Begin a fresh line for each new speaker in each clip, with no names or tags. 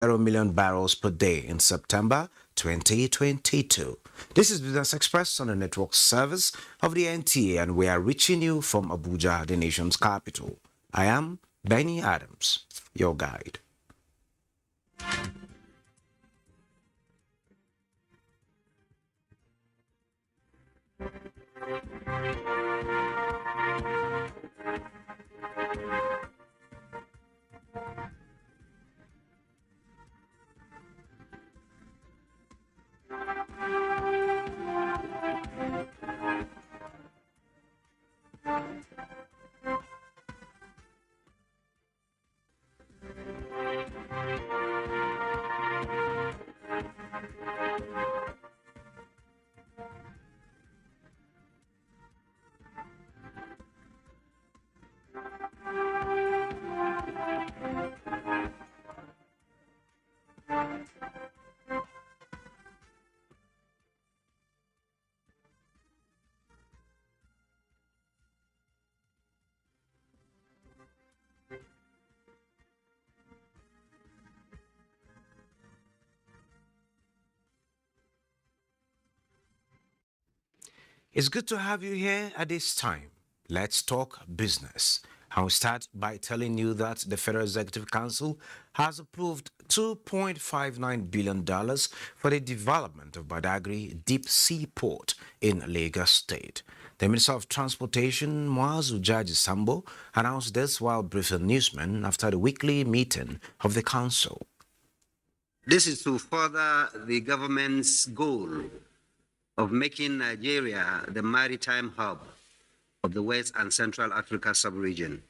million barrels per day in September 2022. This is Business Express on the network service of the NTA, and we are reaching you from Abuja, the nation's capital. I am Benny Adams, your guide. It's good to have you here at this time. Let's talk business. I'll start by telling you that the Federal Executive Council has approved $2.59 billion for the development of Badagry Deep Sea Port in Lagos State. The Minister of Transportation, Muazu Jaji Sambo, announced this while briefing newsmen after the weekly meeting of the council.
This is to further the government's goal of making Nigeria the maritime hub of the West and Central Africa sub-region.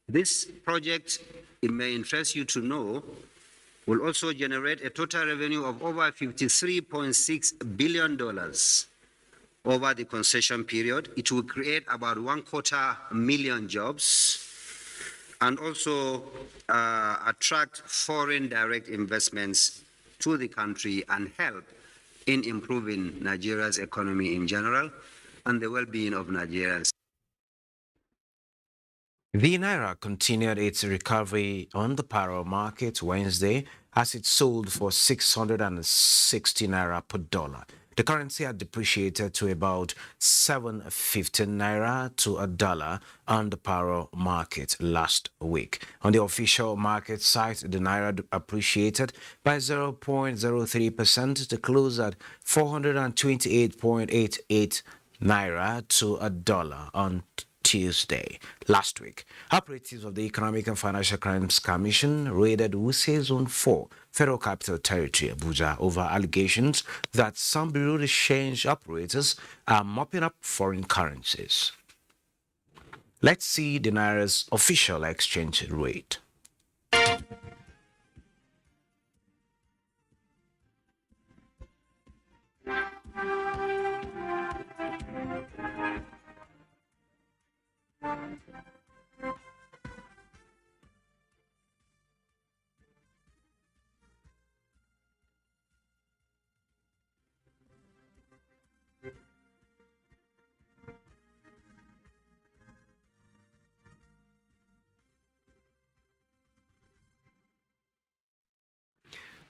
This project, it may interest you to know, will also generate a total revenue of over $53.6 billion over the concession period. It will create about 250,000 jobs and also attract foreign direct investments to the country and help in improving Nigeria's economy in general and the well-being of Nigerians.
The Naira continued its recovery on the parallel market Wednesday as it sold for 660 Naira per dollar. The currency had depreciated to about 715 Naira to a dollar on the parallel market last week. On the official market site, the Naira appreciated by 0.03% to close at 428.88 Naira to a dollar on Tuesday. Last week, operatives of the Economic and Financial Crimes Commission raided Wuse Zone 4, Federal Capital Territory, Abuja, over allegations that some bureau de change operators are mopping up foreign currencies. Let's see the Naira's official exchange rate.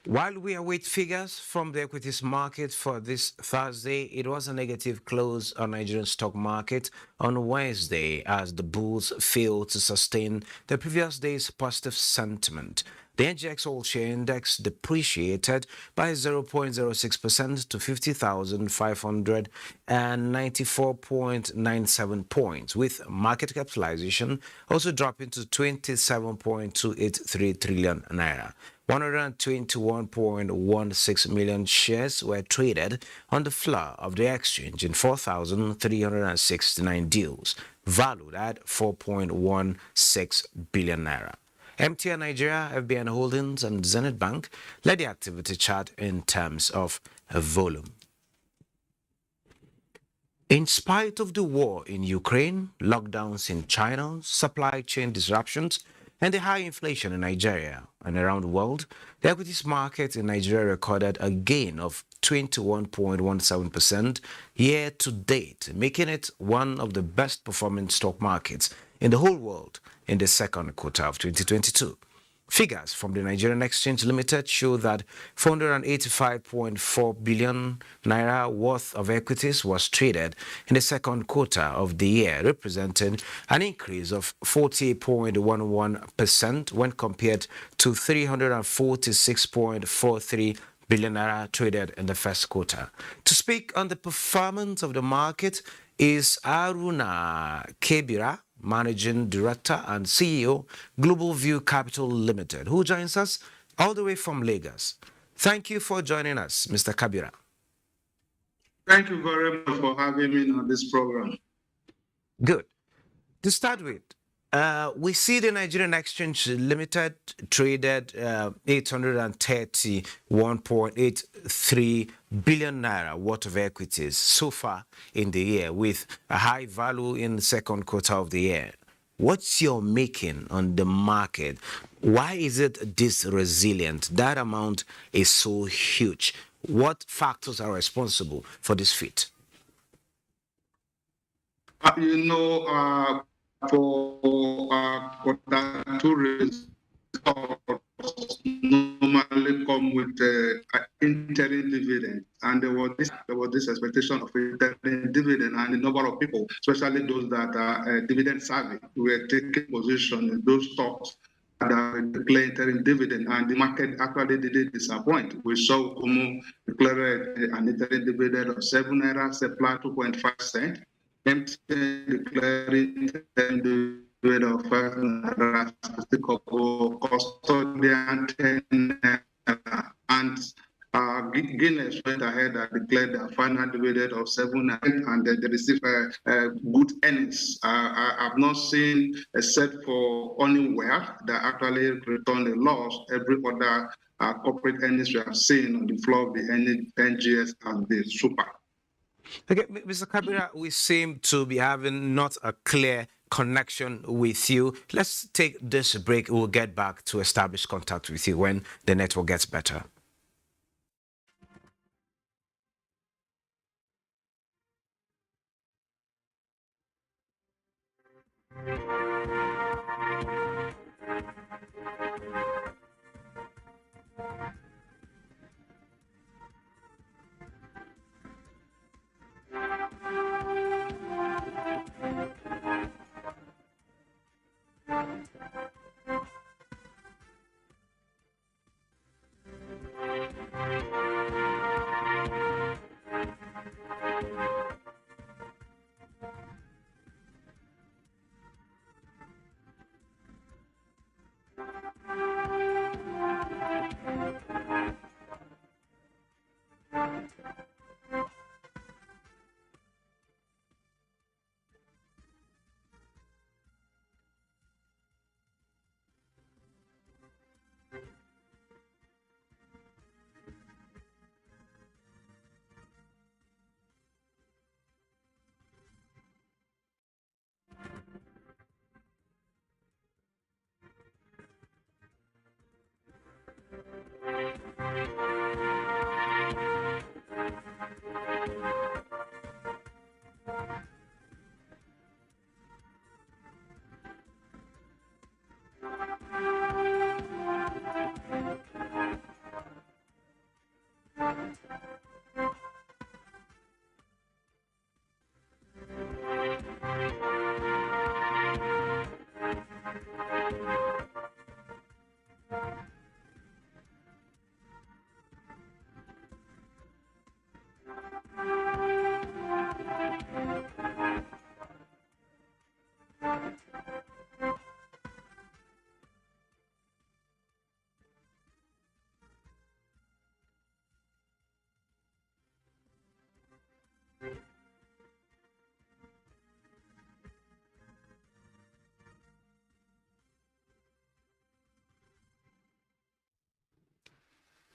While we await figures from the equities market for this Thursday, it was a negative close on Nigerian stock market on Wednesday as the bulls failed to sustain the previous day's positive sentiment. The NGX All-Share Index depreciated by 0.06% to 50,594.97 points, with market capitalization also dropping to 27.283 trillion naira. 121.16 million shares were traded on the floor of the exchange in 4,369 deals, valued at 4.16 billion naira. NTA Nigeria, FBN Holdings, and Zenith Bank led the activity chart in terms of volume. In spite of the war in Ukraine, lockdowns in China, supply chain disruptions, and the high inflation in Nigeria and around the world, the equities market in Nigeria recorded a gain of 21.17% year to date, making it one of the best performing stock markets in the whole world in the second quarter of 2022. Figures from the Nigerian Exchange Limited show that 485.4 billion naira worth of equities was traded in the second quarter of the year, representing an increase of 40.11% when compared to 346.43 billion naira traded in the first quarter. To speak on the performance of the market is Aruna Kebira, Managing Director and CEO, Global View Capital Limited, who joins us all the way from Lagos. Thank you for joining us, Mr. Kabira.
Thank you very much for having me on this program.
Good. To start with, we see the Nigerian Exchange Limited traded 831.83 billion naira worth of equities so far in the year, with a high value in the second quarter of the year. What's your making on the market? Why is it this resilient? That amount is so huge. What factors are responsible for this feat?
For quarter two results normally come with interim dividend, and there was this expectation of interim dividend, and a number of people, especially those that are dividend savvy, were taking position in those stocks that declare interim dividend, and the market actually didn't disappoint. We saw Kumu declare an interim dividend of 7 naira, Sepla 2.5 cents. MTN declaring dividend of 5 naira, custodian 10 naira, and Guinness went ahead and declared their final dividend of 7 naira, and they received good earnings. I have not seen, except for Honeywell, that actually returned a loss. Every other corporate earnings we have seen on the floor of the NGS and the super.
Okay, Mr. Kabira, we seem to be having not a clear connection with you. Let's take this break. We'll get back to establish contact with you when the network gets better.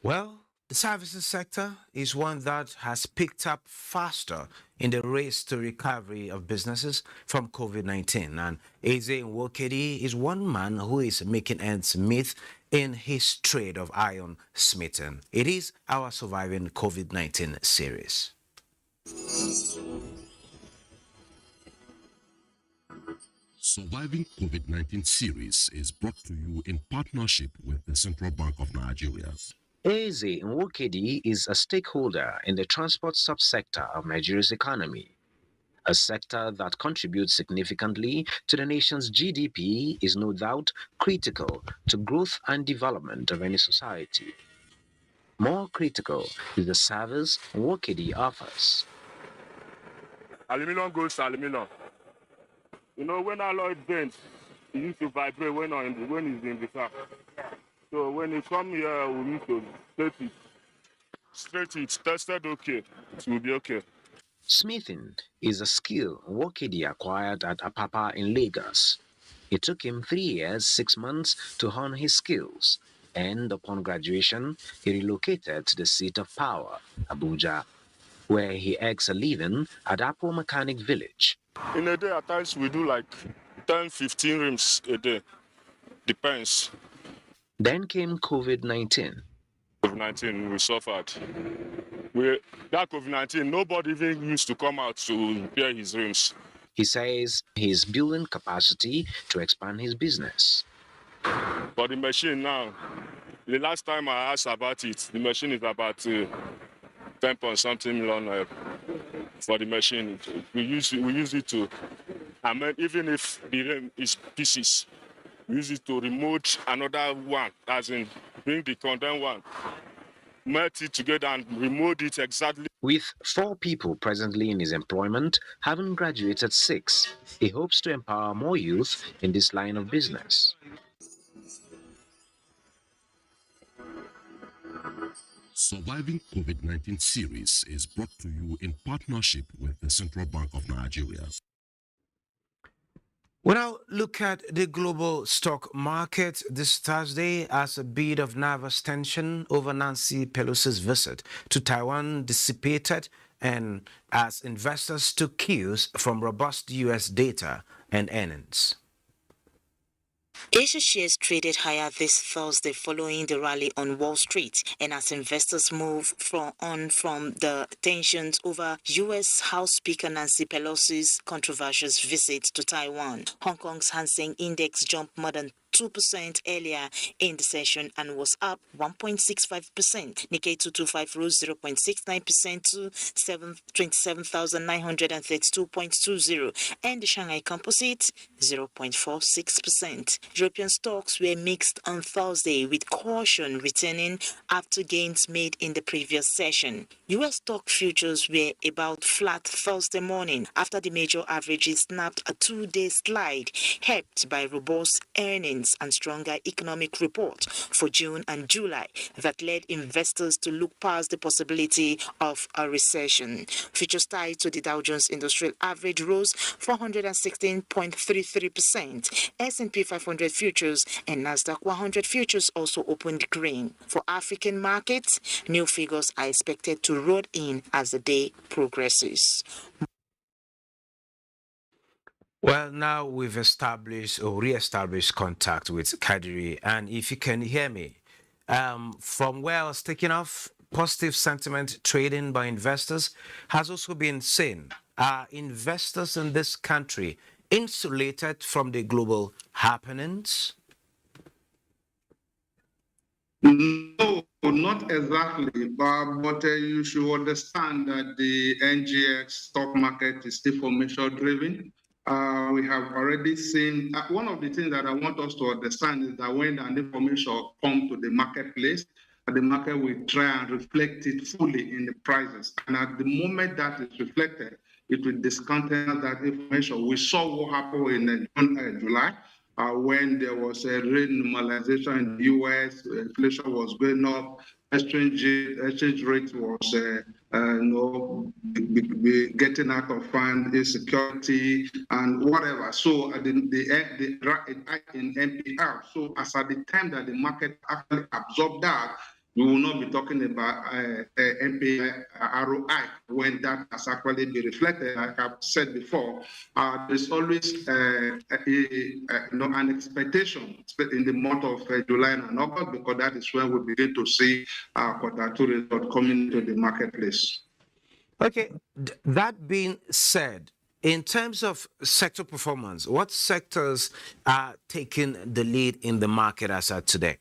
Well, the services sector is one that has picked up faster in the race to recovery of businesses from COVID-19. And Eze Nwokedi is one man who is making ends meet in his trade of iron smithing. It is our Surviving COVID-19 series.
Surviving COVID-19 series is brought to you in partnership with the Central Bank of Nigeria.
Eze Nwokedi is a stakeholder in the transport subsector of Nigeria's economy. A sector that contributes significantly to the nation's GDP is no doubt critical to growth and development of any society. More critical is the service Nwokedi offers.
Aluminum goes to aluminum. You know, when alloy bends, it used to vibrate when it's in the car. So when it come here, we need to straight it. Straight it, tested okay. It will be okay.
Smithing is a skill Nwokedi acquired at Apapa in Lagos. It took him 3 years, 6 months to hone his skills, and upon graduation, he relocated to the seat of power, Abuja, where he earns a living at Apple Mechanic Village.
In a day, at times we do like 10, 15 rims a day. Depends.
Then came COVID-19.
COVID-19, we suffered. That COVID-19, nobody even used to come out to repair his rims.
He says he is building capacity to expand his business.
But the machine now, the last time I asked about it, the machine is about 10.something million for the machine. We use it to, I mean, even if the rim is pieces, we use it to remote another one, as in bring the condemned one, melt it together and remote it exactly.
With 4 people presently in his employment, having graduated 6, he hopes to empower more youth in this line of business.
Surviving COVID-19 series is brought to you in partnership with the Central Bank of Nigeria.
We now look at the global stock market this Thursday as a bit of nervous tension over Nancy Pelosi's visit to Taiwan dissipated and as investors took cues from robust U.S. data and earnings.
Asia shares traded higher this Thursday following the rally on Wall Street and as investors move from the tensions over U.S. House Speaker Nancy Pelosi's controversial visit to Taiwan. Hong Kong's Hang Seng Index jumped more than 2% earlier in the session and was up 1.65%. Nikkei 225 rose 0.69% to 27,932.20, and the Shanghai Composite 0.46%. European stocks were mixed on Thursday, with caution returning after gains made in the previous session. U.S. stock futures were about flat Thursday morning after the major averages snapped a 2-day slide, helped by robust earnings and stronger economic report for June and July that led investors to look past the possibility of a recession. Futures tied to the Dow Jones Industrial Average rose 416.33%. S&P 500 futures and Nasdaq 100 futures also opened green. For African markets, new figures are expected to roll in as the day progresses.
Well, now we've established or re-established contact with Kadiri, and if you can hear me, from where I was taking off, positive sentiment trading by investors has also been seen. Are investors in this country insulated from the global happenings?
No, not exactly, but you should understand that the NGX stock market is still formation driven. We have already seen, one of the things that I want us to understand is that when an information comes to the marketplace, the market will try and reflect it fully in the prices. And at the moment that is reflected, it will discountenance that information. We saw what happened in July. When there was a rate normalization in the US, inflation was going up, exchange rate was getting out of hand, insecurity, and whatever. So the in NPR. So as at the time that the market actually absorbed that, we will not be talking about NPI ROI when that has actually been reflected. Like I've said before, there's always an expectation in the month of July and August, because that is when we begin to see quarter 2 results coming to the marketplace.
Okay, that being said, in terms of sector performance, what sectors are taking the lead in the market as of today?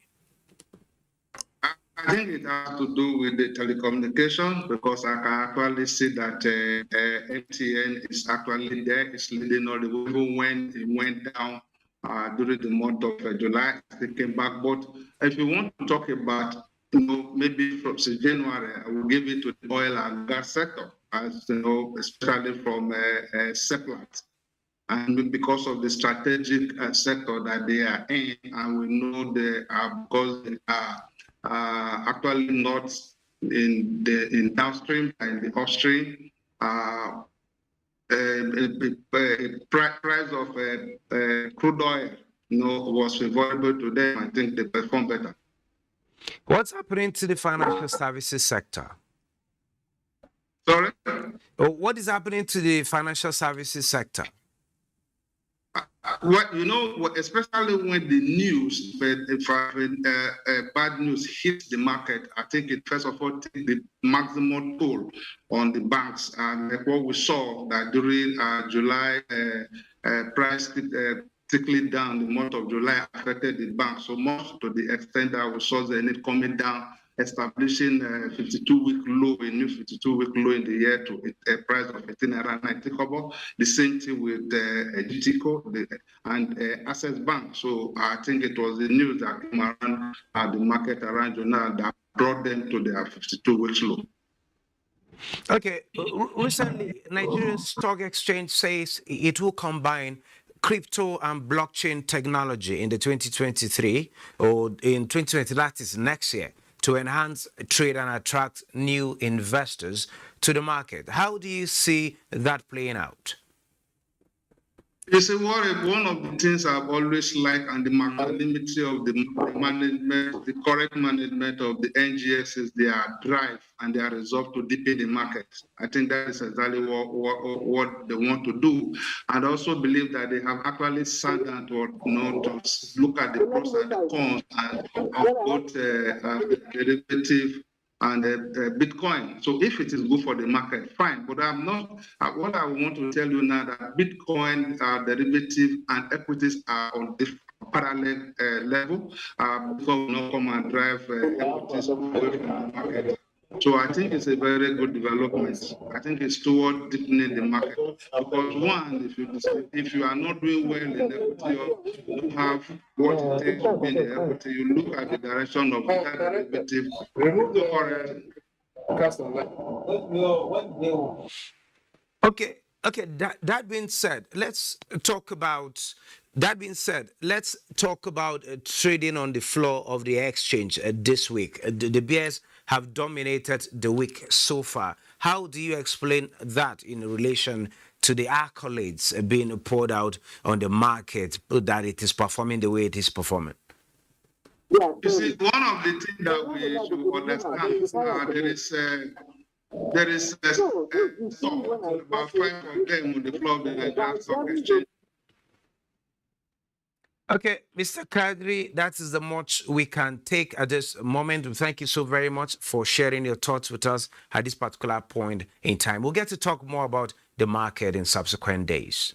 I think it has to do with the telecommunications because I can actually see that NTN is actually there. It's leading all the way, even when it went down during the month of July, it came back. But if you want to talk about, maybe from January, I will give it to the oil and gas sector, as you know, especially from Seplat. And because of the strategic sector that they are in, and we know they are because they are actually not in downstream and the upstream. Price of crude oil, was favorable to them. I think they perform better.
What's happening to the financial services sector?
Sorry?
What is happening to the financial services sector?
Especially when the news, if bad news hits the market, I think it first of all takes the maximum toll on the banks. And what we saw that during July, price tickling down, the month of July affected the banks so much to the extent that we saw the need coming down, establishing a 52-week low, a new 52-week low in the year to a price of 18.90 kobo. The same thing with GTCO and Access Bank. So I think it was the news that came around the market around July that brought them to their 52-week low.
Okay, recently, Nigerian Stock Exchange says it will combine crypto and blockchain technology in the 2023 or in 2020, that is next year, to enhance trade and attract new investors to the market. How do you see that playing out?
You see, one of the things I've always liked and the magnanimity of the management, the correct management of the NGS is their drive and their resolve to deepen the market. I think that is exactly what they want to do. And I also believe that they have actually sat down to look at the pros and the cons of both derivative and Bitcoin. So if it is good for the market, fine. But I'm not. What I want to tell you now that Bitcoin, derivative, and equities are on the parallel level. Bitcoin will not come and drive equities away from the market. So I think it's a very good development. I think it's toward deepening the market. Because one, if you are not doing well in equity or you don't have what it takes to be in the equity, you look at the direction of the derivative. Remove the foreign.
Okay. That being said, let's talk about trading on the floor of the exchange this week. The bears have dominated the week so far. How do you explain that in relation to the accolades being poured out on the market that it is performing the way it is performing?
You see, one of the things that we should understand, there is about 5 of them on the floor of the Nigerian Stock Exchange.
Okay, Mr. Kadri, that is the much we can take at this moment. Thank you so very much for sharing your thoughts with us at this particular point in time. We'll get to talk more about the market in subsequent days.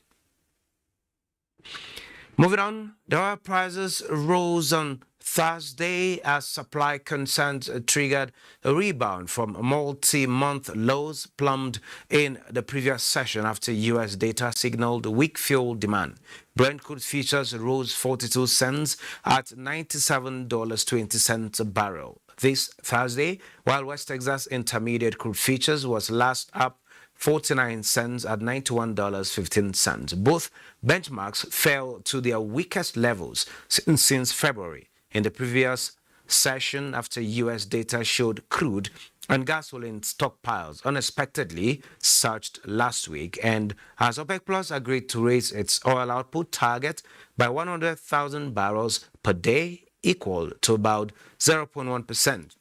Moving on, the oil prices rose on Thursday as supply concerns triggered a rebound from multi-month lows plumbed in the previous session after U.S. data signaled weak fuel demand. Brent crude futures rose 42 cents at $97.20 a barrel this Thursday, while West Texas Intermediate crude futures was last up 49 cents at $91.15. Both benchmarks fell to their weakest levels since February. In the previous session, after U.S. data showed crude and gasoline stockpiles unexpectedly surged last week, and as OPEC Plus agreed to raise its oil output target by 100,000 barrels per day, equal to about 0.1%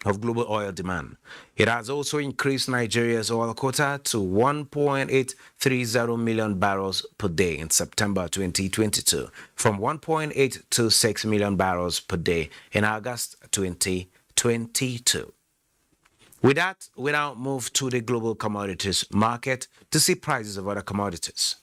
of global oil demand. It has also increased Nigeria's oil quota to 1.830 million barrels per day in September 2022 from 1.826 million barrels per day in August 2022. With that, we now move to the global commodities market to see prices of other commodities.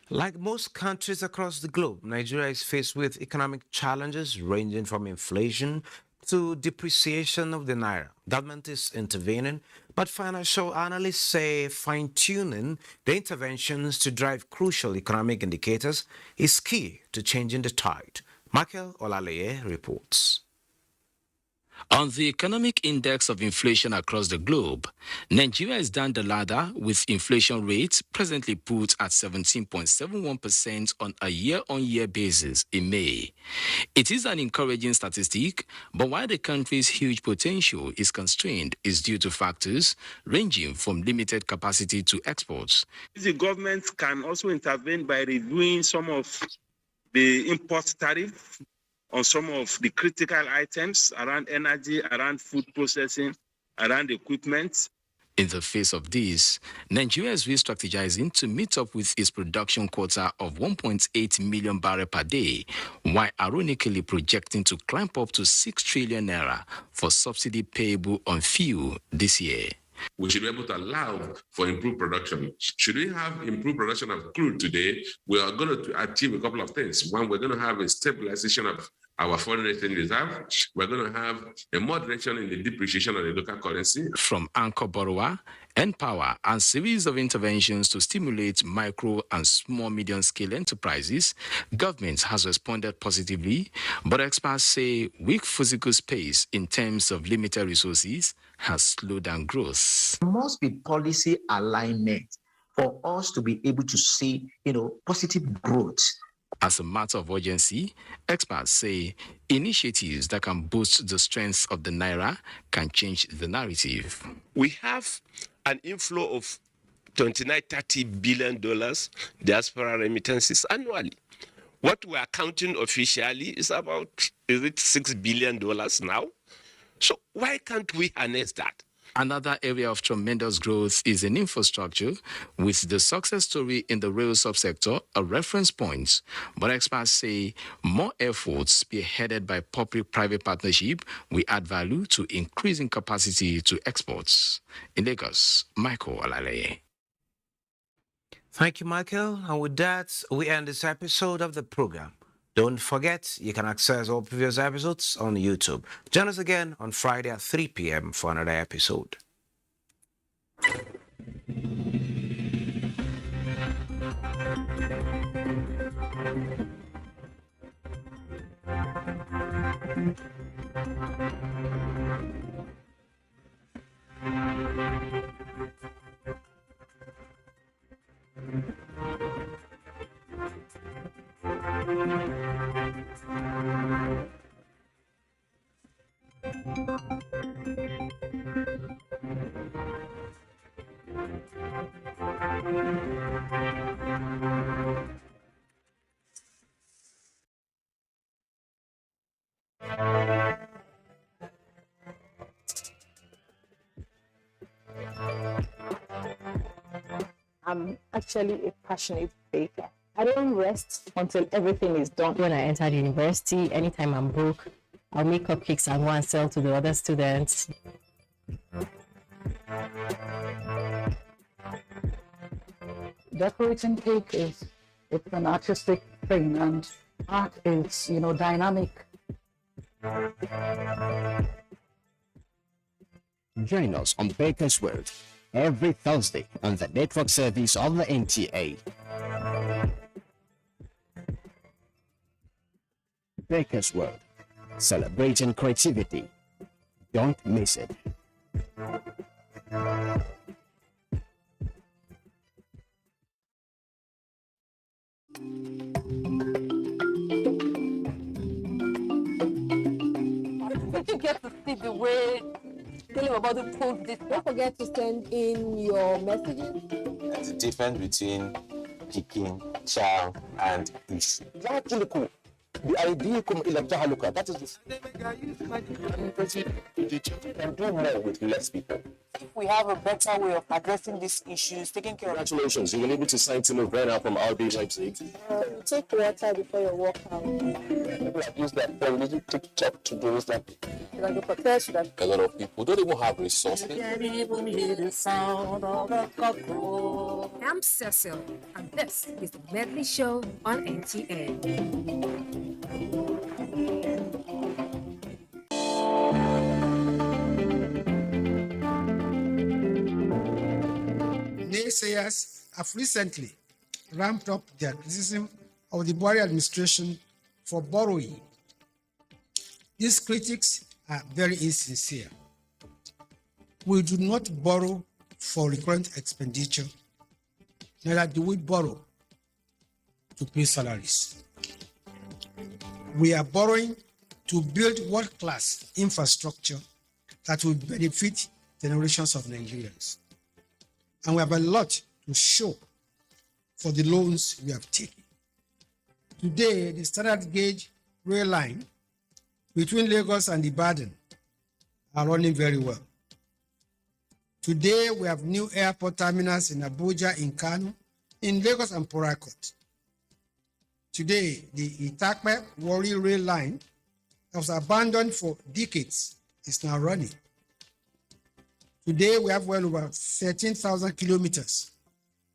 Like most countries across the globe, Nigeria is faced with economic challenges ranging from inflation to depreciation of the naira. Government is intervening, but financial analysts say fine-tuning the interventions to drive crucial economic indicators is key to changing the tide. Michael Olaleye reports.
On the economic index of inflation across the globe, Nigeria is down the ladder with inflation rates presently put at 17.71% on a year-on-year basis in May. It is an encouraging statistic, but why the country's huge potential is constrained is due to factors ranging from limited capacity to exports.
The government can also intervene by reviewing some of the import tariff on some of the critical items around energy, around food processing, around equipment.
In the face of this, Nigeria is re-strategizing to meet up with its production quota of 1.8 million barrels per day, while ironically projecting to climb up to 6 trillion naira for subsidy payable on fuel this year.
We should be able to allow for improved production. Should we have improved production of crude today, we are going to achieve a couple of things. One, we're going to have a stabilization of our foreign exchange reserve. We're going to have a moderation in the depreciation of the local currency.
From anchor borrower, N-Power, and series of interventions to stimulate micro and small medium-scale enterprises, government has responded positively, but experts say weak physical space in terms of limited resources has slowed down growth.
There must be policy alignment for us to be able to see, positive growth.
As a matter of urgency, experts say initiatives that can boost the strength of the naira can change the narrative.
We have an inflow of $29-30 billion diaspora remittances annually. What we are counting officially is about, $6 billion now? So why can't we harness that?
Another area of tremendous growth is in infrastructure, with the success story in the rail subsector a reference point. But experts say more efforts spearheaded by public-private partnership will add value to increasing capacity to exports. In Lagos, Michael Olaleye.
Thank you, Michael. And with that, we end this episode of the program. Don't forget, you can access all previous episodes on YouTube. Join us again on Friday at 3 p.m. for another episode.
I'm actually a passionate baker. I don't rest until everything is done.
When I entered university, anytime I'm broke, I'll make cupcakes and go and sell to the other students.
Decorating cake it's an artistic thing, and art is, dynamic.
Join us on Baker's World every Thursday on the network service of the NTA. Baker's World, celebrating creativity. Don't miss it.
Did you get to see the way telling about the post this? Don't forget to send in your messages.
There's a difference between picking, child, and issue. That's really cool. The idea that is the can do more with less people.
If we have a better way of addressing these issues, taking care of.
Congratulations, you were able to sign Timo Werner from RB Leipzig.
Take water before your workout.
People have used that for little TikTok to do that.
Like a profession.
A lot of people don't even have resources.
I'm Cecil, and this is the Medley Show on NTA.
Naysayers have recently ramped up their criticism of the Buhari administration for borrowing. These critics are very insincere. We do not borrow for recurrent expenditure, neither do we borrow to pay salaries. We are borrowing to build world-class infrastructure that will benefit generations of Nigerians. And we have a lot to show for the loans we have taken. Today, the standard gauge rail line between Lagos and Ibadan are running very well. Today, we have new airport terminals in Abuja, in Kano, in Lagos and Port Harcourt. Today, the Itakpe-Warri rail line that was abandoned for decades is now running. Today, we have well over 13,000 kilometers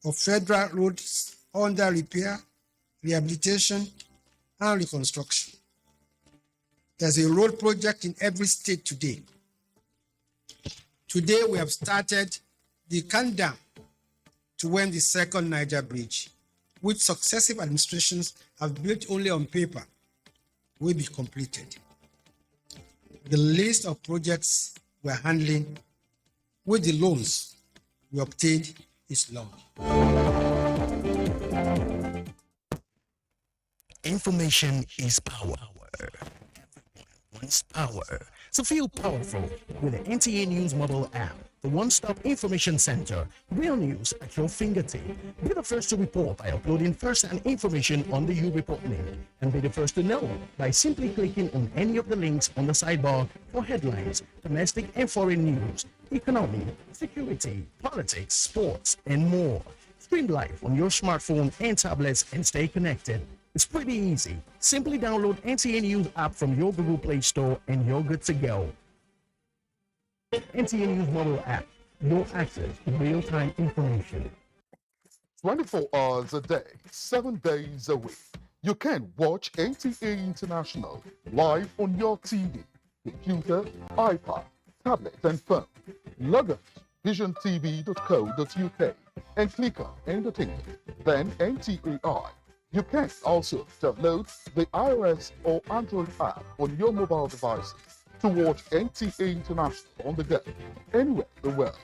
of federal roads under repair, rehabilitation, and reconstruction. There's a road project in every state today. Today, we have started the countdown to when the second Niger Bridge, which successive administrations have built only on paper, will be completed. The list of projects we're handling with the loans we obtained is long.
Information is power. Everyone wants power. So feel powerful with the NTA News mobile app, the one-stop information center. Real news at your fingertip. Be the first to report by uploading first-hand information on the You Report link. And be the first to know by simply clicking on any of the links on the sidebar for headlines, domestic and foreign news, economy, security, politics, sports, and more. Stream live on your smartphone and tablets and stay connected. It's pretty easy. Simply download NTA News app from your Google Play Store and you're good to go. NTA News mobile app. No access to real-time information.
24 hours a day, 7 days a week. You can watch NTA International live on your TV, computer, iPad, tablet, and phone. Log on to visiontv.co.uk and click on Entertainment, then NTAI. You can also download the iOS or Android app on your mobile devices to watch NTA International on the go, anywhere in the world.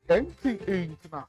NTA International.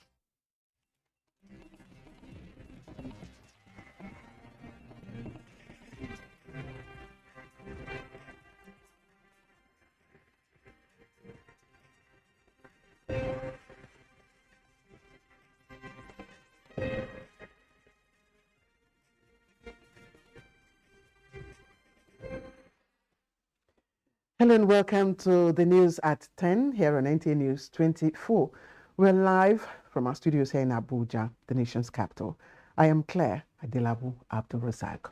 Hello and welcome to the news at 10 here on NTA News 24. We're live from our studios here in Abuja, the nation's capital. I am Claire Adelabu Abdul Razak.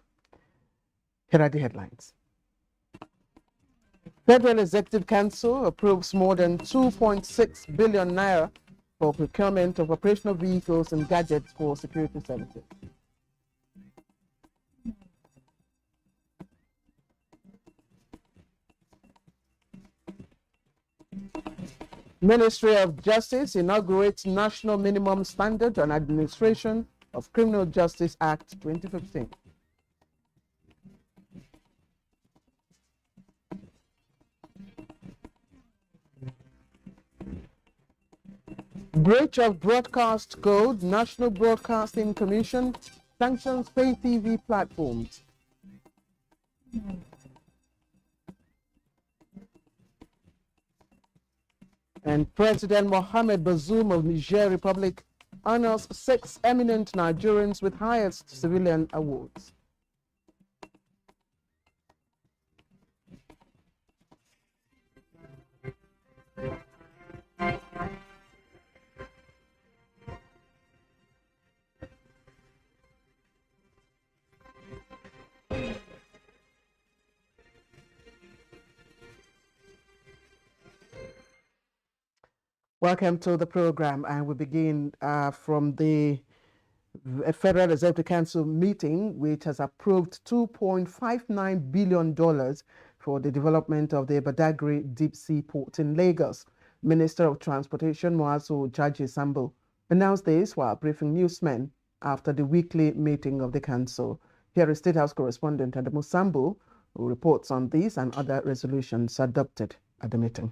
Here are the headlines. Federal Executive Council approves more than 2.6 billion naira for procurement of operational vehicles and gadgets for security services. Ministry of Justice inaugurates National Minimum Standard on Administration of Criminal Justice Act 2015. Breach of broadcast code, National Broadcasting Commission sanctions pay TV platforms. And President Mohamed Bazoum of Niger Republic honors 6 eminent Nigerians with highest civilian awards. Welcome to the program, and we begin from the Federal Executive Council meeting, which has approved $2.59 billion for the development of the Badagry Deep Sea Port in Lagos. Minister of Transportation Muazu Jaji Sambo announced this while briefing newsmen after the weekly meeting of the council. Here is State House correspondent Adamu Sambo, who reports on these and other resolutions adopted at the meeting.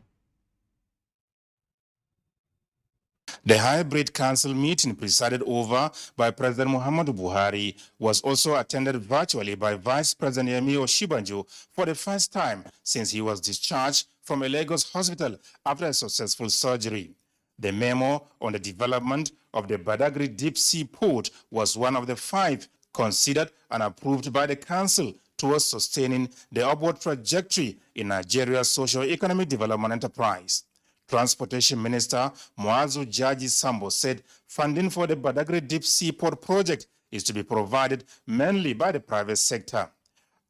The hybrid council meeting presided over by President Muhammadu Buhari was also attended virtually by Vice President Yemi Oshibanjo for the first time since he was discharged from a Lagos hospital after a successful surgery. The memo on the development of the Badagry Deep Sea Port was one of the 5 considered and approved by the council towards sustaining the upward trajectory in Nigeria's socio-economic development enterprise. Transportation Minister Muazu Jaji Sambo said funding for the Badagry Deep Sea Port project is to be provided mainly by the private sector.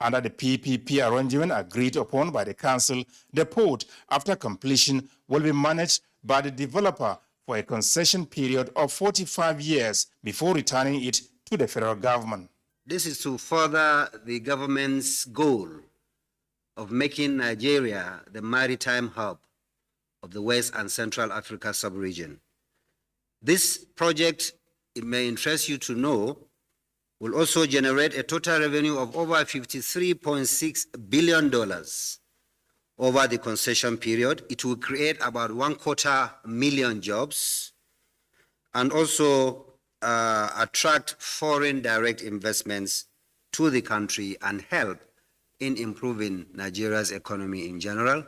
Under the PPP arrangement agreed upon by the council, the port, after completion, will be managed by the developer for a concession period of 45 years before returning it to the federal government.
This is to further the government's goal of making Nigeria the maritime hub of the West and Central Africa sub-region. This project, it may interest you to know, will also generate a total revenue of over $53.6 billion over the concession period. It will create about 250,000 jobs and also attract foreign direct investments to the country and help in improving Nigeria's economy in general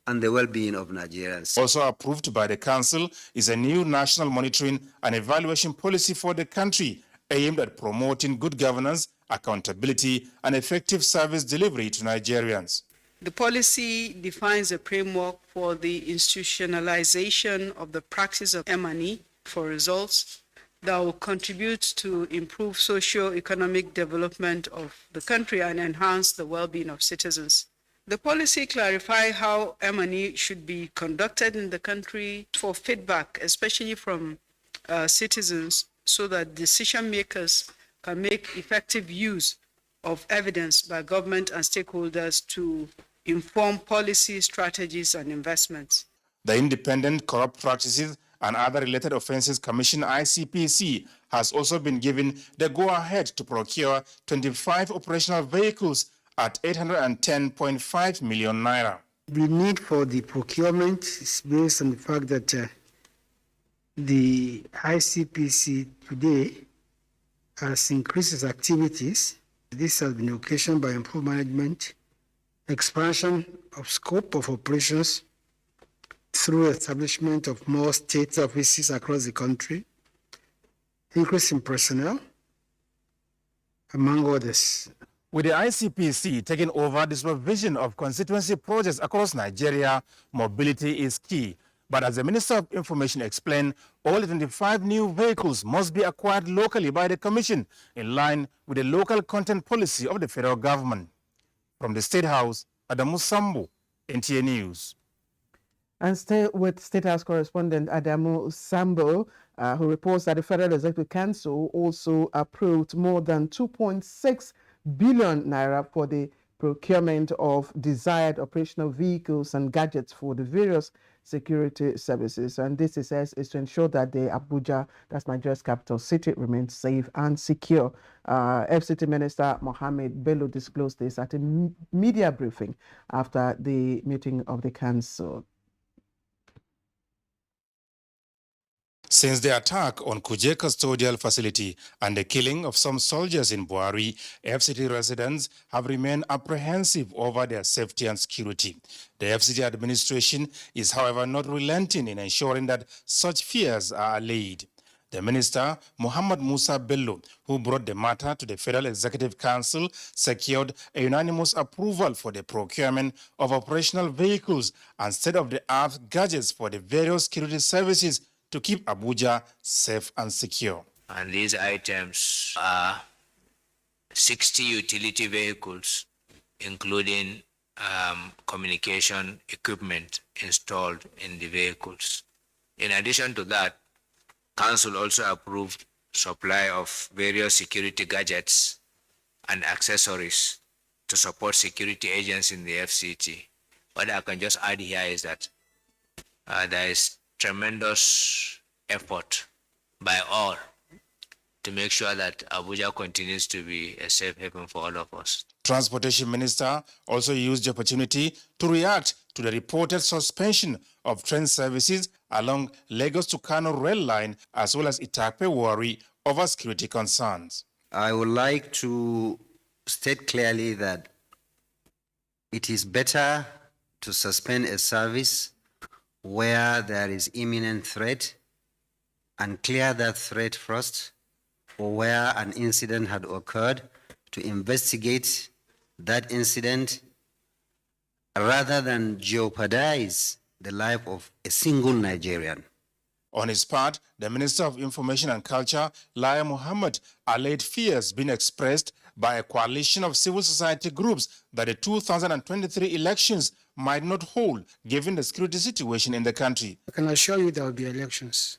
and the well-being of Nigerians.
Also approved by the council is a new national monitoring and evaluation policy for the country aimed at promoting good governance, accountability, and effective service delivery to Nigerians.
The policy defines a framework for the institutionalization of the practice of M&E for results that will contribute to improve socio-economic development of the country and enhance the well-being of citizens. The policy clarifies how M&E should be conducted in the country for feedback, especially from citizens, so that decision makers can make effective use of evidence by government and stakeholders to inform policy, strategies, and investments.
The Independent Corrupt Practices and Other Related Offences Commission, ICPC, has also been given the go-ahead to procure 25 operational vehicles at 810.5 million naira.
The need for the procurement is based on the fact that the ICPC today has increased its activities. This has been occasioned by improved management, expansion of scope of operations through establishment of more state offices across the country, increase in personnel, among others.
With the ICPC taking over the supervision of constituency projects across Nigeria, mobility is key. But as the Minister of Information explained, all 25 new vehicles must be acquired locally by the Commission in line with the local content policy of the federal government. From the State House, Adamu Sambo, NTA News.
And stay with State House correspondent Adamu Sambo, who reports that the Federal Executive Council also approved more than 2.6 billion naira for the procurement of desired operational vehicles and gadgets for the various security services. And this, it says, is to ensure that the Abuja, that's Nigeria's capital city, remains safe and secure. FCT Minister Mohammed Bello disclosed this at a media briefing after the meeting of the council.
Since the attack on Kuje Custodial Facility and the killing of some soldiers in Buari, FCT residents have remained apprehensive over their safety and security. The FCT administration is, however, not relenting in ensuring that such fears are allayed. The minister, Muhammad Musa Bello, who brought the matter to the Federal Executive Council, secured a unanimous approval for the procurement of operational vehicles and state-of-the-art gadgets for the various security services to keep Abuja safe and secure.
And these items are 60 utility vehicles, including communication equipment installed in the vehicles. In addition to that, Council also approved supply of various security gadgets and accessories to support security agents in the FCT. What I can just add here is that there is tremendous effort by all to make sure that Abuja continues to be a safe haven for all of us.
Transportation Minister also used the opportunity to react to the reported suspension of train services along Lagos to Kano rail line as well as Itakpe-Warri over security concerns.
I would like to state clearly that it is better to suspend a service where there is imminent threat and clear that threat first, or where an incident had occurred, to investigate that incident rather than jeopardize the life of a single Nigerian.
On his part, the Minister of Information and Culture, Laya Muhammad, allayed fears being expressed by a coalition of civil society groups that the 2023 elections might not hold, given the security situation in the country.
I can assure you there will be elections,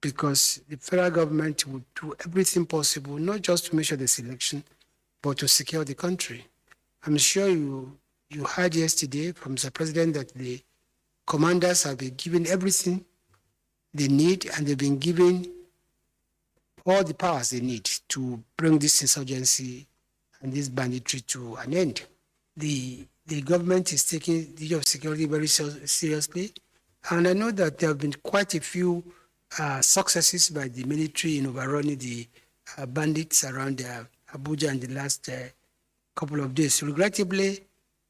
because the federal government will do everything possible, not just to make sure there's election, but to secure the country. I'm sure you heard yesterday from the president that the commanders have been given everything they need, and they've been given all the powers they need to bring this insurgency and this banditry to an end. The government is taking the issue of security very seriously, and I know that there have been quite a few successes by the military in overrunning the bandits around Abuja in the last couple of days. Regrettably,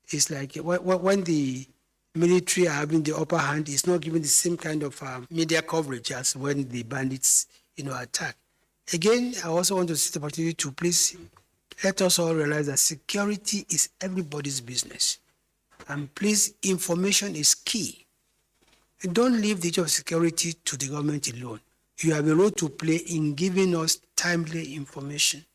it's like when the military are having the upper hand, it's not given the same kind of media coverage as when the bandits, attack. Again, I also want to take the opportunity to please let us all realize that security is everybody's business. And please, information is key. And don't leave the issue of security to the government alone. You have a role to play in giving us timely information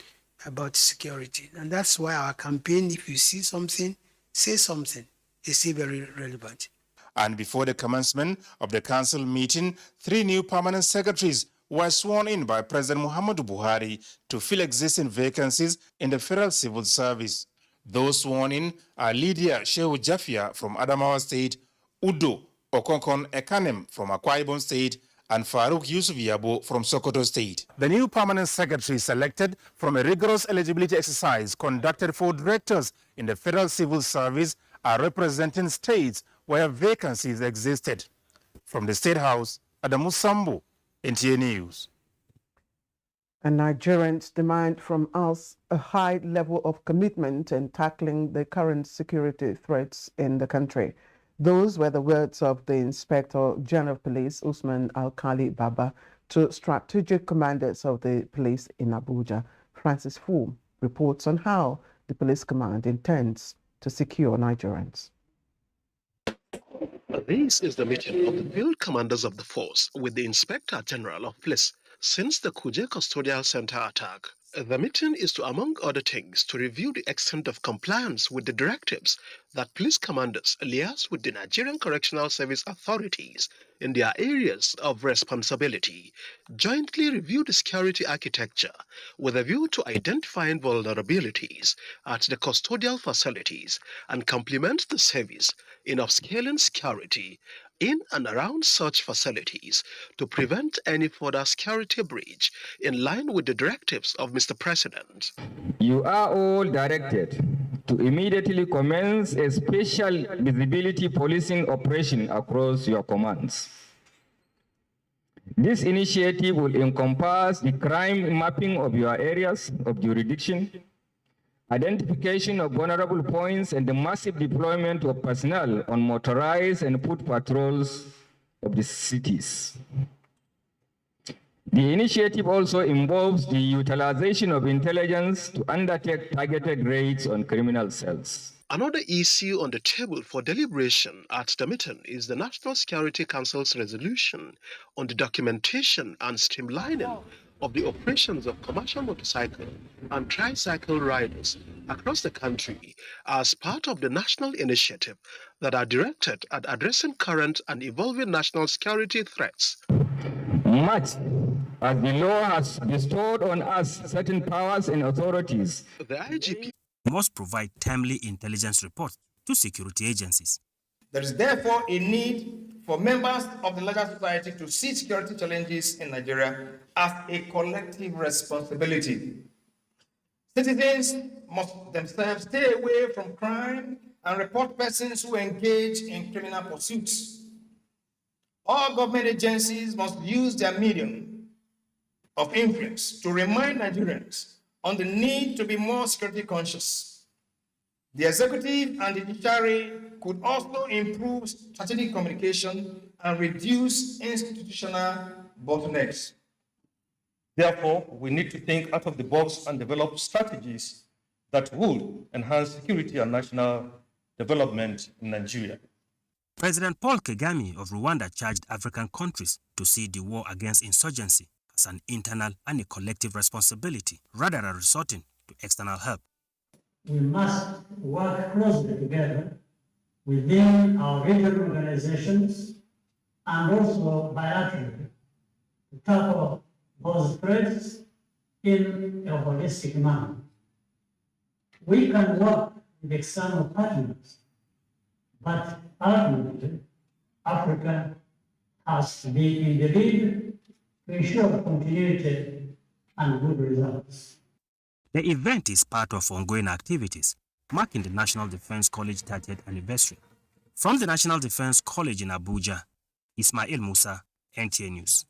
about security. And that's why our campaign, if you see something, say something, is still very relevant.
And before the commencement of the council meeting, 3 new permanent secretaries were sworn in by President Muhammadu Buhari to fill existing vacancies in the federal civil service. Those sworn in are Lydia Shehu Jafia from Adamawa State, Udo Okonkon Ekanem from Akwa Ibom State, and Farouk Yusuf Yabo from Sokoto State. The new permanent secretary selected from a rigorous eligibility exercise conducted for directors in the federal civil service are representing states where vacancies existed. From the State House, Adamu Sambo, NTA News.
And Nigerians demand from us a high level of commitment in tackling the current security threats in the country. Those were the words of the Inspector General of Police, Usman Alkali Baba, to strategic commanders of the police in Abuja. Francis Fu reports on how the police command intends to secure Nigerians.
This is the meeting of the field commanders of the force with the Inspector General of Police since the Kuje Custodial Center attack. The meeting is to, among other things, to review the extent of compliance with the directives that police commanders liaise with the Nigerian Correctional Service authorities in their areas of responsibility, jointly review the security architecture with a view to identifying vulnerabilities at the custodial facilities and complement the service in upscaling security in and around such facilities to prevent any further security breach in line with the directives of Mr. President.
You are all directed to immediately commence a special visibility policing operation across your commands. This initiative will encompass the crime mapping of your areas of jurisdiction, identification of vulnerable points, and the massive deployment of personnel on motorized and foot patrols of the cities. The initiative also involves the utilization of intelligence to undertake targeted raids on criminal cells.
Another issue on the table for deliberation at the meeting is the National Security Council's resolution on the documentation and streamlining of the operations of commercial motorcycle and tricycle riders across the country as part of the national initiative that are directed at addressing current and evolving national security threats.
Much as the law has bestowed on us certain powers and authorities,
the IGP
must provide timely intelligence reports to security agencies.
There is therefore a need for members of the larger society to see security challenges in Nigeria as a collective responsibility. Citizens must themselves stay away from crime and report persons who engage in criminal pursuits. All government agencies must use their medium of influence to remind Nigerians on the need to be more security conscious. The executive and the judiciary could also improve strategic communication and reduce institutional bottlenecks. Therefore, we need to think out of the box and develop strategies that would enhance security and national development in Nigeria.
President Paul Kagame of Rwanda charged African countries to see the war against insurgency as an internal and a collective responsibility, rather than resorting to external help.
We must work closely together within our regional organizations and also bilaterally to tackle those threats in a holistic manner. We can work with external partners, but ultimately, Africa has to be in the lead to ensure continuity and good results.
The event is part of ongoing activities marking the National Defense College 30th anniversary. From the National Defense College in Abuja, Ismail Musa, NTA News.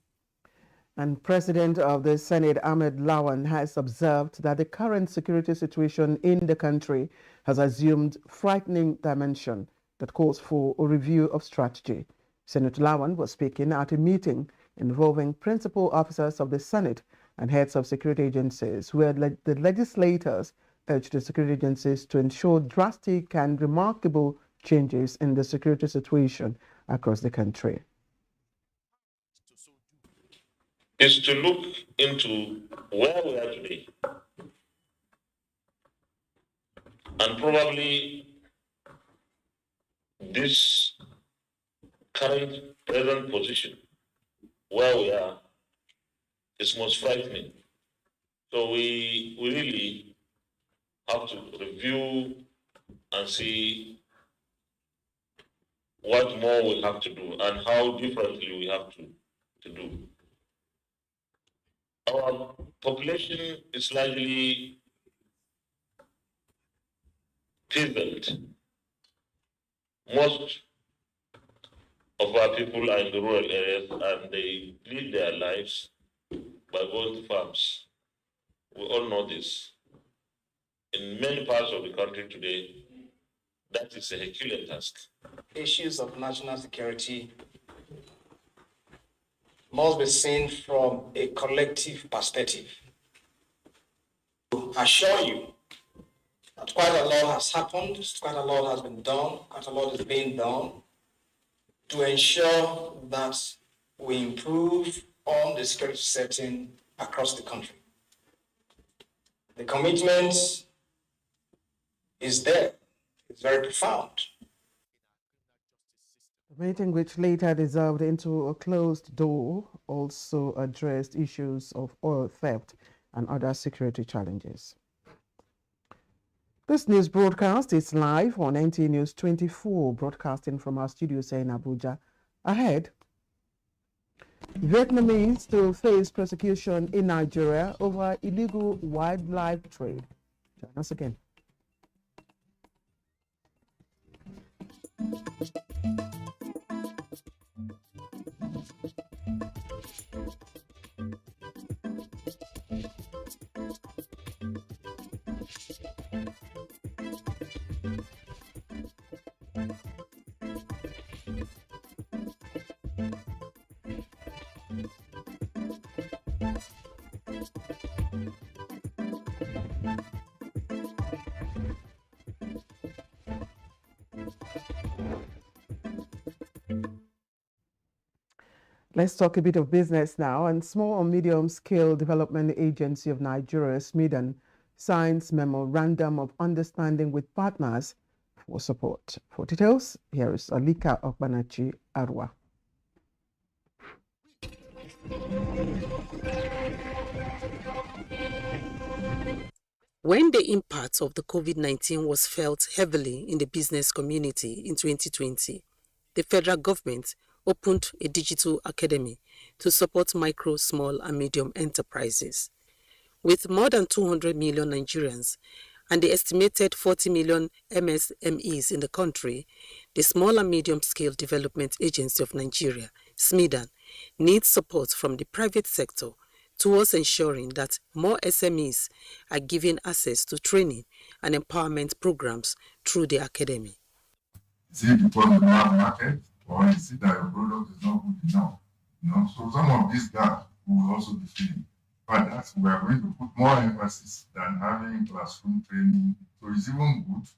And President of the Senate, Ahmed Lawan, has observed that the current security situation in the country has assumed frightening dimension that calls for a review of strategy. Senator Lawan was speaking at a meeting involving principal officers of the Senate and heads of security agencies, where the legislators urged the security agencies to ensure drastic and remarkable changes in the security situation across the country.
Is to look into where we are today and probably this current present position where we are is most frightening. So we really have to review and see what more we have to do and how differently we have to do. Our population is largely peasant. Most of our people are in the rural areas and they lead their lives by going to farms. We all know this. In many parts of the country today, that is a Herculean task.
Issues of national security must be seen from a collective perspective. I assure you that quite a lot has happened, quite a lot has been done, quite a lot is being done to ensure that we improve on the security setting across the country. The commitment is there, it's very profound.
The meeting, which later dissolved into a closed door, also addressed issues of oil theft and other security challenges. This news broadcast is live on NTA News 24, broadcasting from our studios here in Abuja. Ahead, Vietnamese to face prosecution in Nigeria over illegal wildlife trade. Join us again. Let's talk a bit of business now. And Small and Medium Scale Development Agency of Nigeria, Smedan, signs Memorandum of Understanding with partners for support. For details, here is Alika Okbanachi Arwa.
When the impact of the COVID-19 was felt heavily in the business community in 2020, the federal government opened a digital academy to support micro, small and medium enterprises. With more than 200 million Nigerians and the estimated 40 million MSMEs in the country, the Small and Medium Scale Development Agency of Nigeria, Smedan, needs support from the private sector towards ensuring that more SMEs are given access to training and empowerment programs through the academy.
Is it because we don't have a market, or is it that your product is not good enough? So some of these gaps will also be filled. But we are going to put more emphasis than having classroom training. So it's even good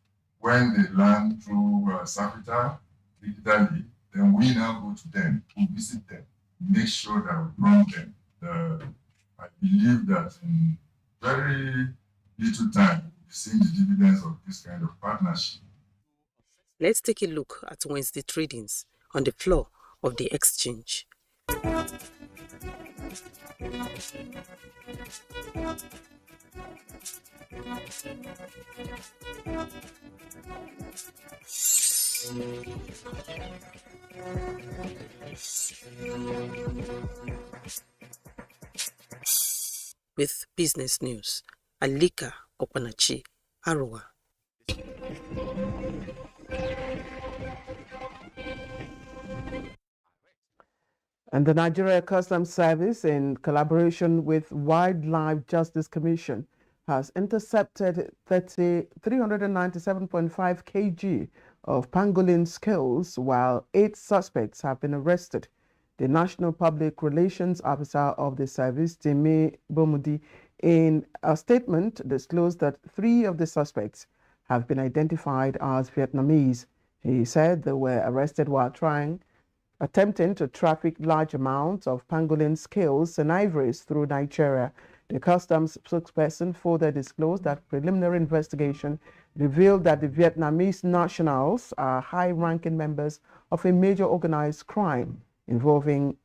when they learn through Safita digitally, then we now go to them, we visit them, make sure that we run them. I believe that in very little time, we've seen the dividends of this kind of partnership.
Let's take a look at Wednesday tradings on the floor of the exchange. With business news, Alika Okpanachi Arwa.
And the Nigeria Customs Service, in collaboration with Wildlife Justice Commission, has intercepted 397.5 kg of pangolin scales, while 8 suspects have been arrested. The National Public Relations Officer of the service, Timi Bomudi, in a statement disclosed that 3 of the suspects have been identified as Vietnamese. He said they were arrested while attempting to traffic large amounts of pangolin scales and ivories through Nigeria. The customs spokesperson further disclosed that preliminary investigation revealed that the Vietnamese nationals are high-ranking members of a major organized crime involved in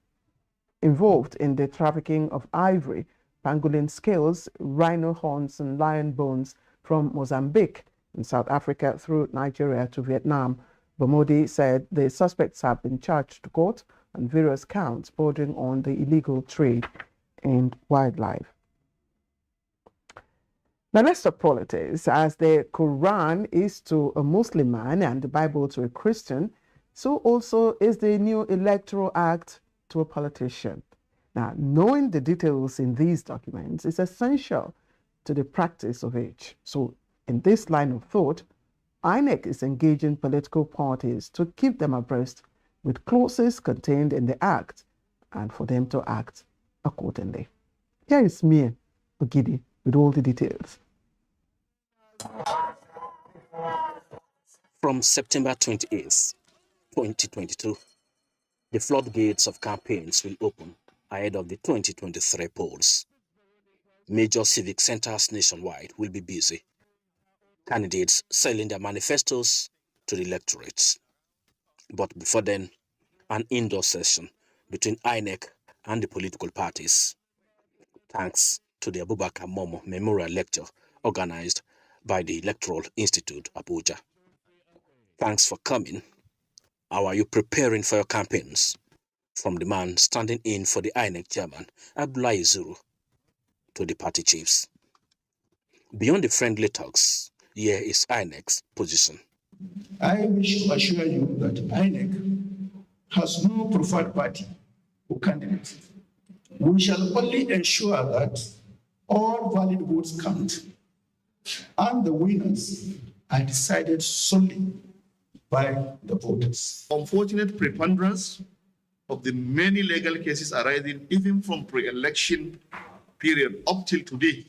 the trafficking of ivory, pangolin scales, rhino horns, and lion bones from Mozambique in South Africa through Nigeria to Vietnam. Bomodi said the suspects have been charged to court on various counts bordering on the illegal trade in wildlife. Now let's talk politics. As the Quran is to a Muslim man and the Bible to a Christian, so also is the new Electoral Act to a politician. Now, knowing the details in these documents is essential to the practice of each. So in this line of thought, INEC is engaging political parties to keep them abreast with clauses contained in the Act and for them to act accordingly. Here is Mie Ogidi with all the details.
From September 28th, 2022, the floodgates of campaigns will open ahead of the 2023 polls. Major civic centers nationwide will be busy. Candidates selling their manifestos to the electorates. But before then, an indoor session between INEC and the political parties. Thanks to the Abubakar Momo Memorial Lecture organized by the Electoral Institute, Abuja. Thanks for coming. How are you preparing for your campaigns? From the man standing in for the INEC chairman, Abdullahi Zuru, to the party chiefs. Beyond the friendly talks, here is INEC's position.
I wish to assure you that INEC has no preferred party or candidate. We shall only ensure that all valid votes count and the winners are decided solely by the voters.
Unfortunate preponderance of the many legal cases arising even from pre-election period up till today,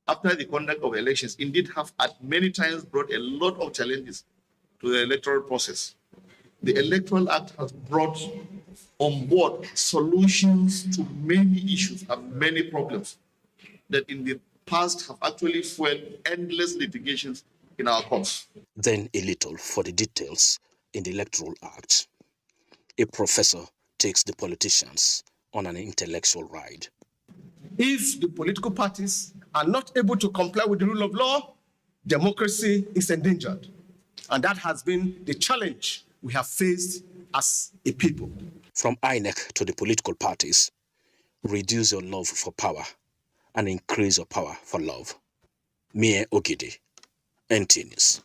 after the conduct of elections, indeed have at many times brought a lot of challenges to the electoral process. The Electoral Act has brought on board solutions to many issues and many problems that in the past have actually fueled endless litigations in our courts.
Then a little for the details in the Electoral Act. A professor takes the politicians on an intellectual ride.
If the political parties are not able to comply with the rule of law, democracy is endangered. And that has been the challenge we have faced as a people.
From INEC to the political parties, reduce your love for power and increase your power for love. Mie Ogidi, NTA News.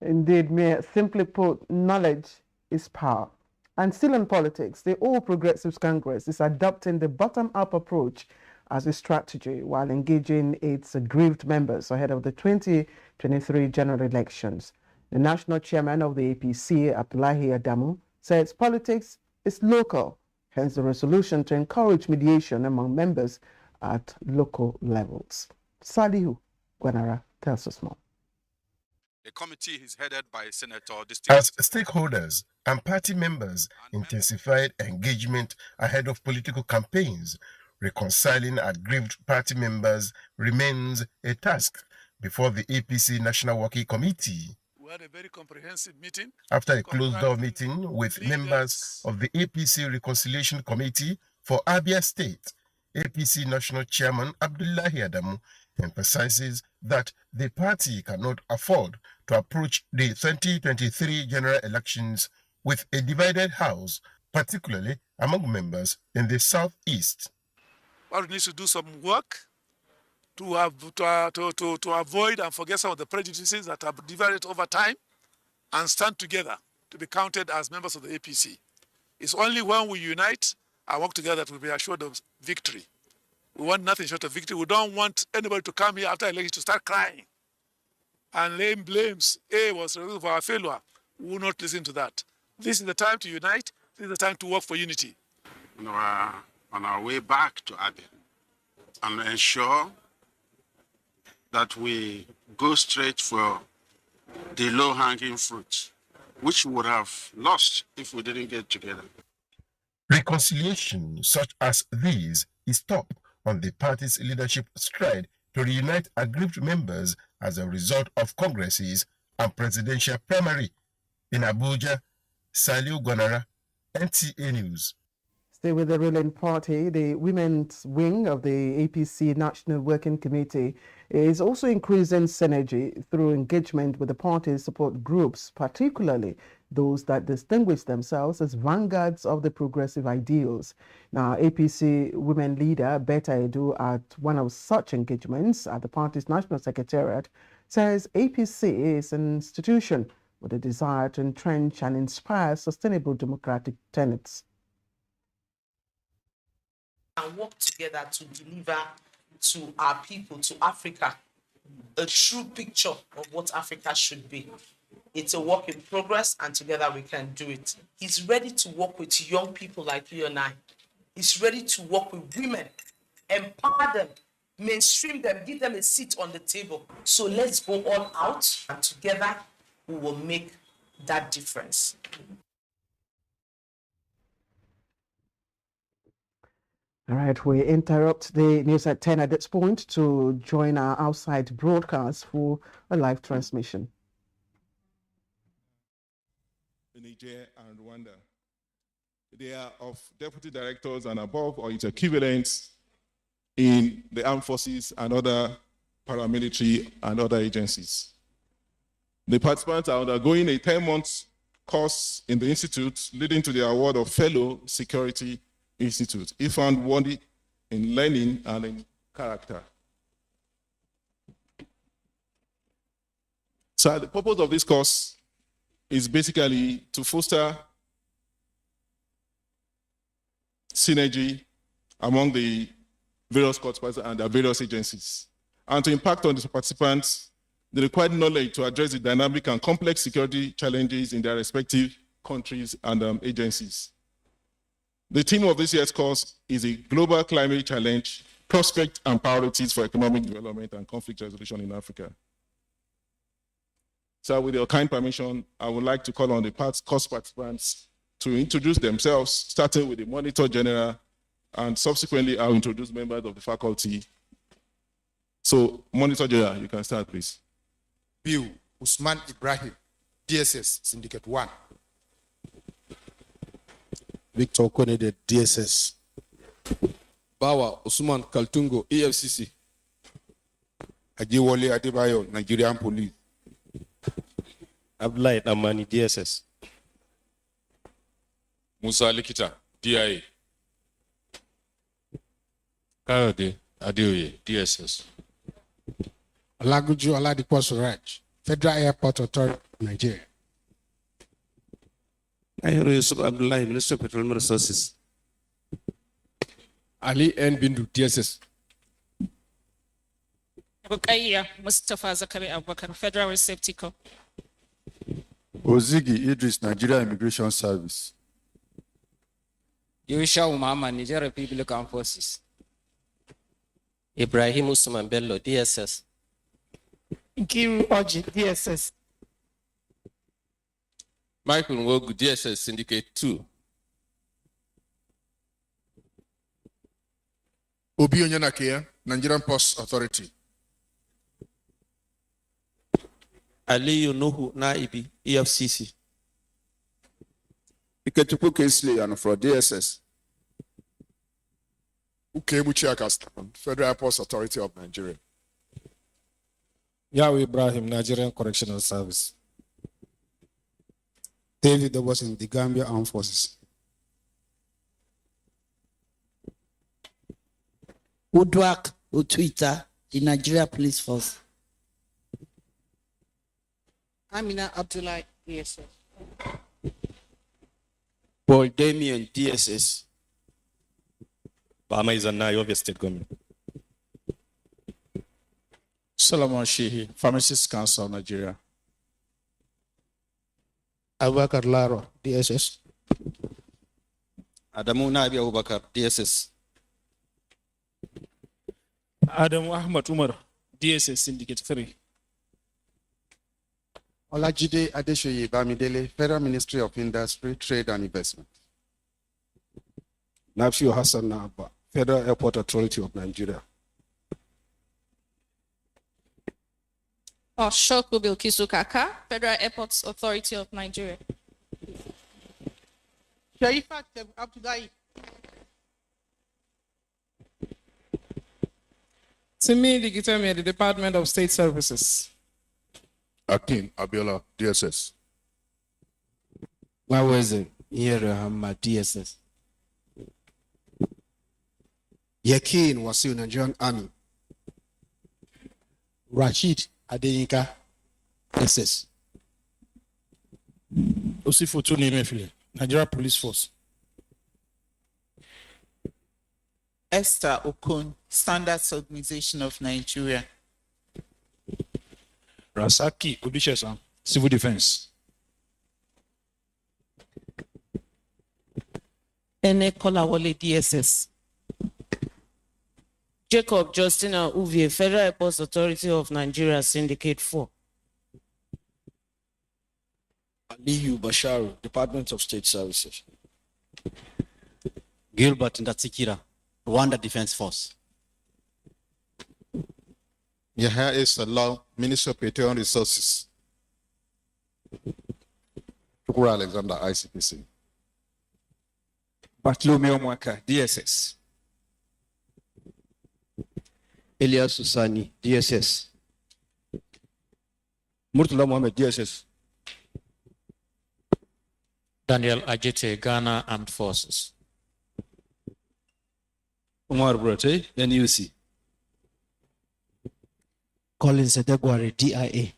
Indeed, Mie, simply put, knowledge is power. And still in politics, the All Progressives Congress is adopting the bottom-up approach as a strategy while engaging its aggrieved members ahead of the 2023 general elections. The national chairman of the APC, Abdullahi Adamu, says politics is local, hence the resolution to encourage mediation among members at local levels. Salihu Gwanara tells us more.
The committee is headed by Senator
As stakeholders and party members intensified engagement ahead of political campaigns, reconciling aggrieved party members remains a task before the APC National Working Committee.
We had a very comprehensive meeting.
After a closed-door meeting with members of the APC Reconciliation Committee for Abia State, APC National Chairman Abdullahi Adamu emphasizes that the party cannot afford to approach the 2023 general elections with a divided house, particularly among members in the southeast.
Well, we need to do some work to avoid and forget some of the prejudices that have developed over time and stand together to be counted as members of the APC. It's only when we unite and work together that we'll be assured of victory. We want nothing short of victory. We don't want anybody to come here after election to start crying and laying blames. A was the reason for our failure. We will not listen to that. This is the time to unite. This is the time to work for unity.
We are on our way back to Abia and ensure that we go straight for the low-hanging fruit, which we would have lost if we didn't get together.
Reconciliation such as these is top on the party's leadership stride to reunite aggrieved members as a result of congresses and presidential primary. In Abuja, Saliu Gwanara, NTA News.
Stay with the ruling party. The women's wing of the APC National Working Committee is also increasing synergy through engagement with the party's support groups, particularly those that distinguish themselves as vanguards of the progressive ideals. Now, APC women leader Betta Edu, at one of such engagements at the party's national secretariat, says APC is an institution with a desire to entrench and inspire sustainable democratic tenets.
And work together to deliver to our people, to Africa, a true picture of what Africa should be. It's a work in progress, and together we can do it. He's ready to work with young people like you and I. He's ready to work with women, empower them, mainstream them, give them a seat on the table. So let's go all out, and together we will make that difference.
All right, we interrupt the news at 10 at this point to join our outside broadcast for a live transmission.
Niger and Rwanda. They are of deputy directors and above or its equivalents in the armed forces and other paramilitary and other agencies. The participants are undergoing a 10-month course in the institute, leading to the award of Fellow Security Institute, if found worthy in learning and in character. So the purpose of this course is basically to foster synergy among the various courts and their various agencies, and to impact on the participants the required knowledge to address the dynamic and complex security challenges in their respective countries and agencies. The theme of this year's course is a global climate challenge, prospects and priorities for economic development and conflict resolution in Africa. So with your kind permission, I would like to call on the course participants to introduce themselves, starting with the Monitor General, and subsequently I'll introduce members of the faculty. So, Monitor General, you can start, please.
Bill Usman Ibrahim, DSS, Syndicate 1.
Victor Konede, DSS.
Bawa Usman Kaltungo, EFCC.
Ajiwole Adebayo, Nigerian Police.
Abdullahi Amani, DSS.
Musa Likita, DIA.
Kayode Adeoye, DSS.
Olaguju Oladipo Suraj, Federal Airport Authority, Nigeria.
Ahiru Yusuf Abdullahi, Minister of Petroleum Resources.
Ali N. Bindu, DSS.
Rukaiya Mustafa Zakari Abubakar, Federal Safety Corps.
Ozigi Idris, Nigeria Immigration Service.
Yusha Umama, Nigeria Republic Armed Forces.
Ibrahim Usman Bello, DSS.
Nkiru Oji, DSS.
Michael Nwogu, DSS Syndicate 2.
Obi Onyenakia, Nigerian Post Authority.
Aliyu Nuhu Naibi, EFCC.
Iketupu Kesley and for DSS.
Ukebuchi Akastan, Federal Airports Authority of Nigeria.
Yahweh Ibrahim, Nigerian Correctional Service.
David was in the Gambia Armed Forces.
Udwak Utwita, the Nigeria Police Force.
Amina Abdullahi, DSS.
Paul Damien, DSS. Bama Izanai, Ovia State Government.
Solomon Shehi, Pharmacist Council of Nigeria.
Abubakar Laro, DSS.
Adamu Nabi Abubakar, DSS.
Adam Ahmad Umar, DSS Syndicate 3.
Olajide Adeshoye Bamidele, Federal Ministry of Industry, Trade and Investment.
Nafio Hassan Naba, Federal Airport Authority of Nigeria.
Oshoku Bilkisu Kaka, Federal Airports Authority of Nigeria.
Sharifa Abdullahi. Simi Ligitami, the Department of State Services.
Akin Abiola, DSS.
Maweze Yerahama, DSS.
Yakin Wasiu, Nigerian Army. Rashid Adeyinka, SS. Osifotu Nemefile, Nigeria Police Force.
Esther Okon, Standards Organization of Nigeria.
Rasaki Odishesa, Civil Defense.
Ene Kolawole, DSS. Jacob Justina Uvie, Federal Airports Authority of Nigeria, Syndicate 4.
Aliyu Basharu, Department of State Services.
Gilbert Ndatsikira, Rwanda Defense Force.
Yahya Salah, Minister of Petroleum Resources. Chukura Alexander, ICPC.
Bartolomeo Mwaka, DSS.
Elias Susani, DSS.
Murtala Mohammed, DSS.
Daniel Ajete, Ghana Armed Forces.
Umar Brote, NUC.
Collins Edegwari, DIA.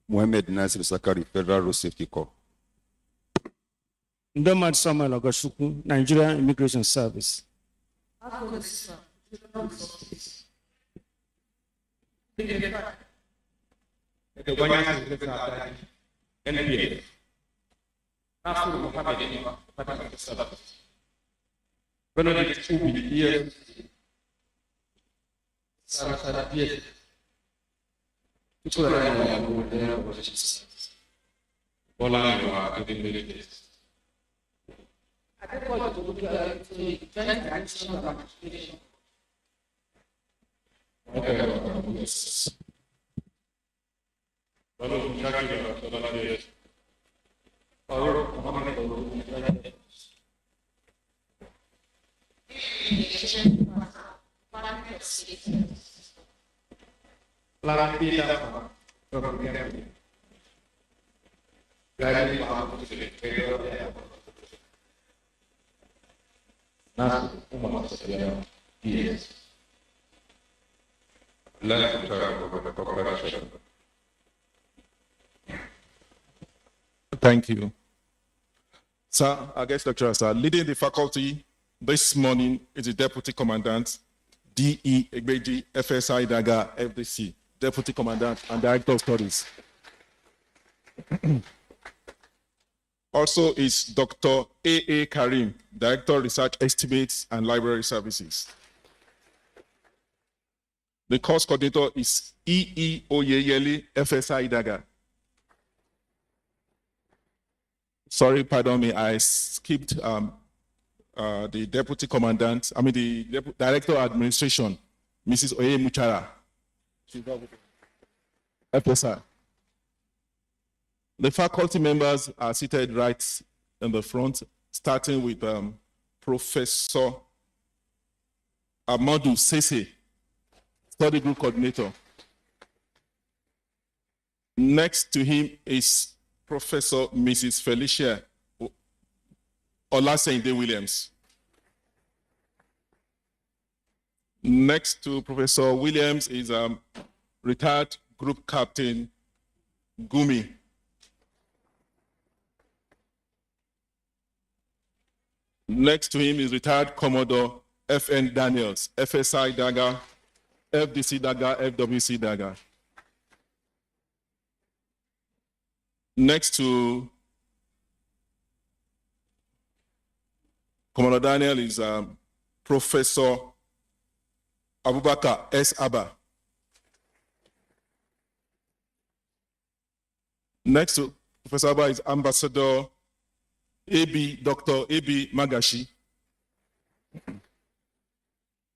Mohammed Nasir Sakari, Federal Road Safety Corps.
Ndomad Samuel Ogashuku, Nigerian Immigration Service. NTA. Benedict Ubi, here. Sarah Piet.
Thank you. Sir, our guest lecturer, sir, leading the faculty this morning is the Deputy Commandant, D.E. Egbeji, FSI Daga, FDC, Deputy Commandant and Director of Studies. Also is Dr. A.A. Karim, Director of Research Estimates and Library Services. The course coordinator is E.E. Oyeyele, FSI Daga. Sorry, pardon me, I skipped the Deputy Commandant, the Director of Administration, Mrs. Oye Muchara. FSI. The faculty members are seated right in the front, starting with Professor Amadou Sese, Study Group Coordinator. Next to him is Professor Mrs. Felicia Olasende Williams. Next to Professor Williams is retired Group Captain Gumi. Next to him is retired Commodore F.N. Daniels, FSI Daga, FDC Daga, FWC Daga. Next to Commodore Daniel is Professor Abubakar S. Abba. Next to Professor Abba is Ambassador Dr. A.B. Magashi.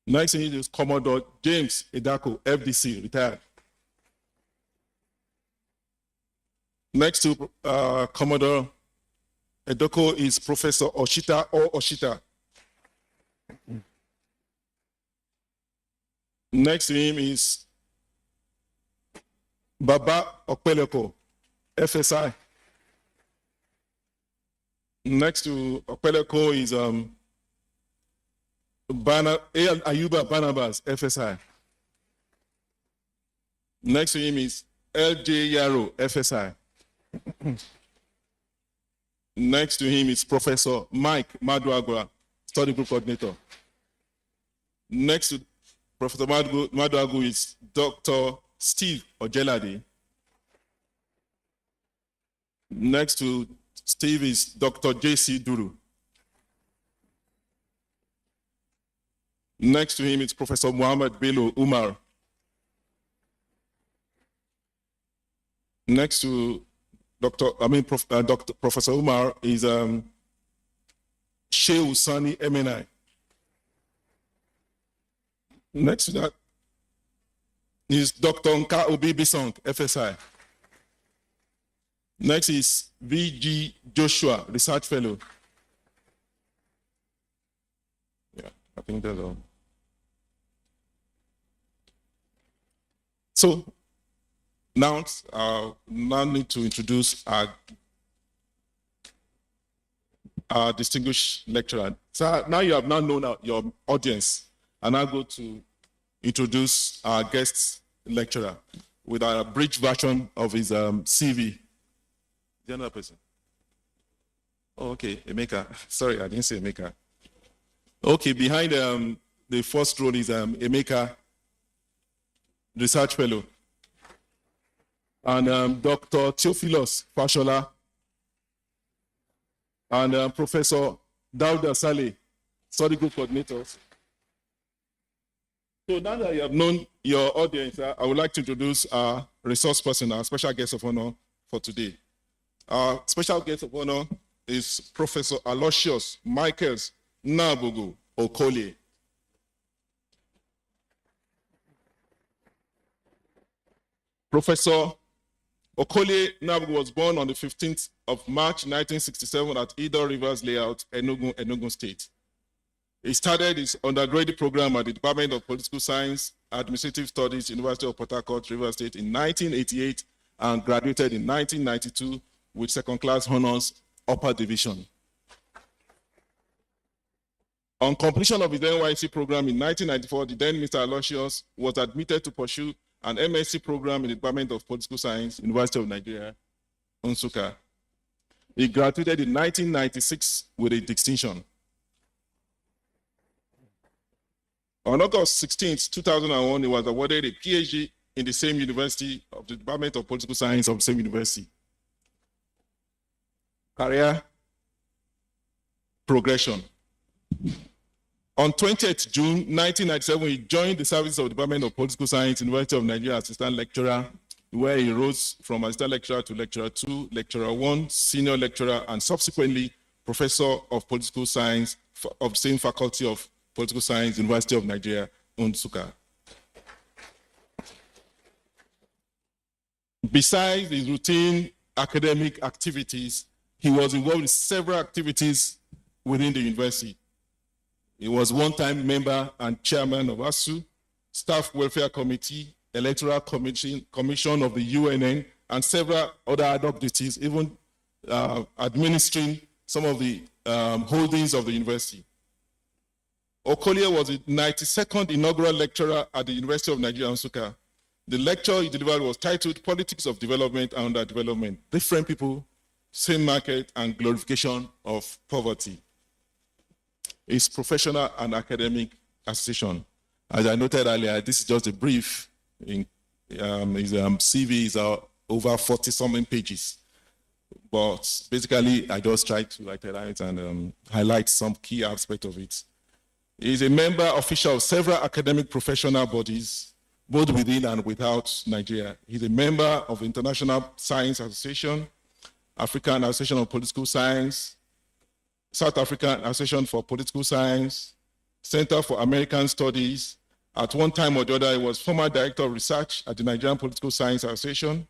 Next to him is Commodore James Edako, FDC, retired. Next to Commodore Edoko is Professor Oshita or Oshita. Next to him is Baba Okpeleko, FSI. Next to Okpeleko is Ayuba Barnabas, FSI. Next to him is L.J. Yaro, FSI. Next to him is Professor Mike Maduagwa, Study Group Coordinator. Next to Professor Maduagwa is Dr. Steve Ojelade. Next to Steve is Dr. J.C. Duru. Next to him is Professor Muhammad Bello Umar. Next to Professor Umar is Shehu Sani MNI. Next to that is Dr. Nka Obi Bisong, FSI. Next is V.G. Joshua, Research Fellow. Yeah, I think that's all. So now need to introduce our distinguished lecturer. So now you have now known your audience, and I go to introduce our guest lecturer with a abridged version of his CV. The other person. Oh, okay, Emeka. Sorry, I didn't say Emeka. Okay, behind the first row is Emeka, Research Fellow. And Dr. Theophilus Fashola, and Professor Dauda Saleh, Study Group Coordinators. So now that you have known your audience, I would like to introduce our resource person, our special guest of honor for today. Our special guest of honor is Professor Aloysius Michaels Nabugu Okolie. Professor Okolie Nabugu was born on the 15th of March 1967 at Edo Rivers Layout, Enugu State. He started his undergraduate program at the Department of Political Science, Administrative Studies, University of Port Harcourt, Rivers State in 1988 and graduated in 1992 with second-class honors, upper division. On completion of his NYSC program in 1994, the then Mr. Aloysius was admitted to pursue an MSc program in the Department of Political Science, University of Nigeria, Nsukka. He graduated in 1996 with a distinction. On August 16, 2001, he was awarded a PhD in the same university of the Department of Political Science of the same university. Career progression. On 20th June 1997, he joined the service of the Department of Political Science, University of Nigeria, assistant lecturer, where he rose from assistant lecturer to lecturer 2, lecturer 1, senior lecturer, and subsequently professor of political science of the same faculty of Political Science, University of Nigeria, Nsukka. Besides his routine academic activities, he was involved in several activities within the university. He was one-time member and chairman of ASU, Staff Welfare Committee, Electoral Commission of the UNN, and several other ad hoc duties, even administering some of the holdings of the university. Okolie was the 92nd inaugural lecturer at the University of Nigeria, Nsukka. The lecture he delivered was titled Politics of Development and Underdevelopment, Different People, Same Market, and Glorification of Poverty. His professional and academic association. As I noted earlier, this is just a brief. His CV is over 40-something pages. But basically, I just tried to write it out and highlight some key aspects of it. He is a member official of several academic professional bodies, both within and without Nigeria. He's a member of the International Science Association, African Association of Political Science, South African Association for Political Science, Center for American Studies. At one time or the other, he was former director of research at the Nigerian Political Science Association,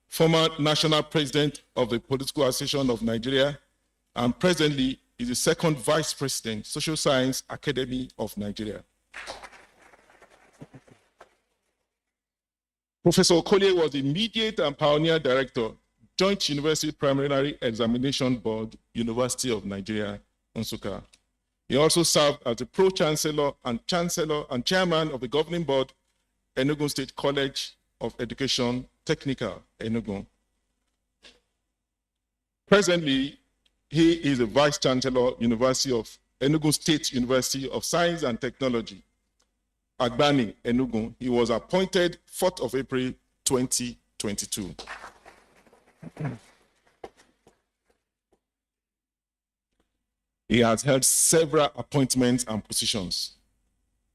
former national president of the Political Association of Nigeria, and presently is the second vice president, Social Science Academy of Nigeria. Professor Okolie was the immediate and pioneer director, Joint University Preliminary Examination Board, University of Nigeria, Nsukka. He also served as the pro-chancellor and chairman of the governing board, Enugu State College of Education, Technical, Enugu. Presently, he is the vice chancellor, University of Enugu State University of Science and Technology, Agbani, Enugu. He was appointed 4th of April, 2022. He has held several appointments and positions.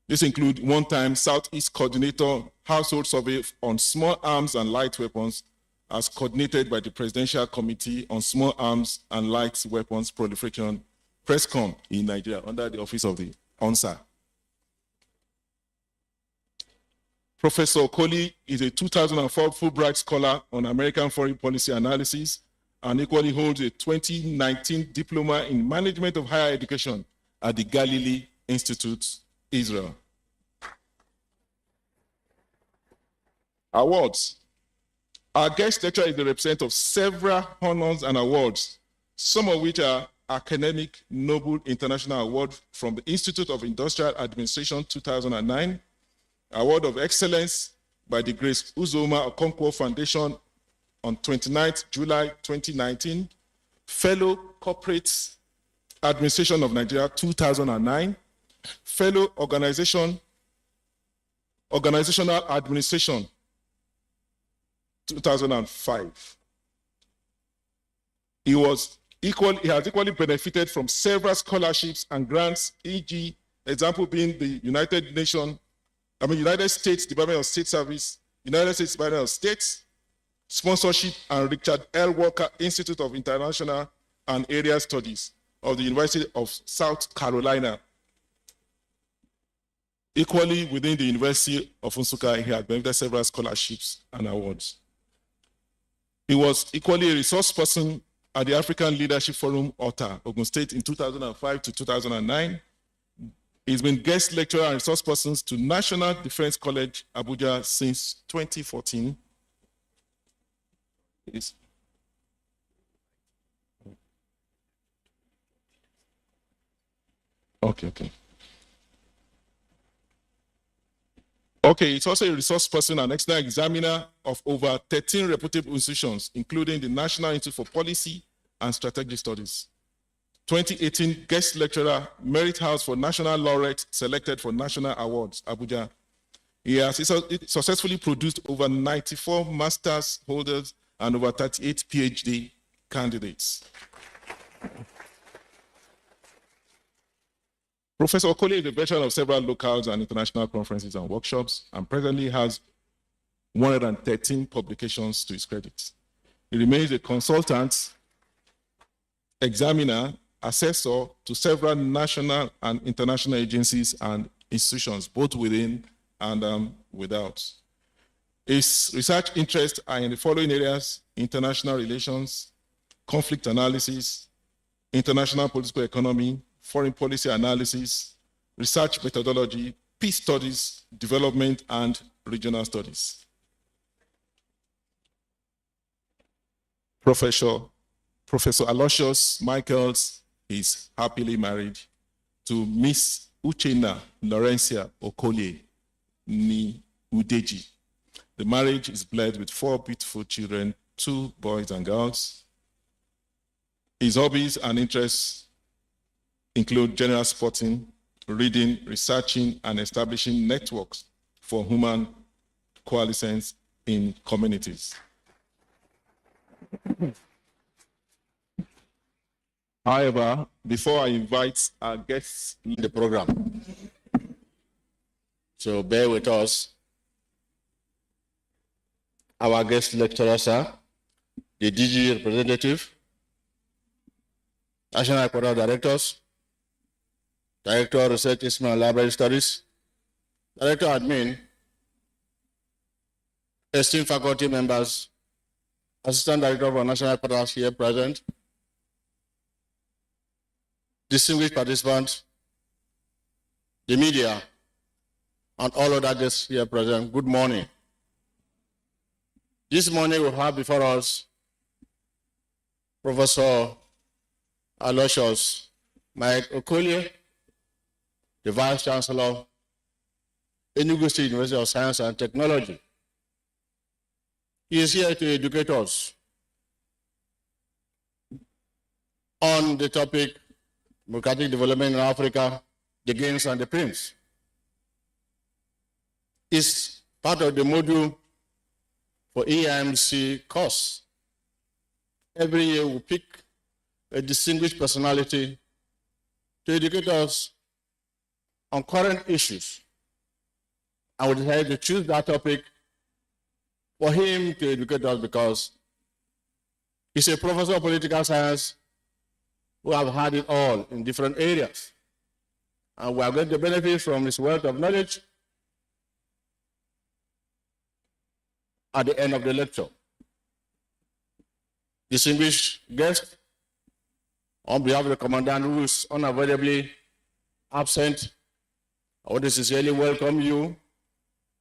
This include one-time Southeast Coordinator, Household Survey on Small Arms and Light Weapons, as coordinated by the Presidential Committee on Small Arms and Light Weapons Proliferation, PRESCOM, in Nigeria, under the office of the ONSA. Professor Okolie is a 2004 Fulbright Scholar on American Foreign Policy Analysis and equally holds a 2019 Diploma in Management of Higher Education at the Galilee Institute, Israel. Awards. Our guest lecturer is the representative of several honors and awards, some of which are Academic Noble International Award from the Institute of Industrial Administration 2009, Award of Excellence by the Grace Uzoma Okonkwo Foundation on 29th July 2019, Fellow Corporate Administration of Nigeria 2009, Fellow Organizational Administration 2005. He has equally benefited from several scholarships and grants, e.g., example being the United States Department of State Service, United States Department of States, sponsorship, and Richard L. Walker Institute of International and Area Studies of the University of South Carolina. Equally, within the University of Nsukka, he had benefited several scholarships and awards. He was equally a resource person at the African Leadership Forum, Ota, Ogun State, in 2005 to 2009. He's been guest lecturer and resource person to National Defense College, Abuja, since 2014. Okay, it's also a resource person and external examiner of over 13 reputable institutions, including the National Institute for Policy and Strategic Studies. 2018 guest lecturer, Merit House for National Laureate, selected for National Awards, Abuja. He has successfully produced over 94 master's holders and over 38 PhD candidates. Professor Okoli is a veteran of several local and international conferences and workshops, and presently has 113 publications to his credit. He remains a consultant, examiner, assessor to several national and international agencies and institutions, both within and without. His research interests are in the following areas: international relations, conflict analysis, international political economy, foreign policy analysis, research methodology, peace studies, development, and regional studies. Professor Aloysius Michaels is happily married to Miss Uchenna Laurencia Okolie Ni Udeji. The marriage is blessed with 4 beautiful children, 2 boys and girls. His hobbies and interests include general sporting, reading, researching, and establishing networks for human coalescence in communities. However, before I invite our guests in the program, so bear with us. Our guest lecturers are the DG representative, National Headquarters Directors, Director of Research, Institutional Library Studies, Director Admin, esteemed faculty members, Assistant Director for National Headquarters here present, distinguished participants, the media, and all other guests here present, good morning. This morning we have before us Professor Aloysius Mike Okolie, the Vice Chancellor, Enugu State University of Science and Technology. He is here to educate us on the topic democratic development in Africa, the gains and the pains. It's part of the module for EIMC course. Every year we pick a distinguished personality to educate us on current issues. I would decided to choose that topic for him to educate us because he's a professor of political science who have had it all in different areas. And we are going to benefit from his wealth of knowledge at the end of the lecture. Distinguished guest, on behalf of the Commandant who is unavoidably absent, I want to sincerely welcome you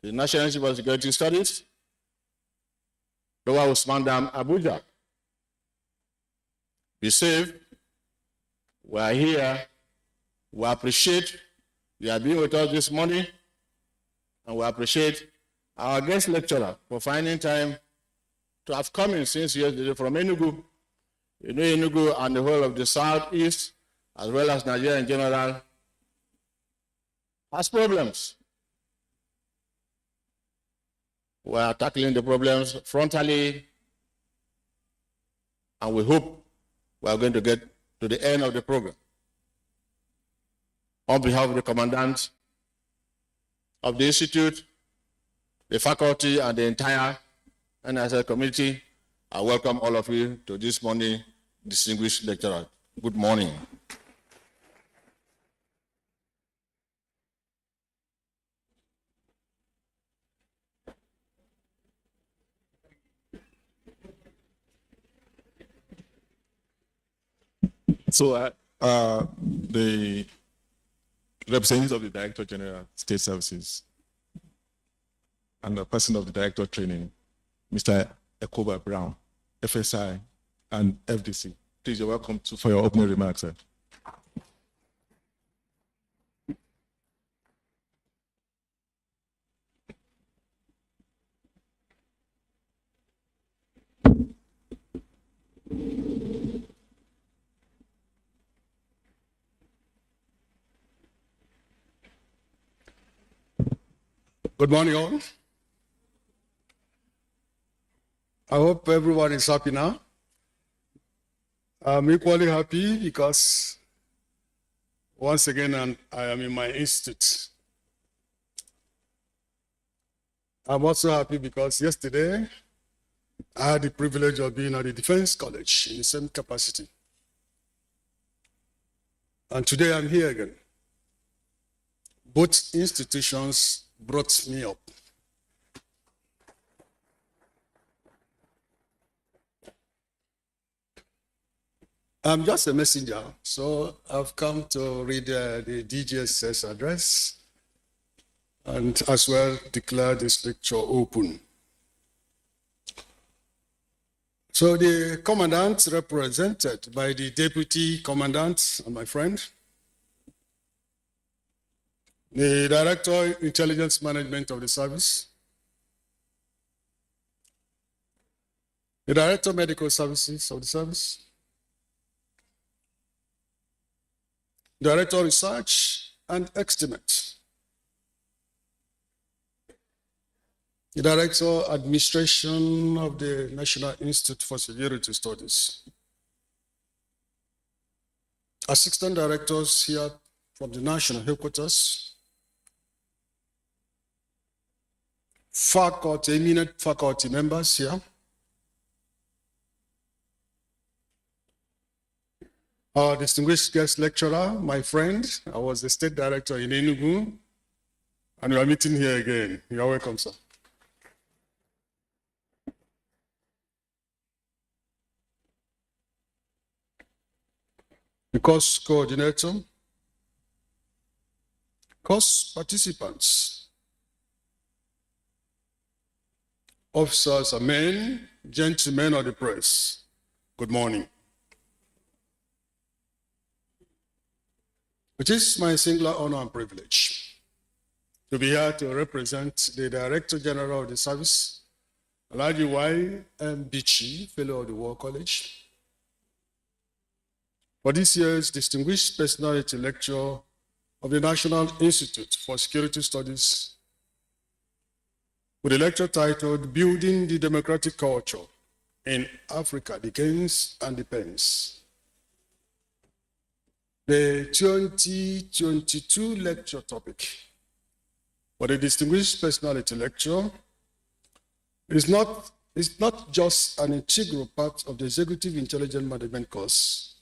to the National Institute for Security Studies, Lower Smedan, Abuja. Be safe. We are here. We appreciate you have been with us this morning, and we appreciate our guest lecturer for finding time to have come in since yesterday from Enugu. You know, Enugu and the whole of the Southeast, as well as Nigeria in general, has problems. We are tackling the problems frontally, and we hope we are going to get to the end of the program. On behalf of the Commandant of the Institute, the faculty, and the entire NSL community, I welcome all of you to this morning distinguished lecturer, good morning. So the representative of the Director General State Services and the person of the Director of Training, Mr. Ekoba Brown, FSI, and FDC. Please, you're welcome for your opening remarks, sir.
Good morning, all. I hope everyone is happy now. I'm equally happy because once again, I am in my institute. I'm also happy because yesterday I had the privilege of being at the Defense College in the same capacity. And today I'm here again. Both institutions brought me up. I'm just a messenger, so I've come to read the DGSS address and as well declare this lecture open. So the commandant, represented by the deputy commandant and my friend, the Director, Intelligence Management of the Service, the Director, Medical Services of the Service, Director, Research and Estimate, the Director, Administration of the National Institute for Security Studies, Assistant Directors here from the National Headquarters, faculty, eminent faculty members here, our distinguished guest lecturer, my friend. I was the state director in Enugu, and we are meeting here again. You are welcome, sir. The course coordinator, course participants, officers and men, gentlemen of the press, good morning. It is my singular honor and privilege to be here to represent the Director General of the Service, Alhaji Y. M. Bichi, Fellow of the War College, for this year's Distinguished Personality Lecture of the National Institute for Security Studies, with a lecture titled Building the Democratic Culture in Africa, the Gains and the Pains. The 2022 lecture topic for the Distinguished Personality Lecture is not just an integral part of the Executive Intelligence Management course,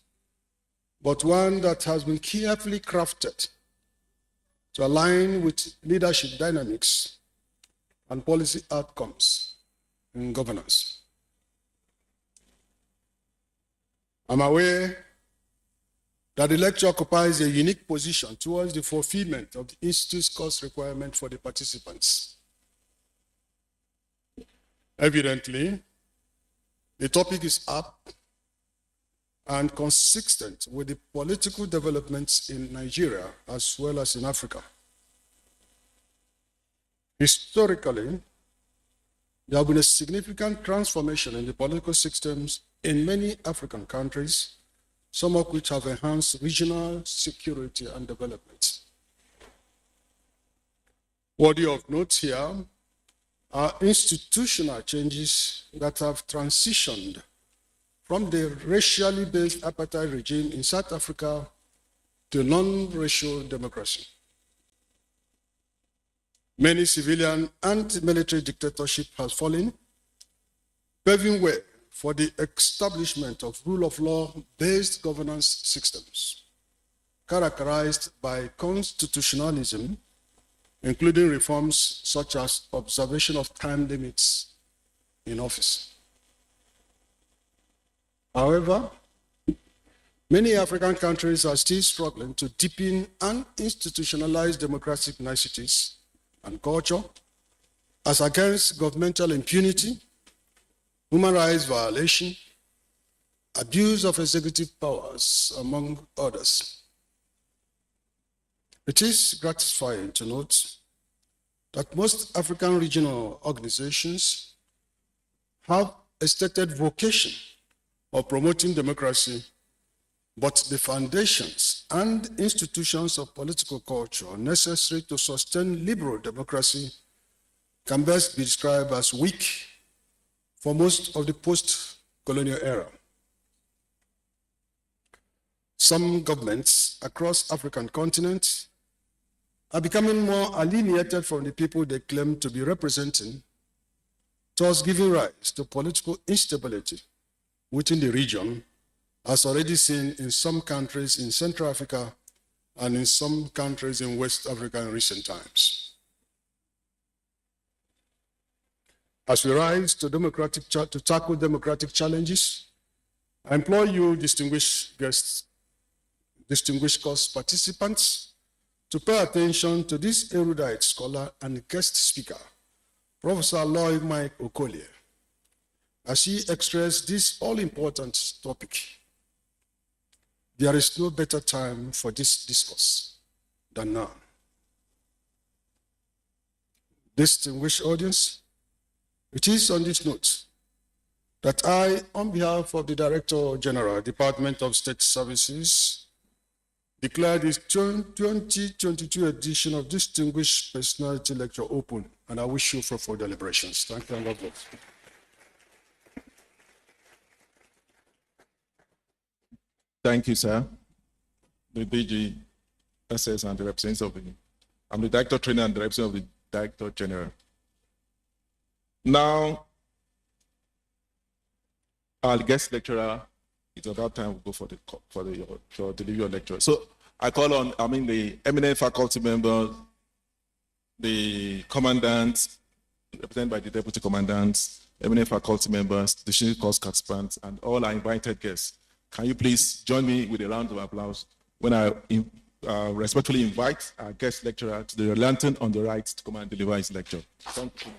but one that has been carefully crafted to align with leadership dynamics and policy outcomes in governance. I'm aware that the lecture occupies a unique position towards the fulfillment of the Institute's course requirement for the participants. Evidently, the topic is apt and consistent with the political developments in Nigeria as well as in Africa. Historically, there have been a significant transformation in the political systems in many African countries, some of which have enhanced regional security and development. Worthy of note here are institutional changes that have transitioned from the racially based apartheid regime in South Africa to non-racial democracy. Many civilian and military dictatorship has fallen, paving way for the establishment of rule of law-based governance systems, characterized by constitutionalism, including reforms such as observation of time limits in office. However, many African countries are still struggling to deepen and institutionalize democratic niceties and culture as against governmental impunity, human rights violation, abuse of executive powers, among others. It is gratifying to note that most African regional organizations have a stated vocation of promoting democracy, but the foundations and institutions of political culture necessary to sustain liberal democracy can best be described as weak for most of the post-colonial era. Some governments across African continent are becoming more alienated from the people they claim to be representing, thus giving rise to political instability within the region, as already seen in some countries in Central Africa and in some countries in West Africa in recent times. As we rise to tackle democratic challenges, I implore you, distinguished guests, distinguished course participants, to pay attention to this erudite scholar and guest speaker, Professor Lloyd Mike Okolie, as he expressed this all-important topic. There is no better time for this discourse than now. Distinguished audience, it is on this note that I, on behalf of the Director General, Department of State Services, declare this 2022 edition of Distinguished Personality Lecture open, and I wish you fruitful deliberations. Thank you and God bless.
Thank you, sir. The DG, SS, and the representative of the, I'm the Director Trainer and the representative of the Director General. Now, our guest lecturer, it's about time we go for deliver your lecture. So I call on, the eminent faculty members, the commandants, represented by the deputy commandants, eminent faculty members, distinguished course participants, and all our invited guests. Can you please join me with a round of applause when I respectfully invite our guest lecturer to the lantern on the right to come and deliver his lecture. Thank you.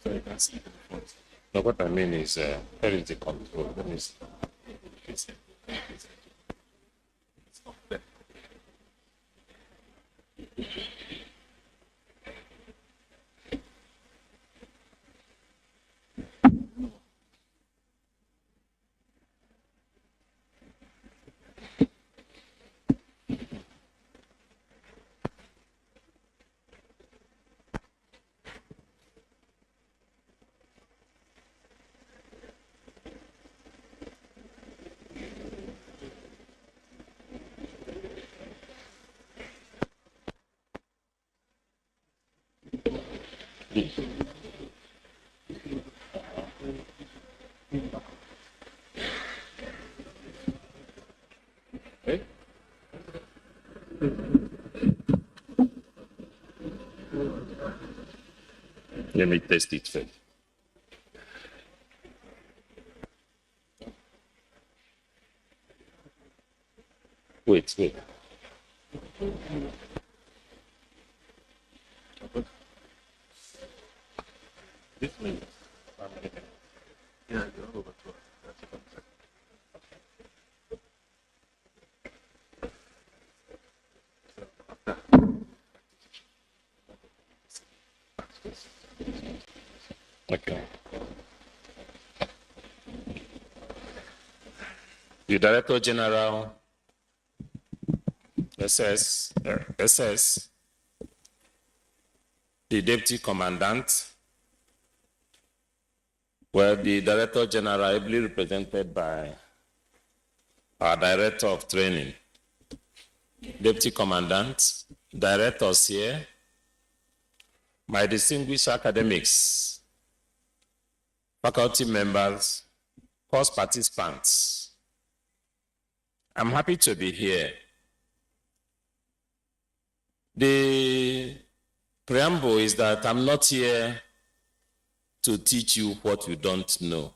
So you can see the difference. No, what I mean is, where is the control? Let me see. Let me test it first. Wait. This means yeah, you're over to us. That's a concept. Okay. The Director General SS, the Deputy Commandant, Well, the Director General, ably represented by our Director of Training, Deputy Commandant, Directors here, my distinguished academics, faculty members, course participants, I'm happy to be here. The preamble is that I'm not here to teach you what you don't know.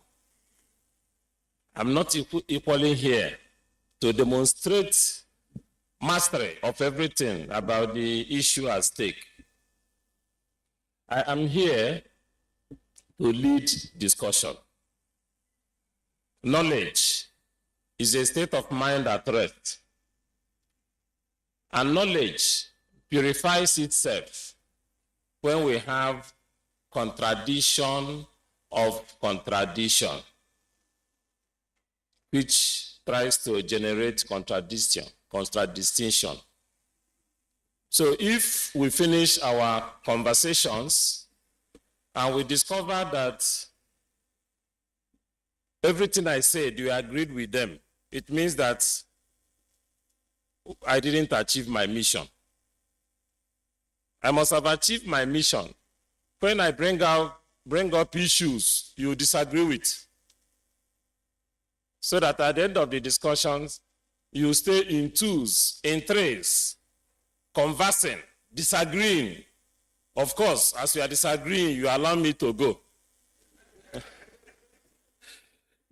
I'm not equally here to demonstrate mastery of everything about the issue at stake. I am here to lead discussion. Knowledge is a state of mind at rest, and knowledge purifies itself when we have contradiction of contradiction, which tries to generate contradiction. So if we finish our conversations and we discover that everything I said, you agreed with them, it means that I didn't achieve my mission. I must have achieved my mission when I bring up issues you disagree with, so that at the end of the discussions, you stay in twos, in threes, conversing, disagreeing. Of course, as we are disagreeing, you allow me to go.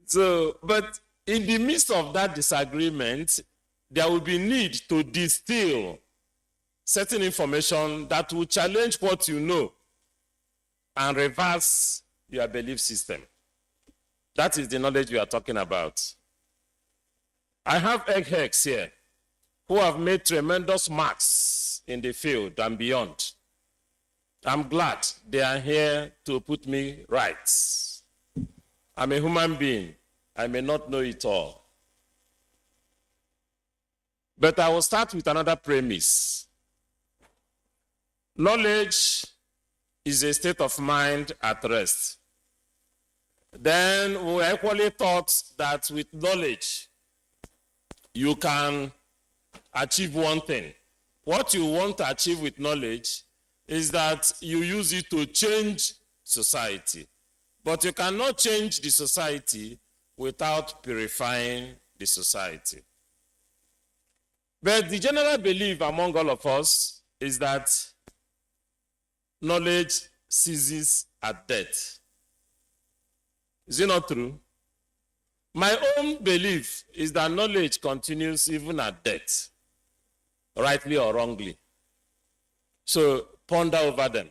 So, but in the midst of that disagreement, there will be need to distill certain information that will challenge what you know and reverse your belief system. That is the knowledge we are talking about. I have eggheads here who have made tremendous marks in the field and beyond. I'm glad they are here to put me right. I'm a human being. I may not know it all. But I will start with another premise. Knowledge is a state of mind at rest. Then we equally thought that with knowledge, you can achieve one thing. What you want to achieve with knowledge is that you use it to change society. But you cannot change the society without purifying the society. But the general belief among all of us is that knowledge ceases at death. Is it not true? My own belief is that knowledge continues even at death, rightly or wrongly. So ponder over them.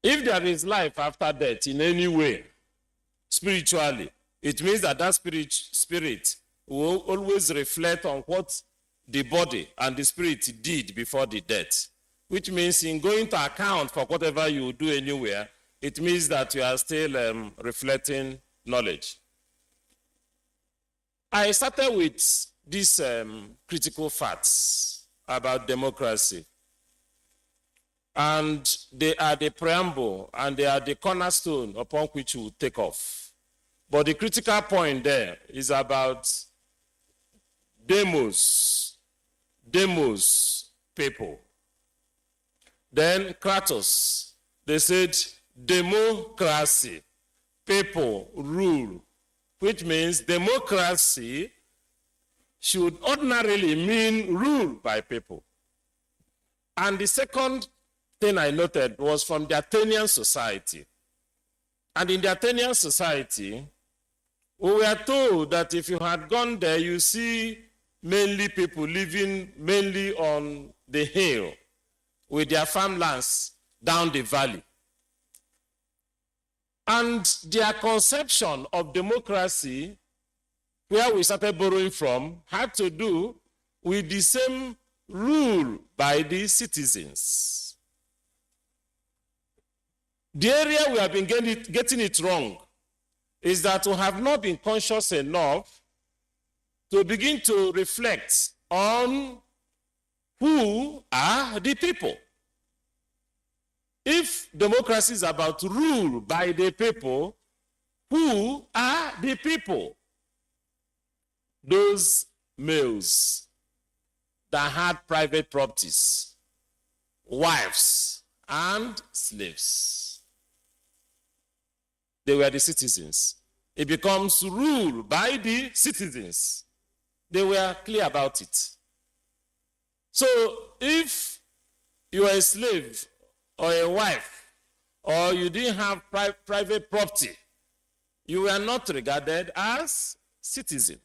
If there is life after death in any way, spiritually, it means that that spirit will always reflect on what the body and the spirit did before the death, which means in going to account for whatever you do anywhere, it means that you are still reflecting knowledge. I started with these critical facts about democracy. And they are the preamble and they are the cornerstone upon which we will take off. But the critical point there is about demos, people. Then Kratos, they said democracy, people rule, which means democracy should ordinarily mean rule by people. And the second thing I noted was from the Athenian society. And in the Athenian society, we were told that if you had gone there, you see mainly people living mainly on the hill with their farmlands down the valley. And their conception of democracy, where we started borrowing from, had to do with the same rule by the citizens. The area we have been getting it wrong is that we have not been conscious enough to begin to reflect on who are the people. if democracy is about rule by the people, who are the people? Those males that had private properties, wives, and slaves. They were the citizens. It becomes ruled by the citizens. They were clear about it. So if you are a slave or a wife, or you didn't have private property, you were not regarded as citizen,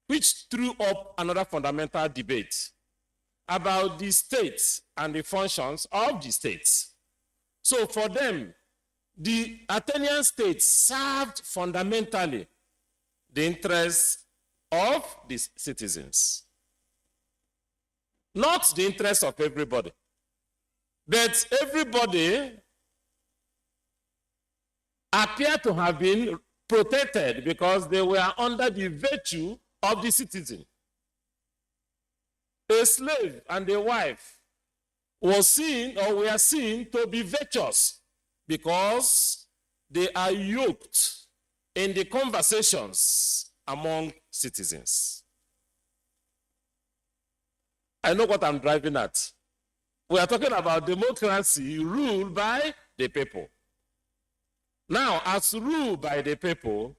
which threw up another fundamental debate about the state and the functions of the state. So for them, the Athenian state served fundamentally the interests of the citizens, not the interests of everybody. But everybody appear to have been protected because they were under the virtue of the citizen. A slave and a wife was seen or were seen to be virtuous because they are yoked in the conversations among citizens. I know what I'm driving at. We are talking about democracy ruled by the people. Now, as ruled by the people,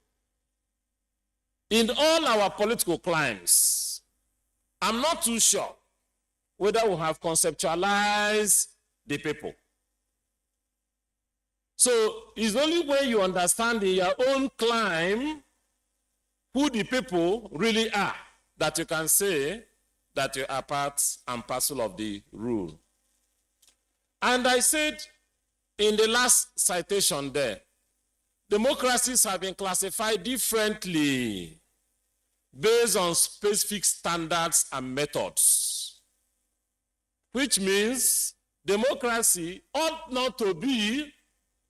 in all our political climes, I'm not too sure whether we have conceptualized the people. So it's only when you understand in your own climb who the people really are that you can say that you are part and parcel of the rule. And I said in the last citation there, democracies have been classified differently based on specific standards and methods, which means democracy ought not to be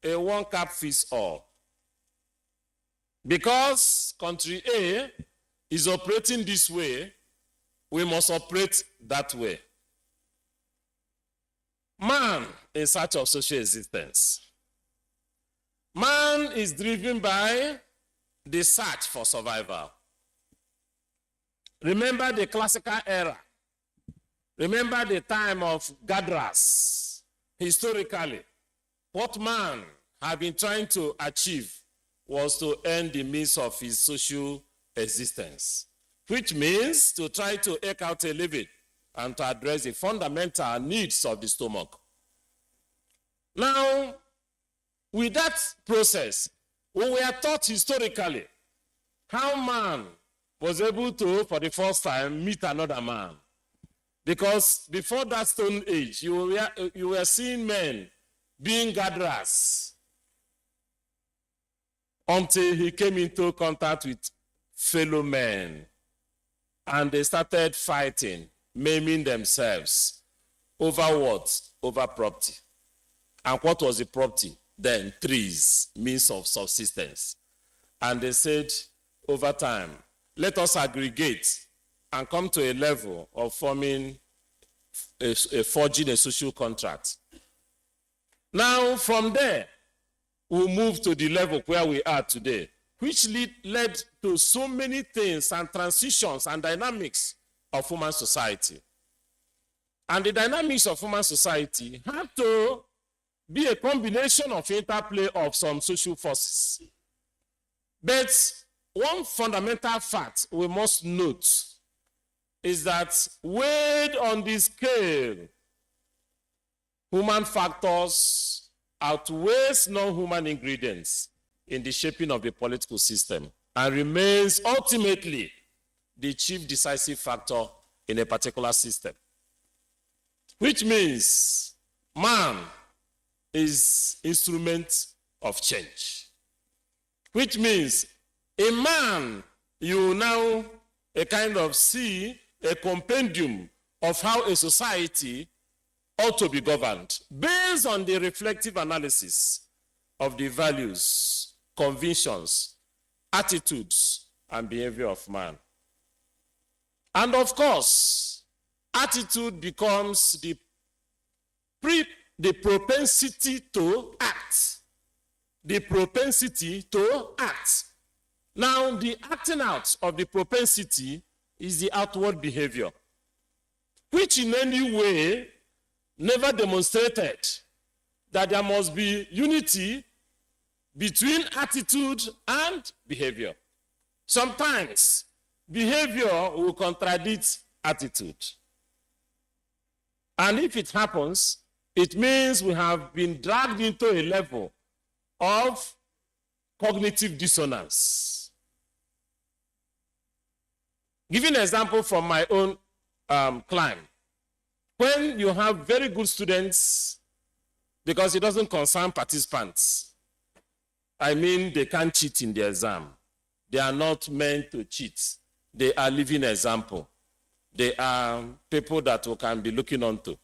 a one-cap-fits-all. Because country A is operating this way, we must operate that way. Man in search of social existence. Man is driven by the search for survival. Remember the classical era. Remember the time of gatherers. Historically, what man had been trying to achieve was to earn the means of his social existence, which means to try to eke out a living and to address the fundamental needs of the stomach. Now, with that process, we were taught historically how man was able to, for the first time, meet another man. Because before that Stone Age, you were seeing men being gatherers until he came into contact with fellow men. And they started fighting, maiming themselves. Over what? Over property. And what was the property? Then trees, means of subsistence. And they said, over time, let us aggregate and come to a level of forging a social contract. Now, from there, we'll move to the level where we are today, which led to so many things and transitions and dynamics of human society. And the dynamics of human society had to be a combination of interplay of some social forces. But one fundamental fact we must note is that weighed on this scale, human factors outweighs non-human ingredients in the shaping of the political system and remains ultimately the chief decisive factor in a particular system. Which means man is instrument of change. Which means in man, you now a kind of see a compendium of how a society ought to be governed based on the reflective analysis of the values, convictions, attitudes, and behavior of man. And of course, attitude becomes the the propensity to act. The propensity to act. Now, the acting out of the propensity is the outward behavior, which in any way never demonstrated that there must be unity between attitude and behavior. Sometimes behavior will contradict attitude. And if it happens, it means we have been dragged into a level of cognitive dissonance. Giving an example from my own climb. When you have very good students, because it doesn't concern participants, I mean they can't cheat in the exam. They are not meant to cheat. They are living example. They are people that we can be looking onto.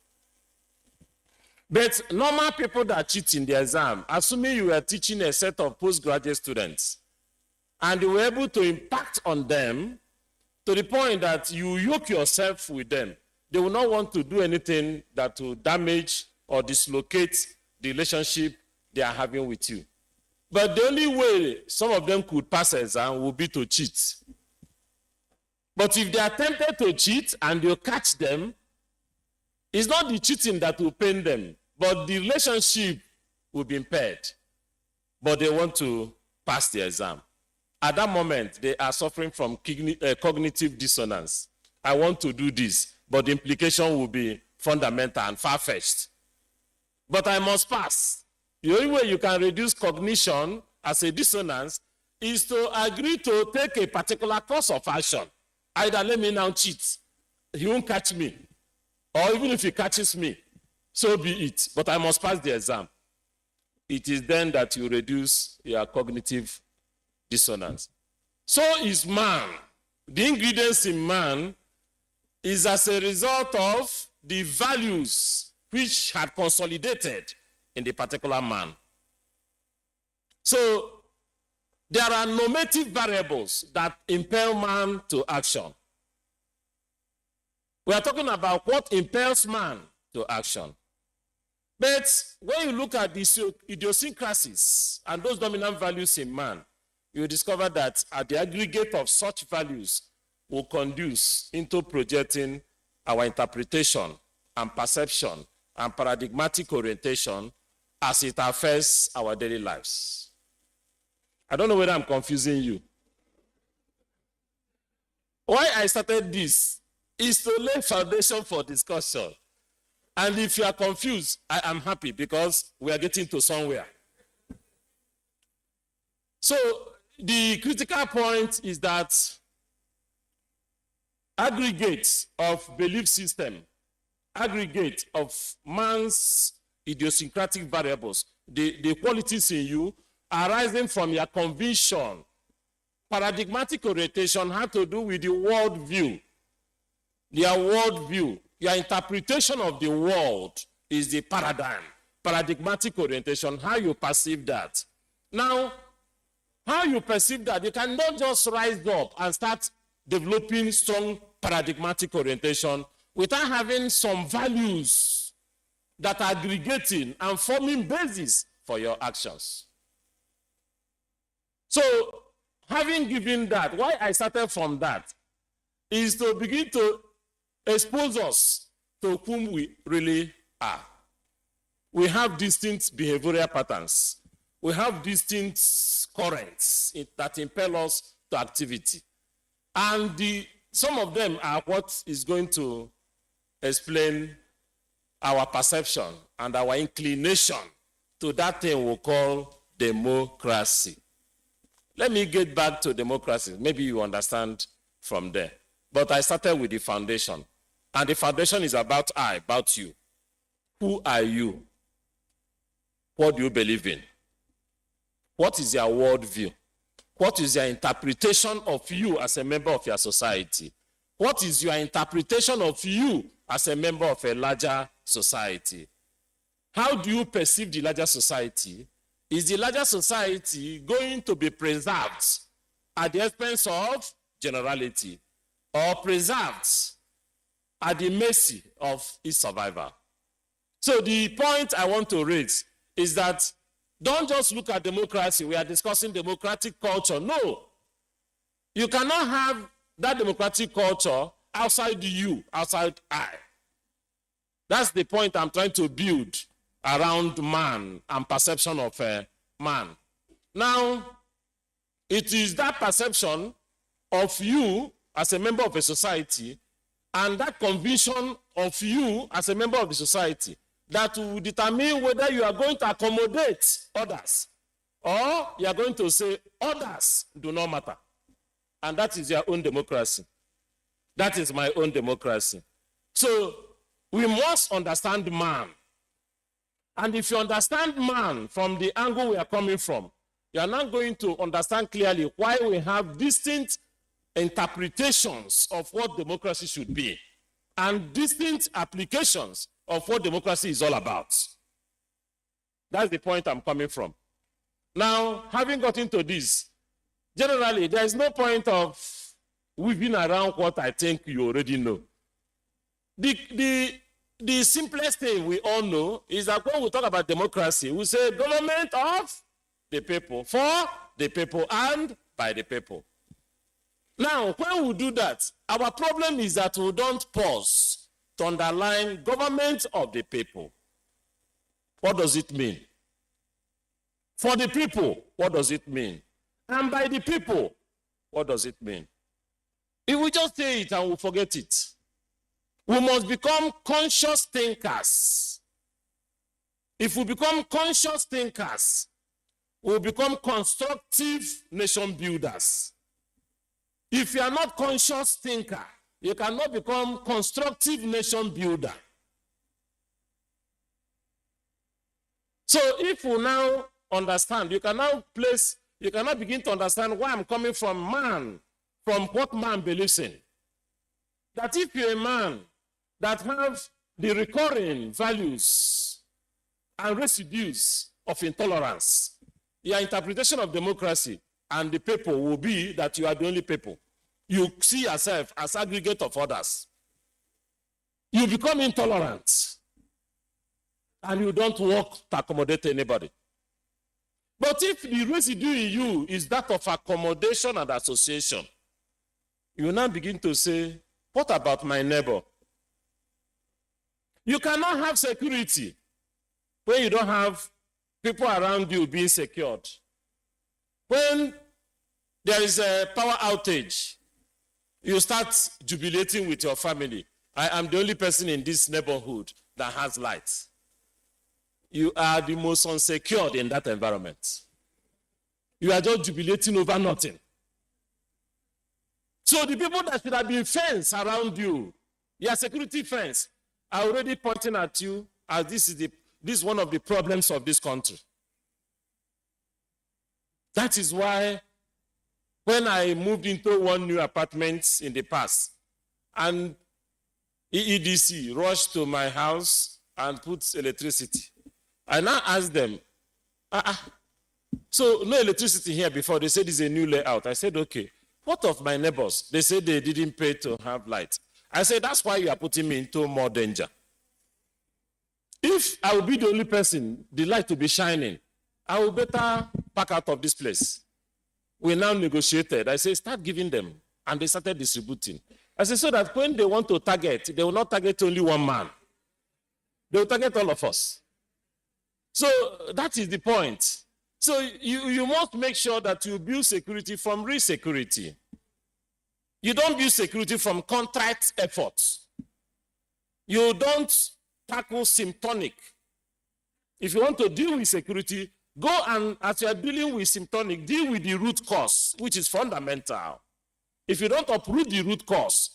But normal people that cheat in the exam, assuming you were teaching a set of postgraduate students, and you were able to impact on them to the point that you yoke yourself with them, they will not want to do anything that will damage or dislocate the relationship they are having with you. But the only way some of them could pass the exam would be to cheat. But if they are tempted to cheat and you catch them, it's not the cheating that will pain them, but the relationship will be impaired. But they want to pass the exam. At that moment, they are suffering from cognitive dissonance. I want to do this, but the implication will be fundamental and far-fetched. But I must pass. The only way you can reduce cognition as a dissonance is to agree to take a particular course of action. Either let me now cheat, he won't catch me. Or even if he catches me, so be it. But I must pass the exam. It is then that you reduce your cognitive dissonance. So is man. The ingredients in man is as a result of the values which had consolidated in the particular man. So there are normative variables that impel man to action. We are talking about what impels man to action. But when you look at the idiosyncrasies and those dominant values in man, you will discover that at the aggregate of such values will conduce into projecting our interpretation and perception and paradigmatic orientation as it affects our daily lives. I don't know whether I'm confusing you. Why I started this is to lay foundation for discussion. And if you are confused, I am happy because we are getting to somewhere. So the critical point is that aggregate of belief system, aggregate of man's idiosyncratic variables, the qualities in you arising from your conviction. Paradigmatic orientation had to do with the world view. Their world view, your interpretation of the world is the paradigm. Paradigmatic orientation, how you perceive that. Now, how you perceive that, you cannot just rise up and start developing strong paradigmatic orientation without having some values that are aggregating and forming basis for your actions. So, having given that, why I started from that is to begin to expose us to whom we really are. We have distinct behavioral patterns. We have distinct currents that impel us to activity. And some of them are what is going to explain our perception and our inclination to that thing we call democracy. Let me get back to democracy. Maybe you understand from there. But I started with the foundation. And the foundation is about about you. Who are you? What do you believe in? What is your worldview? What is your interpretation of you as a member of your society? What is your interpretation of you as a member of a larger society? How do you perceive the larger society? Is the larger society going to be preserved at the expense of generality or preserved at the mercy of its survivor? So the point I want to raise is that don't just look at democracy. We are discussing democratic culture. No. You cannot have that democratic culture outside you, outside I. That's the point I'm trying to build around man and perception of man. Now, it is that perception of you as a member of a society and that conviction of you as a member of the society that will determine whether you are going to accommodate others or you are going to say others do not matter. And that is your own democracy. That is my own democracy. So we must understand man. And if you understand man from the angle we are coming from, you are not going to understand clearly why we have distinct interpretations of what democracy should be and distinct applications of what democracy is all about. That's the point I'm coming from. Now, having got into this, generally, there is no point of weaving around what I think you already know. The simplest thing we all know is that when we talk about democracy, we say government of the people, for the people, and by the people. Now, when we do that, our problem is that we don't pause to underline government of the people. What does it mean? For the people, what does it mean? And by the people, what does it mean? If we just say it and we forget it, we must become conscious thinkers. If we become conscious thinkers, we will become constructive nation builders. If you are not conscious thinker, you cannot become constructive nation builder. So if we now understand, you can now begin to understand where I'm coming from man, from what man believes in. That if you're a man that have the recurring values and residues of intolerance, your interpretation of democracy and the people will be that you are the only people. You see yourself as aggregate of others. You become intolerant and you don't work to accommodate anybody. But if the residue in you is that of accommodation and association, you now begin to say, what about my neighbor? You cannot have security when you don't have people around you being secured. When there is a power outage, you start jubilating with your family. I am the only person in this neighborhood that has lights. You are the most unsecured in that environment. You are just jubilating over nothing. So the people that should have been fenced around you, your security fence, are already pointing at you as this is one of the problems of this country. That is why when I moved into one new apartment in the past, and EEDC rushed to my house and put electricity, I now asked them, so no electricity here before. They said it's a new layout. I said, okay. What of my neighbors? They said they didn't pay to have light. I said, that's why you are putting me into more danger. If I will be the only person, the light will be shining, I will better pack out of this place. We now negotiated. I said, start giving them. And they started distributing. I said, so that when they want to target, they will not target only one man. They will target all of us. So that is the point. So you must make sure that you build security from real security. You don't build security from contrite efforts. You don't tackle symptomic. If you want to deal with security, go and, as you are dealing with symptomic, deal with the root cause, which is fundamental. If you don't uproot the root cause,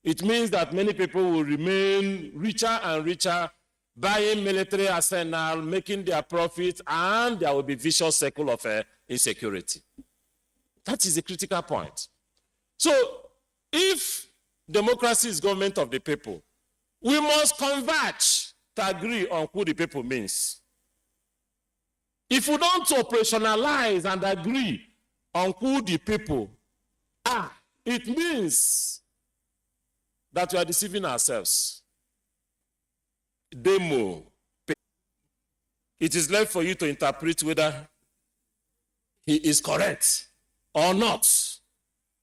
it means that many people will remain richer and richer, buying military arsenal, making their profits, and there will be vicious cycle of insecurity. That is the critical point. So, if democracy is government of the people, we must converge to agree on who the people means. If we don't operationalize and agree on who the people are, it means that we are deceiving ourselves. Demo it is left for you to interpret whether he is correct or not.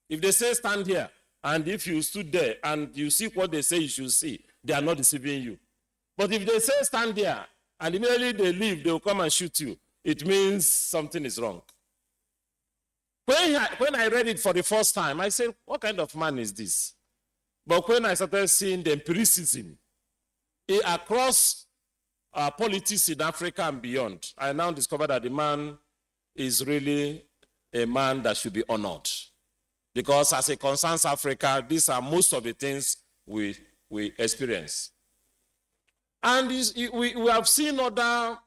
If they say stand here, and if you stood there and you see what they say you should see, they are not deceiving you. But if they say stand there and immediately they leave, they will come and shoot you, it means something is wrong. When I read it for the first time, I said, what kind of man is this? But when I started seeing the empiricism across politics in Africa and beyond, I now discovered that the man is really a man that should be honored. Because as it concerns Africa, these are most of the things we experience. And we have seen other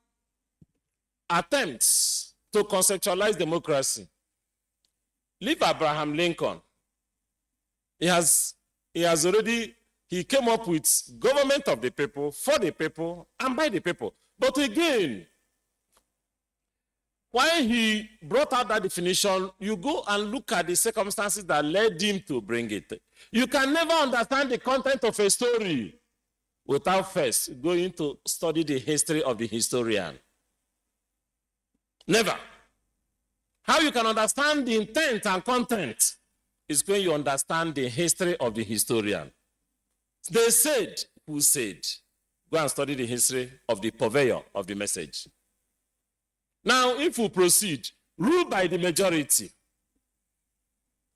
attempts to conceptualize democracy. Leave Abraham Lincoln. He came up with government of the people, for the people, and by the people. But again, when he brought out that definition, you go and look at the circumstances that led him to bring it. You can never understand the content of a story without first going to study the history of the historian. Never. How you can understand the intent and content is when you understand the history of the historian. They said, who said? Go and study the history of the purveyor of the message. Now, if we proceed, rule by the majority.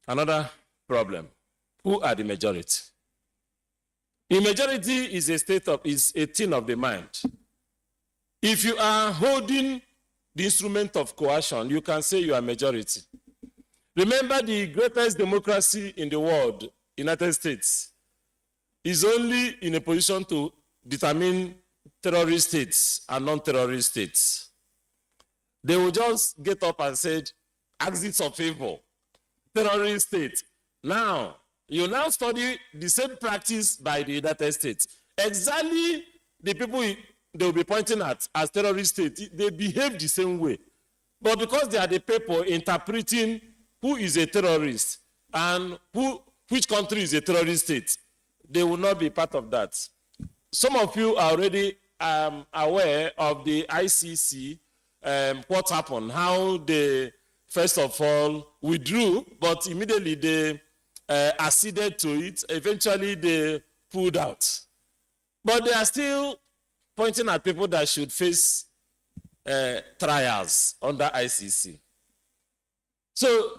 Another problem. Who are the majority? The majority is a thing of the mind. If you are holding the instrument of coercion, you can say you are majority. Remember, the greatest democracy in the world, United States, is only in a position to determine terrorist states and non-terrorist states. They will just get up and say, axis of favor, terrorist state. Now, you now study the same practice by the United States. Exactly the people they will be pointing at as terrorist state, they behave the same way. But because they are the people interpreting who is a terrorist and which country is a terrorist state, they will not be part of that. Some of you are already aware of the ICC, what happened, how they, first of all, withdrew, but immediately they acceded to it. Eventually, they pulled out. But they are still pointing at people that should face trials under ICC. So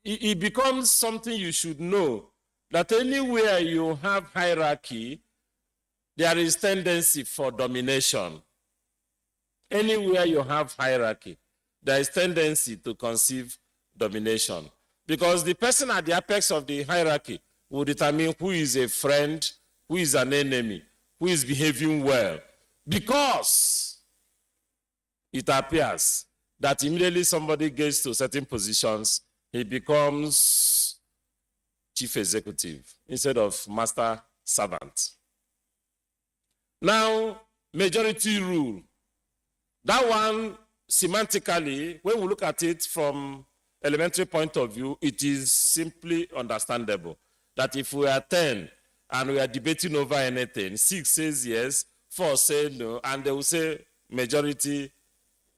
it becomes something you should know, that anywhere you have hierarchy, there is tendency for domination. Anywhere you have hierarchy, there is tendency to conceive domination. Because the person at the apex of the hierarchy will determine who is a friend, who is an enemy, who is behaving well. Because it appears that immediately somebody gets to certain positions, he becomes chief executive instead of master servant. Now, majority rule. That one, semantically, when we look at it from elementary point of view, it is simply understandable that if we are 10 and we are debating over anything, 6 says yes, 4 say no, and they will say majority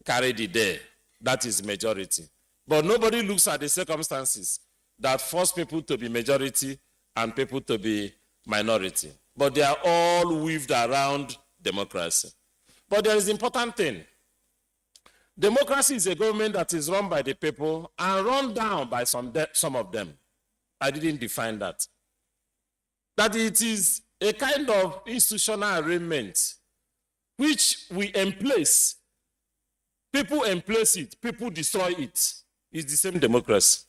carried the day. That is majority. But nobody looks at the circumstances that force people to be majority and people to be minority. But they are all weaved around democracy. But there is an important thing. Democracy is a government that is run by the people and run down by some of them. I didn't define that. That it is a kind of institutional arrangement which we emplace. People emplace it, people destroy it. It's the same democracy.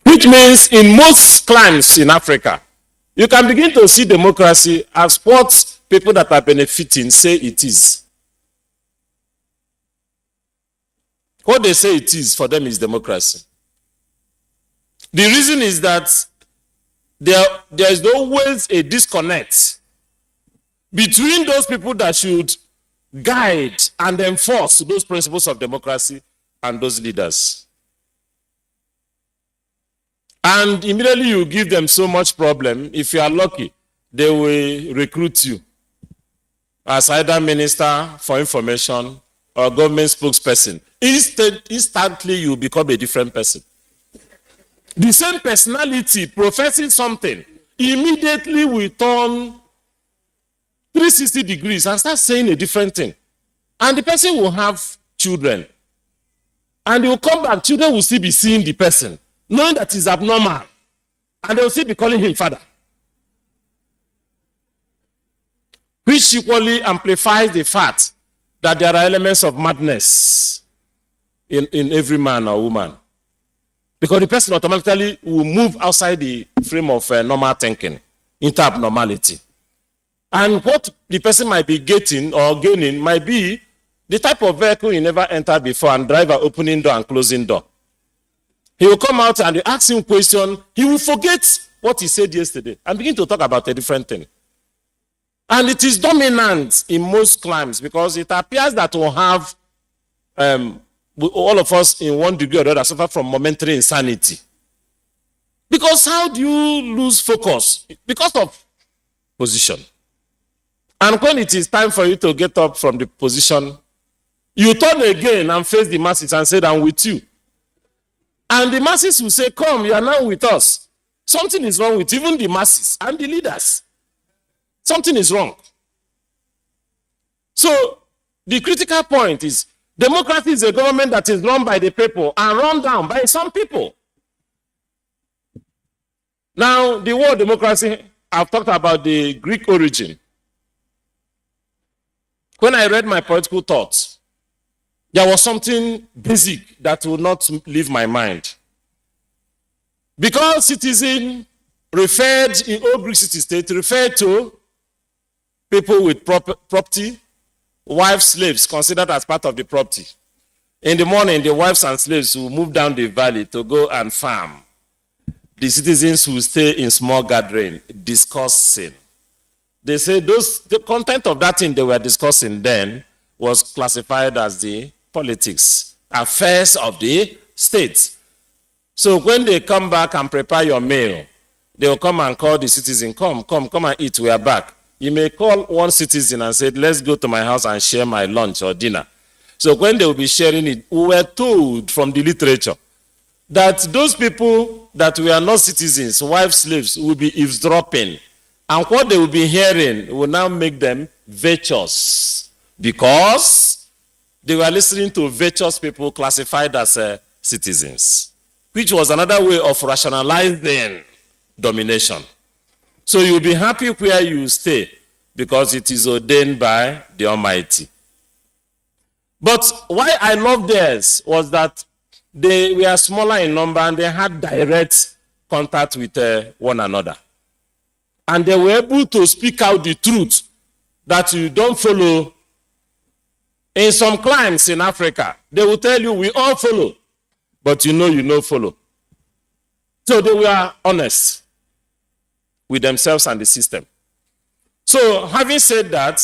Which means in most climes in Africa, you can begin to see democracy as what people that are benefiting say it is. What they say it is, for them, is democracy. The reason is that there is always a disconnect between those people that should guide and enforce those principles of democracy and those leaders. And immediately you give them so much problem, if you are lucky, they will recruit you. as either Minister for Information or government spokesperson, instantly you become a different person. The same personality professing something immediately will turn 360 degrees and start saying a different thing. And the person will have children. And they will come back, children will still be seeing the person, knowing that he's abnormal. And they will still be calling him father. Which equally amplifies the fact that there are elements of madness in every man or woman. Because the person automatically will move outside the frame of normal thinking into abnormality. And what the person might be getting or gaining might be the type of vehicle he never entered before, and driver opening door and closing door. He will come out and you ask him a question, he will forget what he said yesterday and begin to talk about a different thing. And it is dominant in most climes because it appears that we'll have all of us in one degree or the other suffer from momentary insanity. Because how do you lose focus? Because of position. And when it is time for you to get up from the position, you turn again and face the masses and say, I'm with you. And the masses will say, come, you are now with us. Something is wrong with even the masses and the leaders. Something is wrong. So the critical point is democracy is a government that is run by the people and run down by some people. Now, the word democracy, I've talked about the Greek origin. When I read my political thoughts, there was something basic that would not leave my mind. Because citizen referred in old Greek city-state referred to people with property, wives, slaves considered as part of the property. In the morning, the wives and slaves will move down the valley to go and farm. The citizens will stay in small gathering, discussing. They say the content of that thing they were discussing then was classified as the politics, affairs of the state. So when they come back and prepare your meal, they will come and call the citizen, come and eat, we are back. You may call one citizen and say, let's go to my house and share my lunch or dinner. So when they will be sharing it, we were told from the literature that those people that were not citizens, wives, slaves, will be eavesdropping. And what they will be hearing will now make them virtuous because they were listening to virtuous people classified as citizens, which was another way of rationalizing domination. So you'll be happy where you stay because it is ordained by the Almighty. But why I love theirs was that they were smaller in number and they had direct contact with one another. And they were able to speak out the truth that you don't follow. In some climes in Africa, they will tell you, we all follow, but you know follow. So they were honest with themselves and the system. So having said that,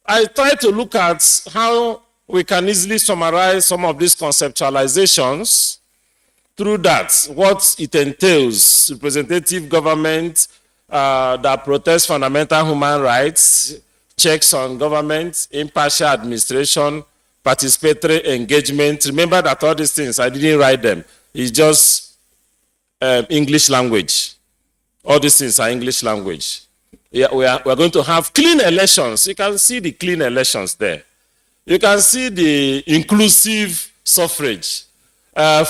I try to look at how we can easily summarize some of these conceptualizations through that, what it entails, representative government that protects fundamental human rights, checks on government, impartial administration, participatory engagement. Remember that all these things, I didn't write them. It's just English language. All these things are English language. Yeah, we're going to have clean elections. You can see the clean elections there. You can see the inclusive suffrage,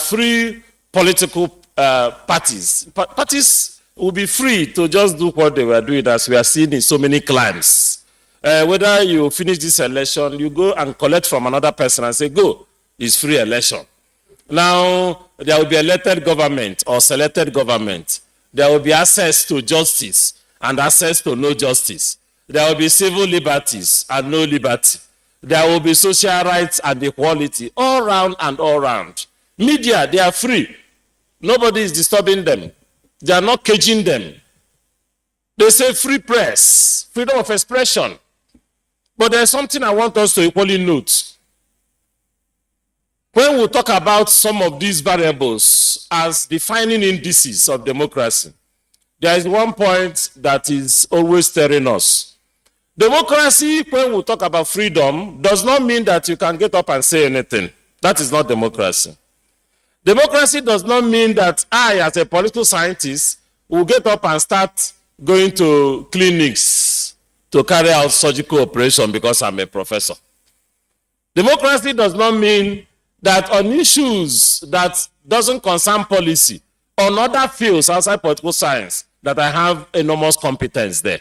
free political parties. Parties will be free to just do what they were doing, as we are seeing in so many climes. Whether you finish this election, you go and collect from another person and say, go, it's free election. Now, there will be elected government or selected government. There will be access to justice and access to no justice. There will be civil liberties and no liberty. There will be social rights and equality all round and all round. Media, they are free. Nobody is disturbing them. They are not caging them. They say free press, freedom of expression. But there's something I want us to equally note. When we talk about some of these variables as defining indices of democracy, there is one point that is always stirring us. Democracy, when we talk about freedom, does not mean that you can get up and say anything. That is not democracy. Democracy does not mean that I, as a political scientist, will get up and start going to clinics to carry out surgical operation because I'm a professor. Democracy does not mean that on issues that doesn't concern policy, on other fields outside political science, that I have enormous competence there.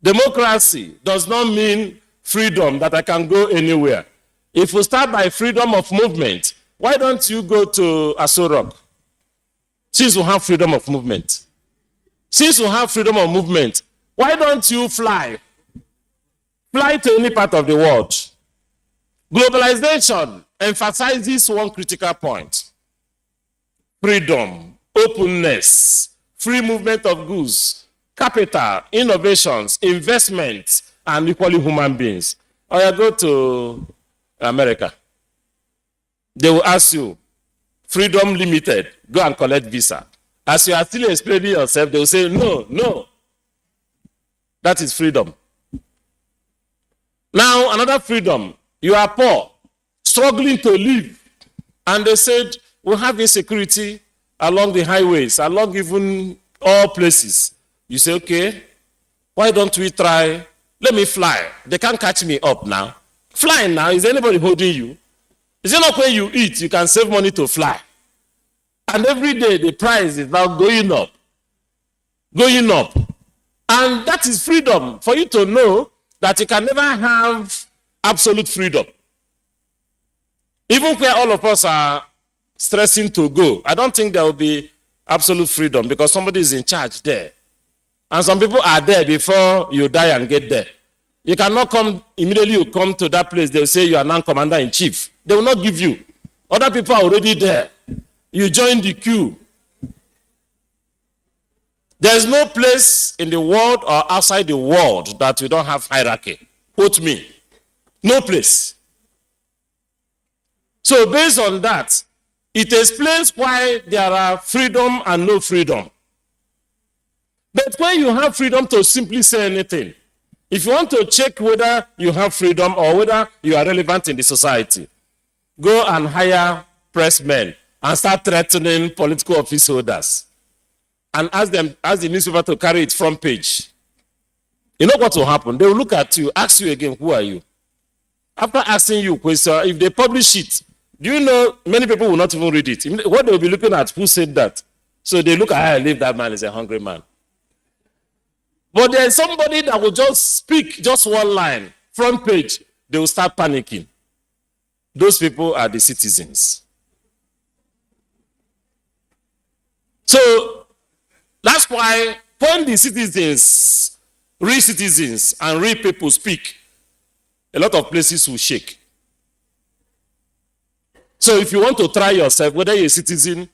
Democracy does not mean freedom, that I can go anywhere. If we start by freedom of movement, why don't you go to Aso Rock? Since we have freedom of movement. Since we have freedom of movement, why don't you fly? Fly to any part of the world. Globalization emphasizes one critical point. Freedom, openness, free movement of goods, capital, innovations, investments, and equally human beings. Or you go to America. They will ask you, freedom limited, go and collect visa. As you are still explaining yourself, they will say, no, no. That is freedom. Now, another freedom, you are poor, struggling to live. And they said, we have insecurity along the highways, along even all places. You say, okay, why don't we try, let me fly. They can't catch me up now. Flying now, is anybody holding you? Is it not when you eat, you can save money to fly? And every day the price is now going up. Going up. And that is freedom, for you to know that you can never have absolute freedom. Even where all of us are stressing to go, I don't think there will be absolute freedom because somebody is in charge there. And some people are there before you die and get there. You cannot come, immediately you come to that place, they'll say you are now commander-in-chief. They will not give you. Other people are already there. You join the queue. There is no place in the world or outside the world that we don't have hierarchy. Quote me. No place. So based on that, it explains why there are freedom and no freedom. But when you have freedom to simply say anything, if you want to check whether you have freedom or whether you are relevant in the society, go and hire pressmen and start threatening political office holders and ask the newspaper to carry its front page. You know what will happen? They will look at you, ask you again, who are you? After asking you a question, if they publish it, do you know many people will not even read it? What they will be looking at, who said that? So they look at, I believe that man is a hungry man. But there is somebody that will just speak just one line, front page, they will start panicking. Those people are the citizens. So that's why when the citizens, real citizens and real people speak, a lot of places will shake. So if you want to try yourself, whether you're a citizen,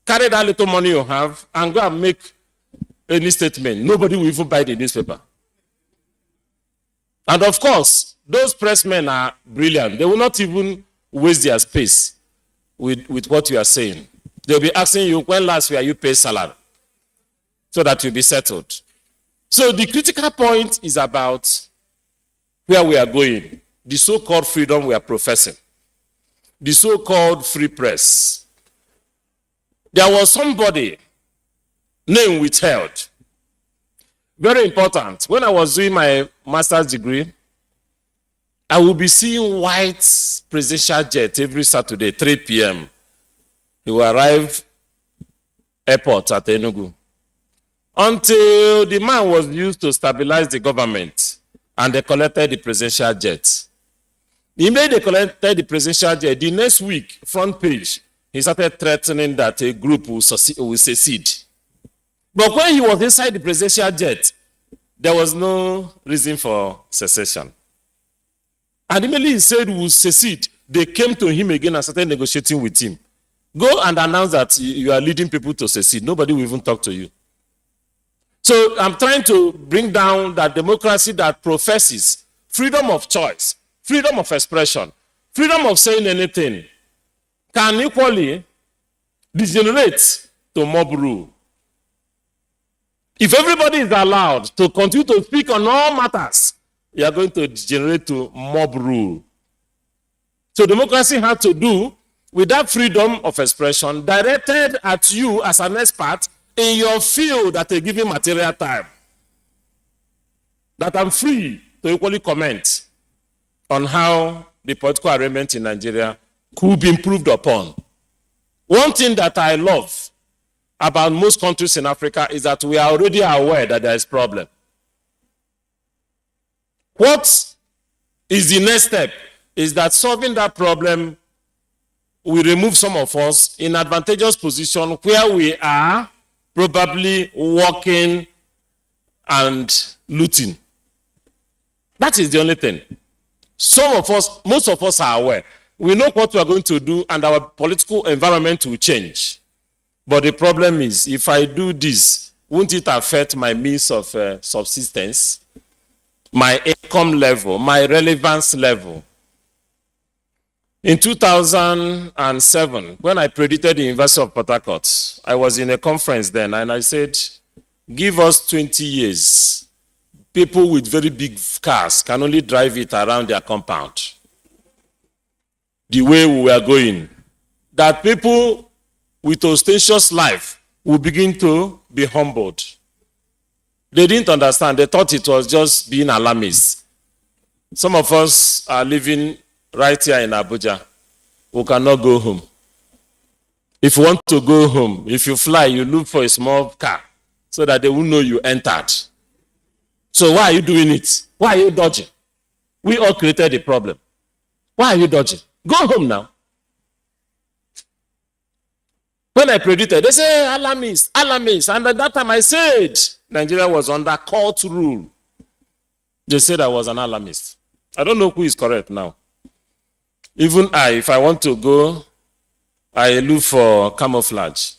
carry that little money you have and go and make any statement. Nobody will even buy the newspaper. And of course, those pressmen are brilliant. They will not even waste their space with what you are saying. They'll be asking you, when last were you paid salary? So that you'll be settled. So the critical point is about where we are going. The so-called freedom we are professing. The so-called free press. There was somebody, name withheld. Very important. When I was doing my master's degree, I will be seeing white presidential jet every Saturday, 3 p.m. He will arrive airport at Enugu. Until the man was used to stabilize the government and they collected the presidential jet. The minute they collected the presidential jet, the next week, front page, he started threatening that a group will secede. But when he was inside the presidential jet, there was no reason for secession. And immediately he said, we'll secede. They came to him again and started negotiating with him. Go and announce that you are leading people to secede. Nobody will even talk to you. So I'm trying to bring down that democracy that professes freedom of choice, freedom of expression, freedom of saying anything, can equally degenerate to mob rule. If everybody is allowed to continue to speak on all matters you are going to degenerate to mob rule. So democracy had to do with that freedom of expression directed at you as an expert in your field at a given material time. That I'm free to equally comment on how the political arrangement in Nigeria could be improved upon. One thing that I love about most countries in Africa is that we are already aware that there is a problem. What is the next step? Is that solving that problem will remove some of us in advantageous position where we are probably working and looting. That is the only thing. Some of us, most of us are aware. We know what we are going to do and our political environment will change. But the problem is, if I do this, won't it affect my means of subsistence, my income level, my relevance level? In 2007, when I predicted the University of Port Harcourt, I was in a conference then, and I said, give us 20 years. People with very big cars can only drive it around their compound. The way we were going, that people with ostentatious life will begin to be humbled. They didn't understand. They thought it was just being alarmist. Some of us are living right here in Abuja. We cannot go home. If you want to go home, if you fly, you look for a small car so that they will know you entered. So why are you doing it? Why are you dodging? We all created the problem. Why are you dodging? Go home now. When I predicted, they say alarmist, alarmist. And at that time I said Nigeria was under court rule. They said I was an alarmist. I don't know who is correct now. Even I, if I want to go, I look for camouflage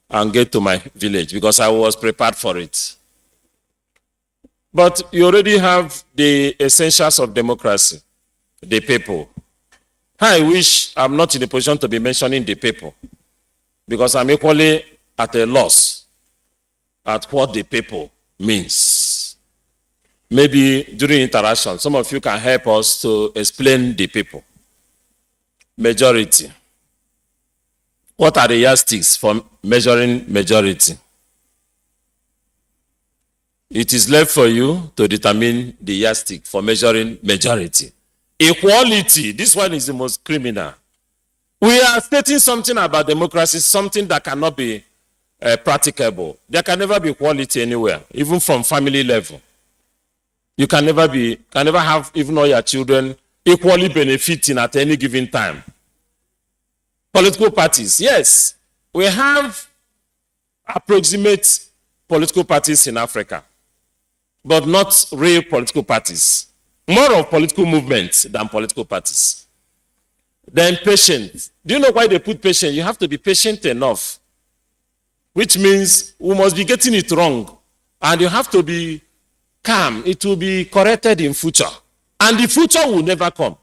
and get to my village because I was prepared for it. But you already have the essentials of democracy, the people. I wish I'm not in a position to be mentioning the people because I'm equally at a loss at what the people means. Maybe during interaction, some of you can help us to explain the people. Majority. What are the yardsticks for measuring majority? It is left for you to determine the yardstick for measuring majority. Equality, this one is the most criminal. We are stating something about democracy, something that cannot be practicable. There can never be equality anywhere, even from family level. You can never have even all your children equally benefiting at any given time. Political parties, yes, we have approximate political parties in Africa, but not real political parties. More of political movements than political parties. Then patience. Do you know why they put patience? You have to be patient enough, which means we must be getting it wrong, and you have to be calm. It will be corrected in future, and the future will never come.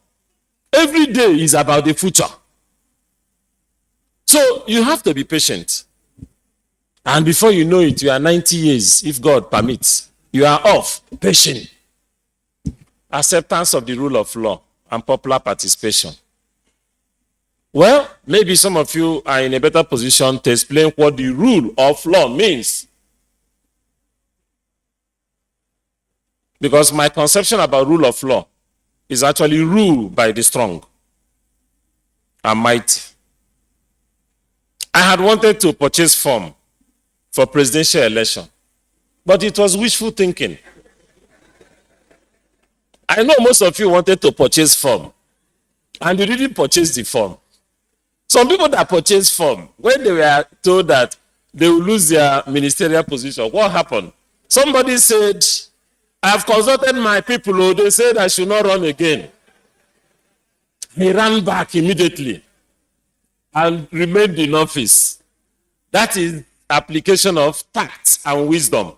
Every day is about the future. So you have to be patient. And before you know it, you are 90 years, if God permits. You are off, patient. Acceptance of the rule of law and popular participation. Well, maybe some of you are in a better position to explain what the rule of law means. Because my conception about rule of law is actually rule by the strong and mighty. I had wanted to purchase form for presidential election, but it was wishful thinking. I know most of you wanted to purchase form, and you didn't purchase the form. Some people that purchased form, when they were told that they will lose their ministerial position, what happened? Somebody said, I have consulted my people, who they said I should not run again. He ran back immediately and remained in office. That is application of tact and wisdom.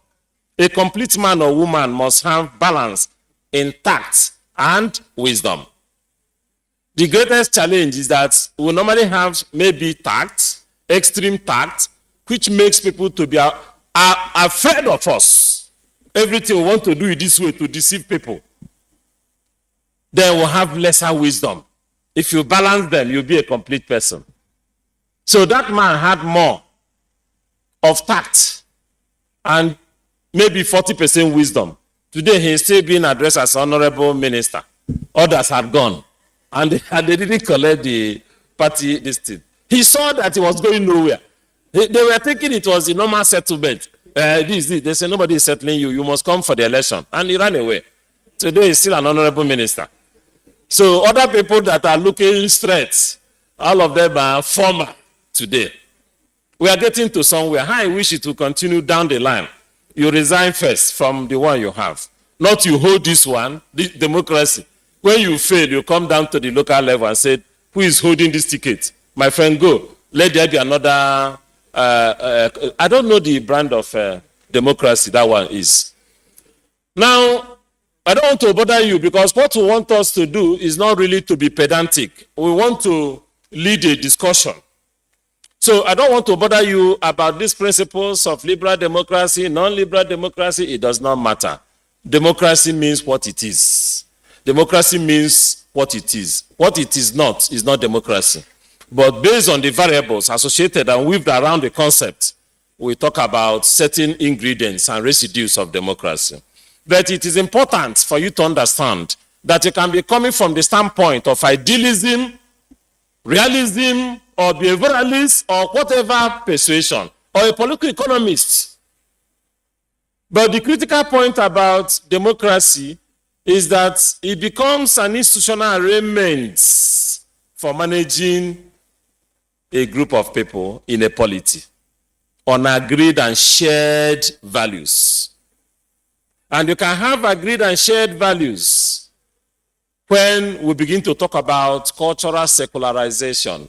A complete man or woman must have balance in tact and wisdom. The greatest challenge is that we normally have maybe tact, extreme tact, which makes people to be afraid of us. Everything we want to do is this way to deceive people. then will have lesser wisdom. If you balance them, you'll be a complete person. So that man had more of tact and maybe 40% wisdom. Today, he's still being addressed as honorable minister. Others had gone, and they didn't collect the party listing. He saw that he was going nowhere. They were thinking it was the normal settlement. They say nobody is settling you. You must come for the election. And he ran away. Today, he's still an honorable minister. So other people that are looking straight, all of them are former today. We are getting to somewhere. I wish it will continue down the line. You resign first from the one you have. Not you hold this one, this democracy. When you fail, you come down to the local level and say, who is holding this ticket? My friend, go. Let there be another, I don't know the brand of democracy that one is. Now, I don't want to bother you because what we want us to do is not really to be pedantic. We want to lead a discussion. So I don't want to bother you about these principles of liberal democracy, non-liberal democracy. It does not matter. Democracy means what it is. Democracy means what it is. What it is not democracy. But based on the variables associated and weaved around the concept, we talk about certain ingredients and residues of democracy. But it is important for you to understand that you can be coming from the standpoint of idealism, realism, or behavioralist, or whatever persuasion, or a political economist. But the critical point about democracy is that it becomes an institutional arrangement for managing a group of people in a polity on agreed and shared values. And you can have agreed and shared values when we begin to talk about cultural secularization.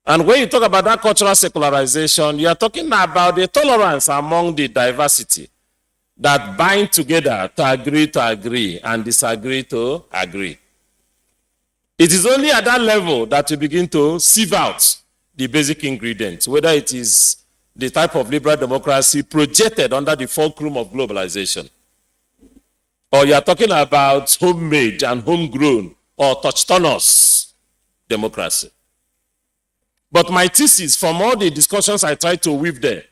And when you talk about that cultural secularization, you are talking about the tolerance among the diversity that bind together to agree and disagree to agree. It is only at that level that you begin to sieve out the basic ingredients, whether it is the type of liberal democracy projected under the fulcrum of globalization, or you are talking about homemade and homegrown or autochthonous democracy. But my thesis from all the discussions I tried to weave there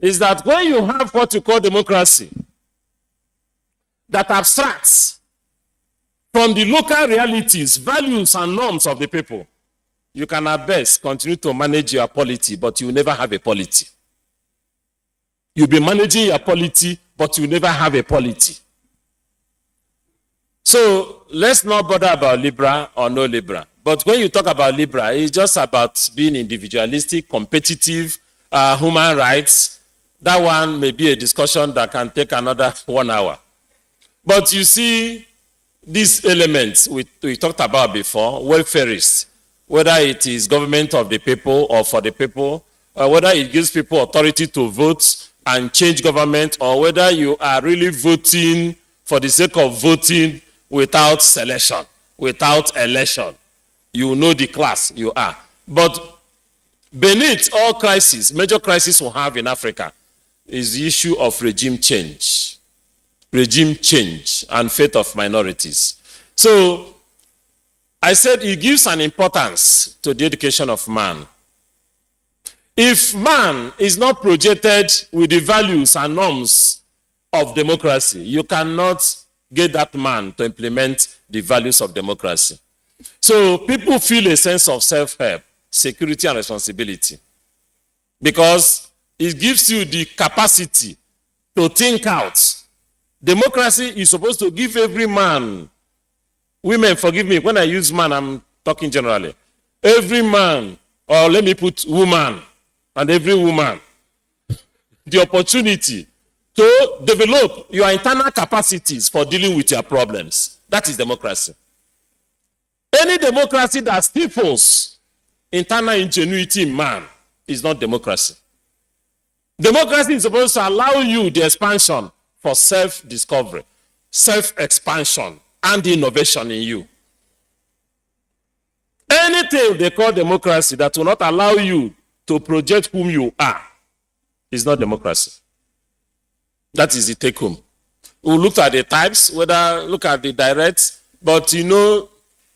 is that when you have what you call democracy that abstracts from the local realities, values, and norms of the people, you can at best continue to manage your polity, but you will never have a polity. You'll be managing your polity, but you never have a polity. So let's not bother about liberal or no liberal. But when you talk about liberal, it's just about being individualistic, competitive, human rights. That one may be a discussion that can take another 1 hour. But you see, these elements we talked about before, welfareists, whether it is government of the people or for the people, whether it gives people authority to vote and change government, or whether you are really voting for the sake of voting without selection, without election. You know the class you are. But beneath all crises, major crises we have in Africa, is the issue of regime change and fate of minorities. So I said it gives an importance to the education of man. If man is not projected with the values and norms of democracy, you cannot get that man to implement the values of democracy. So people feel a sense of self-help, security, and responsibility because it gives you the capacity to think out. Democracy is supposed to give every man, women, forgive me, when I use man, I'm talking generally. Every man, or let me put woman, and every woman, the opportunity to develop your internal capacities for dealing with your problems. That is democracy. Any democracy that stifles internal ingenuity in man is not democracy. Democracy is supposed to allow you the expansion for self-discovery, self-expansion, and innovation in you. Anything they call democracy that will not allow you to project whom you are is not democracy. That is the take home. We looked at the types, look at the direct, but you know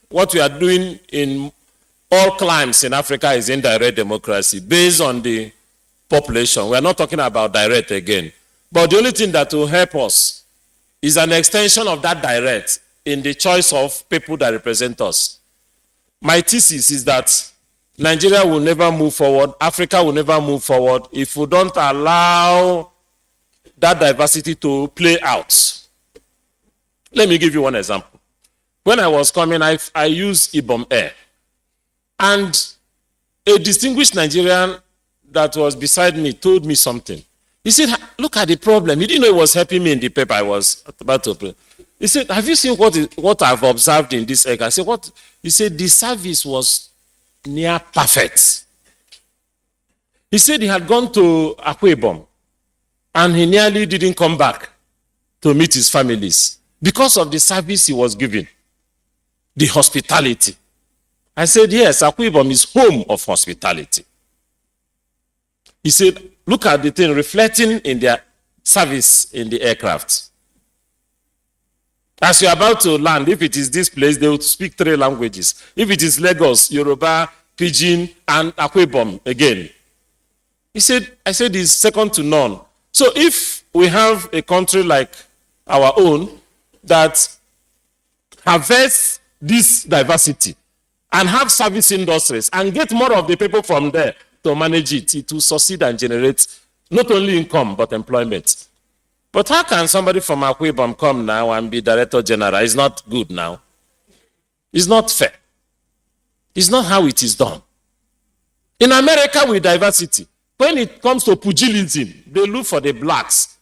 what we are doing in all climes in Africa is indirect democracy based on the population. We are not talking about direct again. But the only thing that will help us is an extension of that direct in the choice of people that represent us. My thesis is that Nigeria will never move forward, Africa will never move forward if we don't allow that diversity to play out. Let me give you one example. When I was coming, I used Ibom Air. And a distinguished Nigerian that was beside me told me something. He said, look at the problem. He didn't know it was helping me in the paper I was about to play. He said, have you seen what I've observed in this egg? I said, what? He said, the service was near perfect. He said he had gone to Akwa Ibom and he nearly didn't come back to meet his families because of the service he was giving, the hospitality. I said, yes, Akwa Ibom is home of hospitality. He said, look at the thing reflecting in their service in the aircraft. As you're about to land, if it is this place, they will speak 3 languages. If it is Lagos, Yoruba, Pidgin, and Akwa Ibom again. I said it's second to none. So if we have a country like our own that harvests this diversity and have service industries and get more of the people from there to manage it, it will succeed and generate not only income but employment. But how can somebody from Akwa Ibom come now and be director general? It's not good now. It's not fair. It's not how it is done. In America with diversity, when it comes to pugilism, they look for the blacks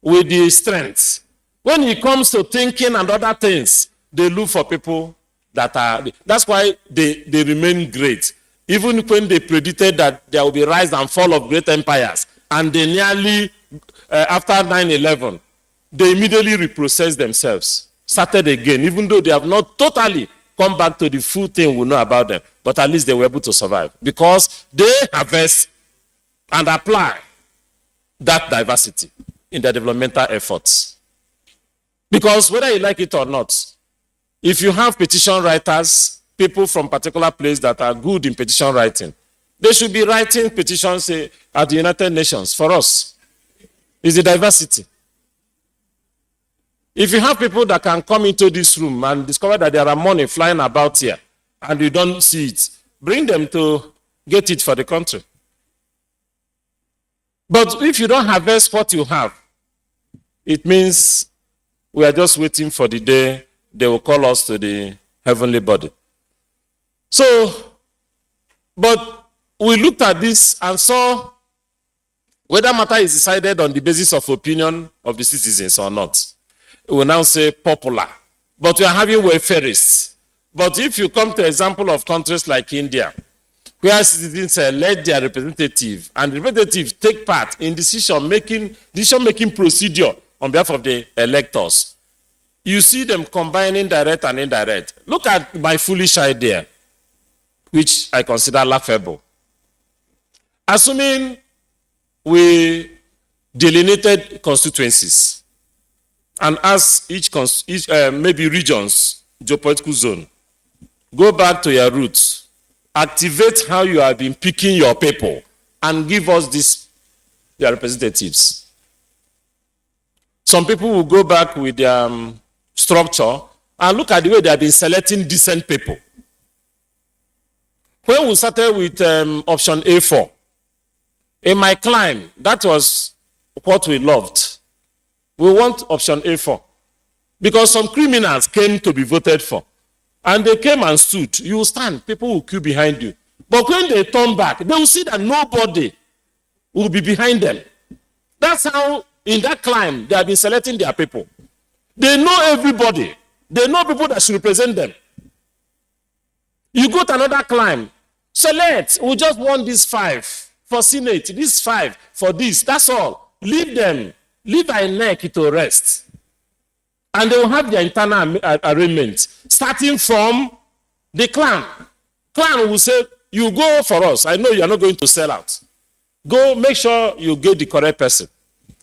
with the strength. When it comes to thinking and other things, they look for people that are, that's why they remain great. Even when they predicted that there will be rise and fall of great empires, and they nearly, after 9/11, they immediately reprocessed themselves, started again, even though they have not totally come back to the full thing we know about them, but at least they were able to survive because they harvest and apply that diversity in their developmental efforts. Because whether you like it or not, if you have petition writers, people from particular place that are good in petition writing, they should be writing petitions at the United Nations for us. It's the diversity. If you have people that can come into this room and discover that there are money flying about here and you don't see it, bring them to get it for the country. But if you don't harvest what you have, it means we are just waiting for the day they will call us to the heavenly body. So, but we looked at this and saw whether matter is decided on the basis of opinion of the citizens or not. We will now say popular. But we are having welfareists. But if you come to an example of countries like India, where citizens elect their representative, and the representative take part in decision-making procedure on behalf of the electors, you see them combining direct and indirect. Look at my foolish idea, which I consider laughable. Assuming we delineated constituencies and ask each maybe regions, geopolitical zone, go back to your roots, activate how you have been picking your people, and give us their representatives. Some people will go back with their structure and look at the way they have been selecting decent people. When we started with option A4, in my climb, that was what we loved. We want option A4 because some criminals came to be voted for. And they came and stood. You will stand. People will queue behind you. But when they turn back, they will see that nobody will be behind them. That's how, in that climb, they have been selecting their people. They know everybody. They know people that should represent them. You go to another climb. Select. We just want these 5 for Senate. These 5 for this. That's all. Leave them. Leave our neck to rest. And they will have their internal arrangement, starting from the clan. Clan will say, you go for us. I know you are not going to sell out. Go make sure you get the correct person.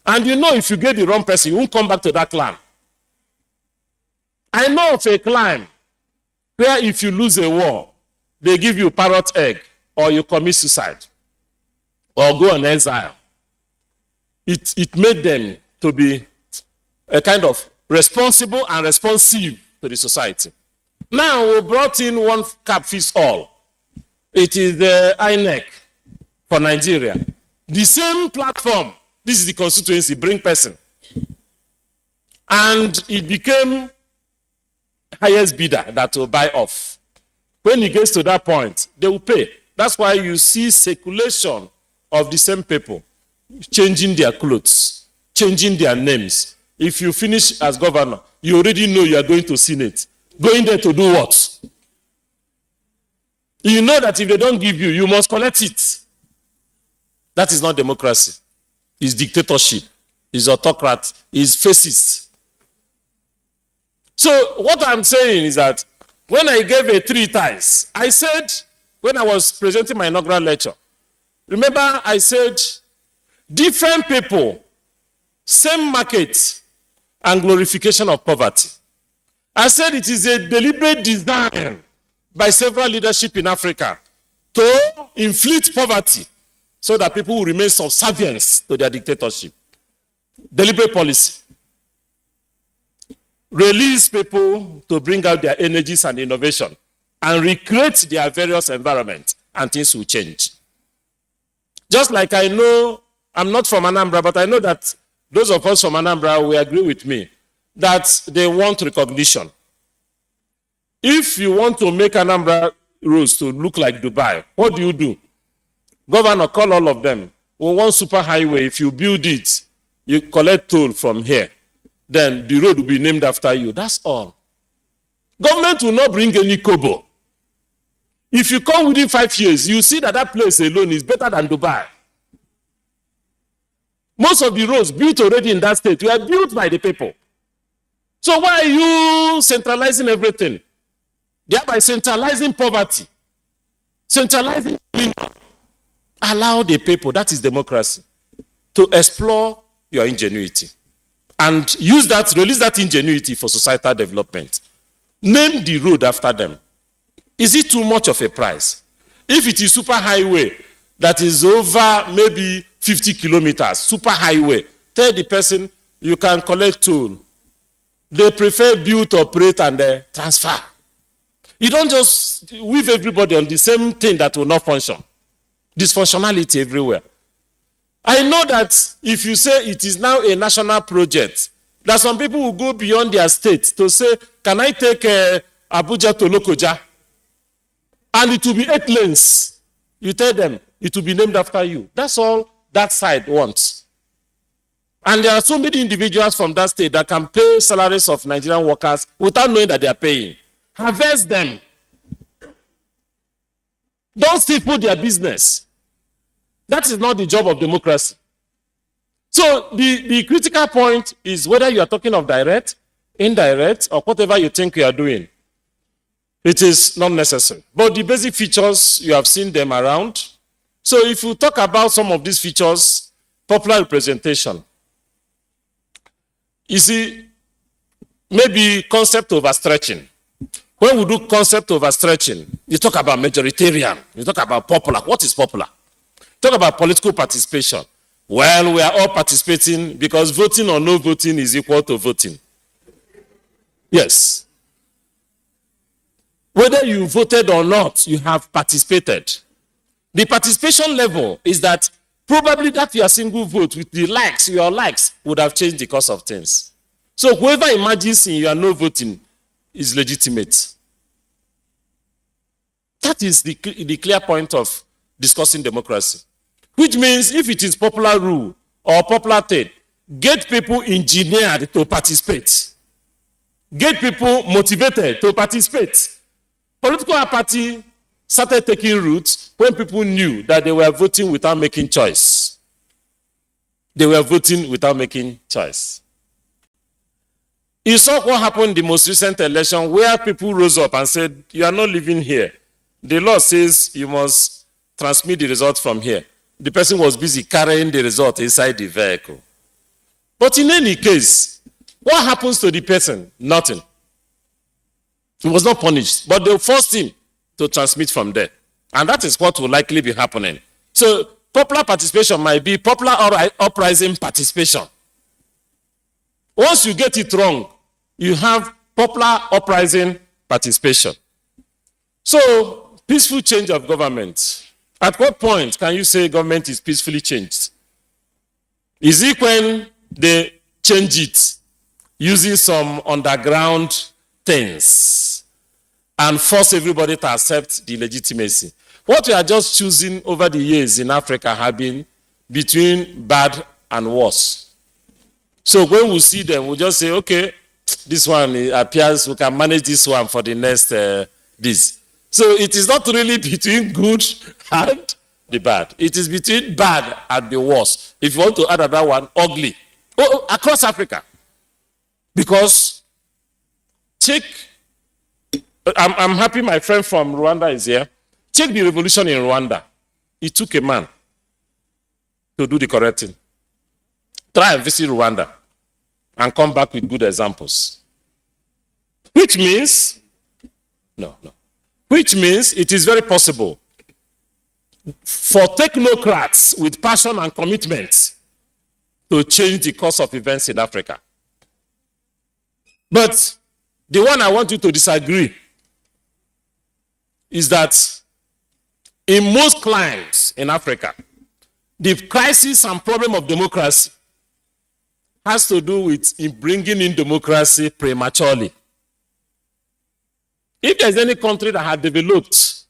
And you know if you get the wrong person, you won't come back to that clan. I know of a clan where if you lose a war, they give you parrot egg or you commit suicide or go on exile. It made them to be a kind of responsible and responsive to the society. Now we brought in one cap fits all. It is the INEC for Nigeria. The same platform, this is the constituency, bring person. And it became highest bidder that will buy off. When it gets to that point, they will pay. That's why you see circulation of the same people changing their clothes, changing their names. If you finish as governor, you already know you are going to Senate. Going there to do what? You know that if they don't give you, you must collect it. That is not democracy. It's dictatorship. It's autocrat. It's fascist. So what I'm saying is that when I gave a 3 ties, I said, when I was presenting my inaugural lecture, remember I said, different people, same market, and glorification of poverty. I said it is a deliberate design by several leadership in Africa to inflict poverty so that people will remain subservient to their dictatorship. Deliberate policy. Release people to bring out their energies and innovation and recreate their various environments, and things will change. Just like I know, I'm not from Anambra, but I know that those of us from Anambra will agree with me that they want recognition. If you want to make Anambra roads to look like Dubai, what do? Governor, call all of them. We want super highway. If you build it, you collect toll from here. Then the road will be named after you. That's all. Government will not bring any kobo. If you come within 5 years, you see that that place alone is better than Dubai. Most of the roads built already in that state were built by the people. So why are you centralizing everything? Thereby centralizing poverty. Centralizing. Allow the people, that is democracy, to explore your ingenuity. And use that, release that ingenuity for societal development. Name the road after them. Is it too much of a price? If it is super highway that is over maybe 50 kilometers, super highway, tell the person you can collect toll. They prefer build, operate, and transfer. You don't just weave everybody on the same thing that will not function. Dysfunctionality everywhere. I know that if you say it is now a national project, that some people will go beyond their state to say, can I take Abuja to Lokoja? And it will be 8 lanes. You tell them, it will be named after you. That's all that side wants. And there are so many individuals from that state that can pay salaries of Nigerian workers without knowing that they are paying. Harvest them. Don't stifle their business. That is not the job of democracy. So the critical point is whether you are talking of direct, indirect, or whatever you think you are doing. It is not necessary. But the basic features, you have seen them around. So if you talk about some of these features, popular representation. You see, maybe concept overstretching. When we do concept overstretching, you talk about majoritarian, you talk about popular. What is popular? Talk about political participation. Well, we are all participating because voting or no voting is equal to voting. Yes. Whether you voted or not, you have participated. The participation level is that probably that your single vote with the likes, your likes, would have changed the course of things. So whoever imagines in your no voting is legitimate. That is the clear point of discussing democracy. Which means if it is popular rule or popular thing, get people engineered to participate. Get people motivated to participate. Political apathy started taking root when people knew that they were voting without making choice. They were voting without making choice. You saw what happened in the most recent election where people rose up and said, you are not living here. The law says you must transmit the result from here. The person was busy carrying the result inside the vehicle. But in any case, what happens to the person? Nothing. He was not punished, but they forced him to transmit from there. And that is what will likely be happening. So popular participation might be popular uprising participation. Once you get it wrong, you have popular uprising participation. So, peaceful change of government. At what point can you say government is peacefully changed? Is it when they change it using some underground things and force everybody to accept the legitimacy? What we are just choosing over the years in Africa have been between bad and worse. So when we see them, we just say, okay, this one appears, we can manage this one for the next this. So it is not really between good and the bad. It is between bad and the worst. If you want to add another one, ugly. Across Africa. Because check, I'm happy my friend from Rwanda is here. Check the revolution in Rwanda. It took a man to do the correct thing. Try and visit Rwanda and come back with good examples. Which means, which means it is very possible for technocrats with passion and commitment to change the course of events in Africa. But the one I want you to disagree is that in most climes in Africa, the crisis and problem of democracy has to do with bringing in democracy prematurely. If there's any country that had developed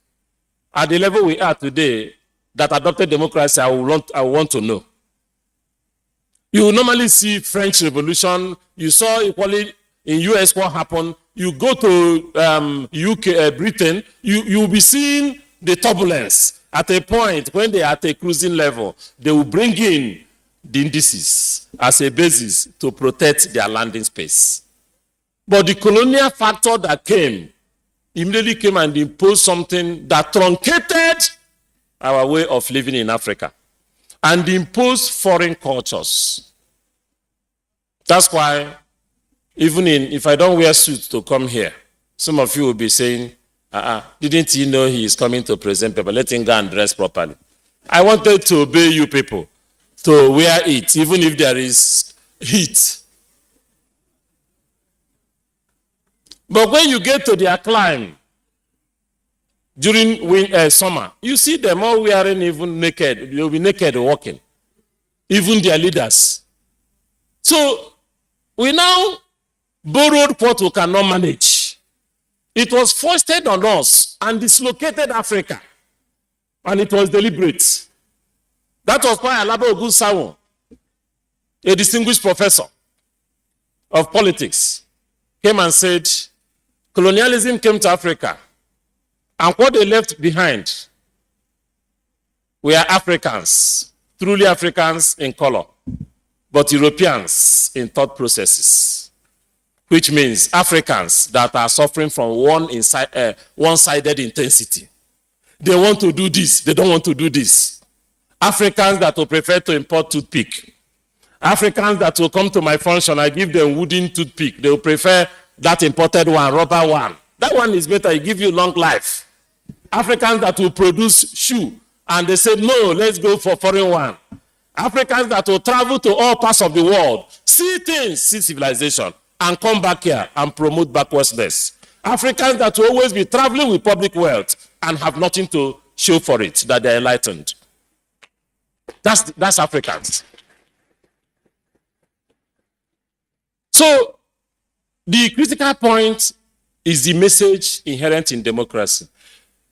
at the level we are today that adopted democracy, I want to know. You will normally see French Revolution. You saw equally in US what happened. You go to UK, Britain, you will be seeing the turbulence. At a point when they are at a cruising level, they will bring in the indices as a basis to protect their landing space. But the colonial factor that came immediately came and imposed something that truncated our way of living in Africa and imposed foreign cultures. That's why even if I don't wear suits to come here, some of you will be saying, didn't he know he is coming to present paper? Let him go and dress properly. I wanted to obey you people to wear it, even if there is heat. But when you get to their climb during summer, you see them all wearing even naked. They'll be naked walking. Even their leaders. So we now borrowed what we cannot manage. It was foisted on us and dislocated Africa. And it was deliberate. That was why Alaba Ogunsawo, a distinguished professor of politics, came and said, colonialism came to Africa, and what they left behind were Africans, truly Africans in color, but Europeans in thought processes, which means Africans that are suffering from one-sided intensity. They want to do this, they don't want to do this. Africans that will prefer to import toothpick. Africans that will come to my function, I give them wooden toothpick. They will prefer that imported one, rubber one. That one is better, it gives you long life. Africans that will produce shoe, and they say, no, let's go for foreign one. Africans that will travel to all parts of the world, see things, see civilization, and come back here and promote backwardness. Africans that will always be traveling with public wealth and have nothing to show for it, that they're enlightened. That's Africans. So, the critical point is the message inherent in democracy.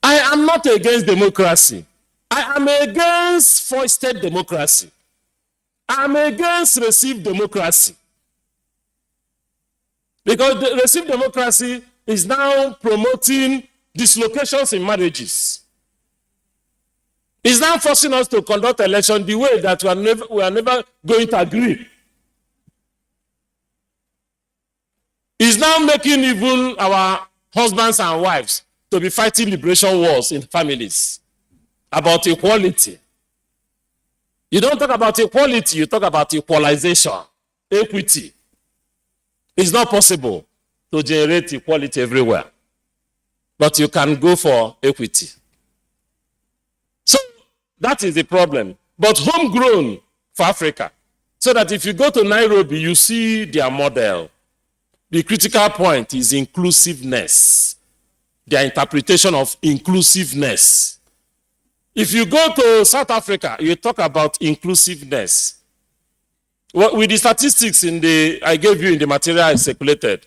I am not against democracy. I am against foisted democracy. I am against received democracy. Because the received democracy is now promoting dislocations in marriages. It's now forcing us to conduct election the way that we are never going to agree. It's now making even our husbands and wives to be fighting liberation wars in families about equality. You don't talk about equality, you talk about equalization. equity, it's not possible to generate equality everywhere. But you can go for equity. So that is the problem. But homegrown for Africa. So that if you go to Nairobi, you see their model. The critical point is inclusiveness. Their interpretation of inclusiveness. If you go to South Africa, you talk about inclusiveness. Well, with the statistics I gave you in the material I circulated,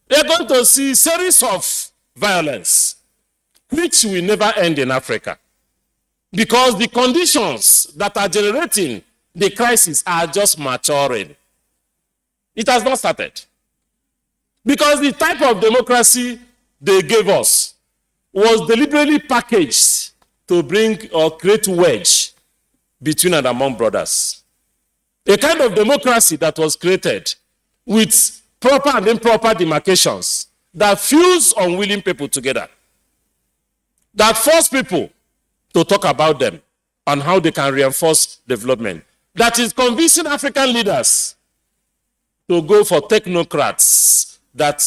they're going to see a series of violence, which will never end in Africa. Because the conditions that are generating the crisis are just maturing. It has not started. Because the type of democracy they gave us was deliberately packaged to bring or create wedge between and among brothers. A kind of democracy that was created with proper and improper demarcations that fuse unwilling people together, that force people to talk about them and how they can reinforce development, that is convincing African leaders to go for technocrats that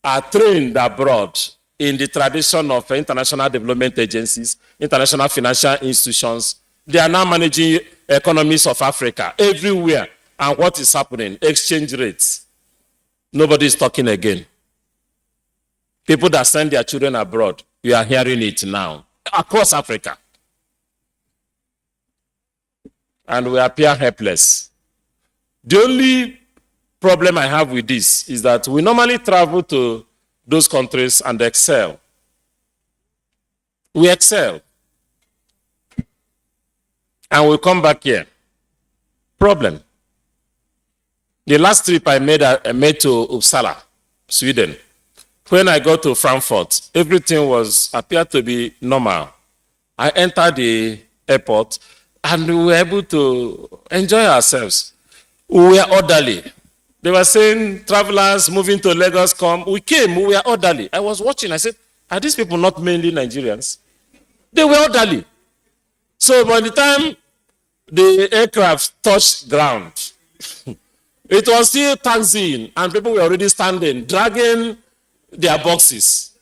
are trained abroad in the tradition of international development agencies, international financial institutions. They are now managing economies of Africa everywhere. And what is happening? Exchange rates. Nobody is talking again. People that send their children abroad, we are hearing it now across Africa. And we appear helpless. The only problem I have with this is that we normally travel to those countries and excel. We excel. And we come back here. Problem. The last trip I made to Uppsala, Sweden. When I got to Frankfurt, everything appeared to be normal. I entered the airport and we were able to enjoy ourselves. We were orderly. They were saying travelers moving to Lagos come. We came, we were orderly. I was watching, I said, are these people not mainly Nigerians? They were orderly. So by the time the aircraft touched ground, it was still taxiing and people were already standing, dragging their boxes.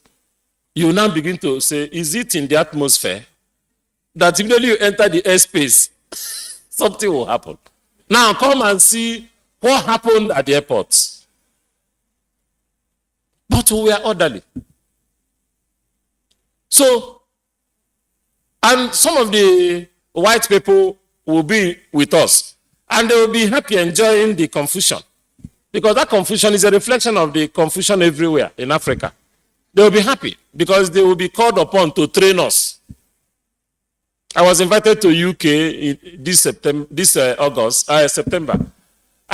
You now begin to say, is it in the atmosphere that immediately you enter the airspace, something will happen? Now come and see what happened at the airport. But we were orderly. So, and some of the white people will be with us, and they will be happy enjoying the confusion. Because that confusion is a reflection of the confusion everywhere in Africa. They will be happy because they will be called upon to train us. I was invited to UK in September.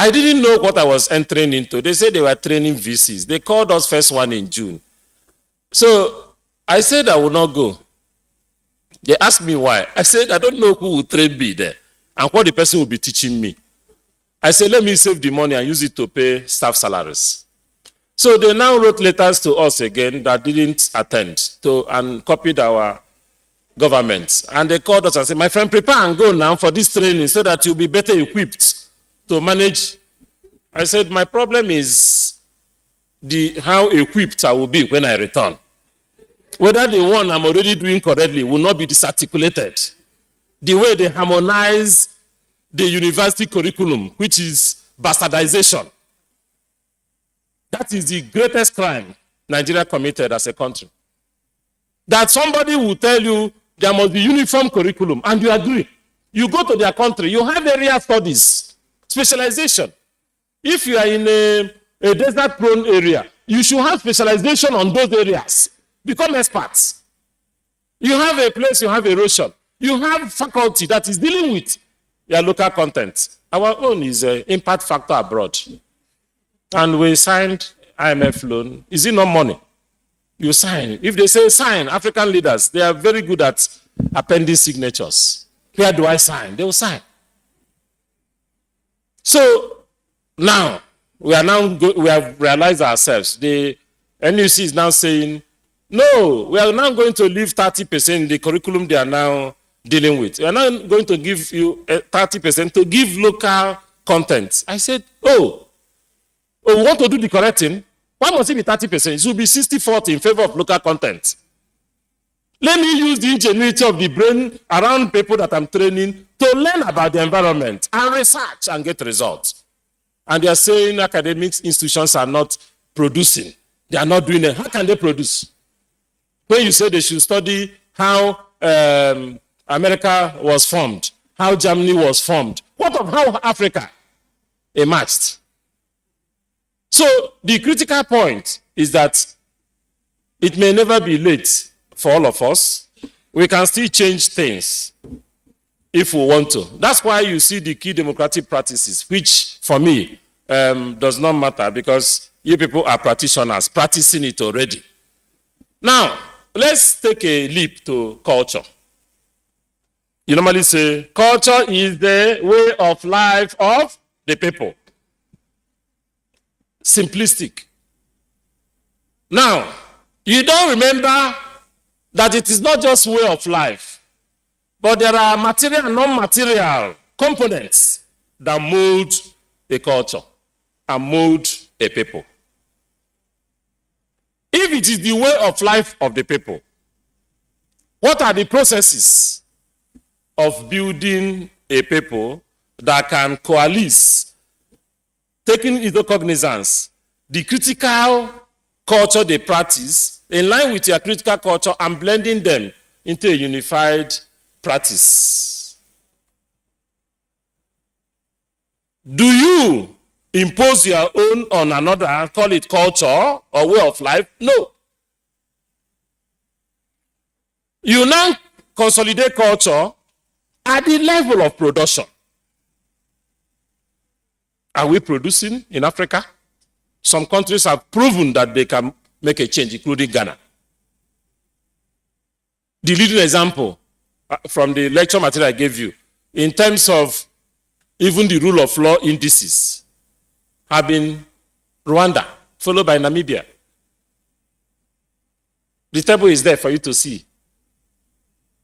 I didn't know what I was entering into. They said they were training VCs. They called us first one in June. So I said I will not go. They asked me why. I said, I don't know who will train me there and what the person will be teaching me. I said, let me save the money and use it to pay staff salaries. So they now wrote letters to us again that didn't attend and copied our government. And they called us and said, my friend, prepare and go now for this training so that you'll be better equipped to manage. I said, my problem is how equipped I will be when I return. Whether the one I'm already doing correctly will not be disarticulated. The way they harmonize the university curriculum, which is bastardization. That is the greatest crime Nigeria committed as a country. That somebody will tell you there must be uniform curriculum, and you agree. You go to their country, you have area studies, specialization. If you are in a desert-prone area, you should have specialization on those areas. Become experts. You have a place, you have erosion. You have faculty that is dealing with your local content. Our own is impact factor abroad. And we signed IMF loan. Is it not money? You sign. If they say sign, African leaders, they are very good at appending signatures. Where do I sign? They will sign. So now, we have realized ourselves. The NUC is now saying, no, we are now going to leave 30% in the curriculum they are now dealing with. We are now going to give you 30% to give local content. I said, we want to do the correcting. Why must it be 30%? It should be 60-40 in favor of local content. Let me use the ingenuity of the brain around people that I'm training to learn about the environment and research and get results. And they are saying academic institutions are not producing. They are not doing it. How can they produce? When you say they should study how America was formed, how Germany was formed, what of how Africa emerged? So the critical point is that it may never be late for all of us. We can still change things if we want to. That's why you see the key democratic practices, which for me does not matter because you people are practitioners, practicing it already. Now, let's take a leap to culture. You normally say, culture is the way of life of the people. Simplistic. Now, you don't remember that it is not just way of life, but there are material and non-material components that mold a culture and mold a people. If it is the way of life of the people, what are the processes of building a people that can coalesce, taking into cognizance the critical culture they practice in line with your critical culture and blending them into a unified practice? Do you impose your own on another and call it culture or way of life? No. You now consolidate culture at the level of production. Are we producing in Africa? Some countries have proven that they can make a change, including Ghana. The leading example from the lecture material I gave you, in terms of even the rule of law indices, have been Rwanda, followed by Namibia. The table is there for you to see.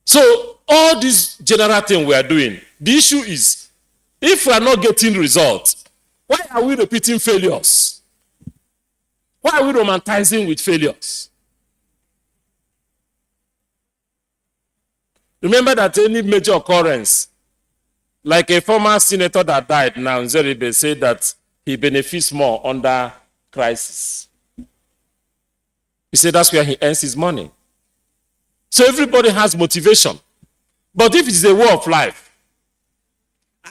So all this general thing we are doing, the issue is, if we are not getting results, why are we repeating failures? Why are we romanticizing with failures? Remember that any major occurrence, like a former senator that died now, Nzeribe, said that he benefits more under crisis. He said that's where he earns his money. So everybody has motivation. But if it's a way of life,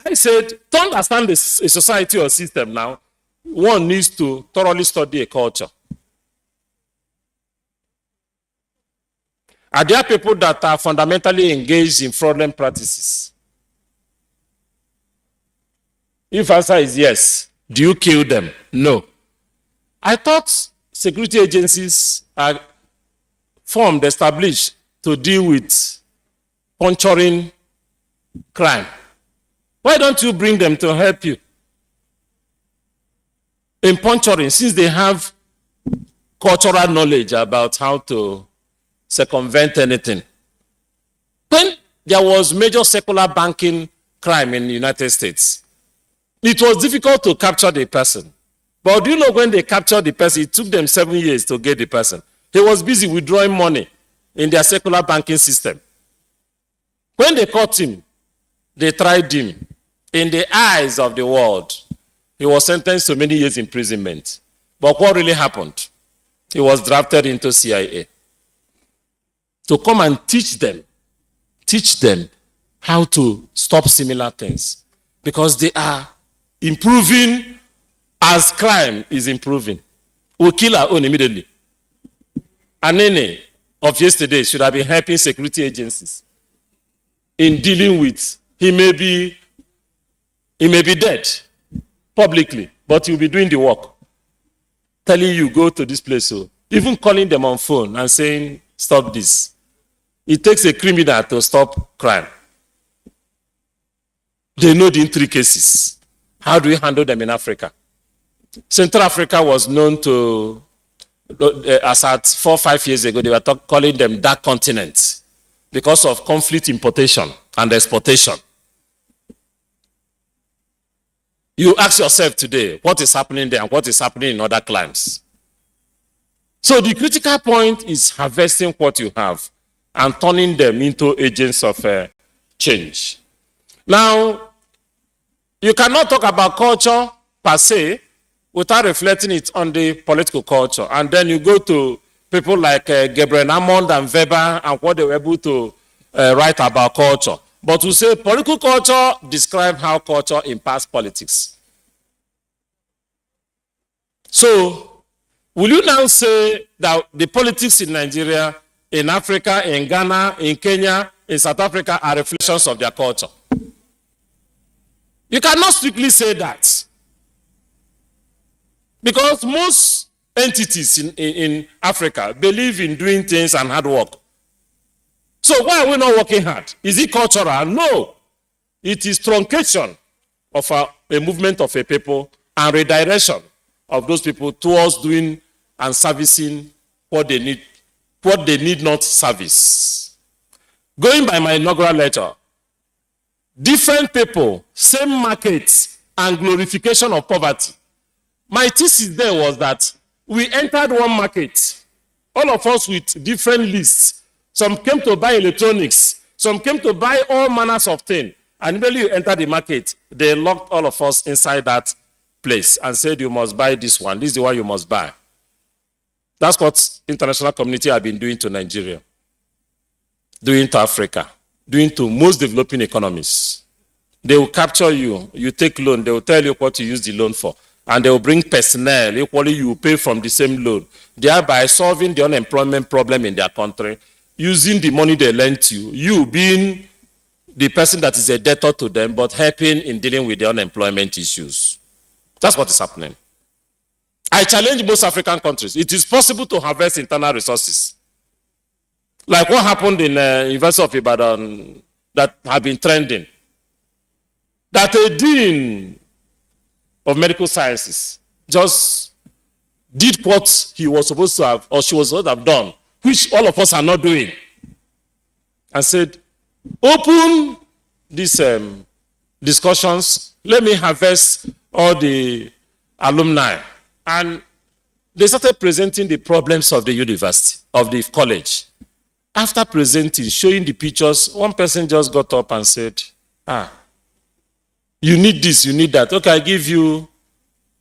I said, to understand a society or system now, one needs to thoroughly study a culture. Are there people that are fundamentally engaged in fraudulent practices? If answer is yes, do you kill them? No. I thought security agencies are formed, established to deal with puncturing crime. Why don't you bring them to help you in puncturing, since they have cultural knowledge about how to circumvent anything? When there was major secular banking crime in the United States, it was difficult to capture the person. But do you know when they captured the person, it took them 7 years to get the person. He was busy withdrawing money in their secular banking system. When they caught him, they tried him. In the eyes of the world, he was sentenced to many years imprisonment. But what really happened? He was drafted into CIA to come and teach them how to stop similar things, because they are improving as crime is improving. We'll kill our own immediately. Anene of yesterday should have been helping security agencies in dealing with, he may be dead publicly, but he'll be doing the work, telling you, go to this place. So even calling them on phone and saying, stop this. It takes a criminal to stop crime. They know the intricacies. How do we handle them in Africa? Central Africa was known to, as at 4 or 5 years ago, they were calling them dark continents because of conflict importation and exportation. You ask yourself today, what is happening there and what is happening in other climes? So the critical point is harvesting what you have and turning them into agents of change. Now, you cannot talk about culture per se without reflecting it on the political culture. And then you go to people like Gabriel Hammond and Weber and what they were able to write about culture. But to say political culture describe how culture impacts politics. So, will you now say that the politics in Nigeria, in Africa, in Ghana, in Kenya, in South Africa are reflections of their culture? You cannot strictly say that. Because most entities in Africa believe in doing things and hard work. So why are we not working hard? Is it cultural? No. It is truncation of a movement of a people and redirection of those people towards doing and servicing what they need not service. Going by my inaugural lecture, different people, same markets, and glorification of poverty. My thesis there was that we entered one market, all of us with different lists. Some came to buy electronics, some came to buy all manners of things. And when you enter the market, they locked all of us inside that place and said, you must buy this one. This is the one you must buy. That's what international community have been doing to Nigeria, doing to Africa, doing to most developing economies. They will capture you. You take loan. They will tell you what to use the loan for. And they will bring personnel. Equally, you will pay from the same loan, thereby solving the unemployment problem in their country, using the money they lent you being the person that is a debtor to them, but helping in dealing with the unemployment issues. That's what is happening. I challenge most African countries. It is possible to harvest internal resources. Like what happened in University of Ibadan that have been trending. That a dean of medical sciences just did what he was supposed to have, or she was supposed to have done, which all of us are not doing. And said, open these discussions, let me harvest all the alumni. And they started presenting the problems of the university, of the college. After presenting, showing the pictures, one person just got up and said, you need this, you need that. Okay, I give you,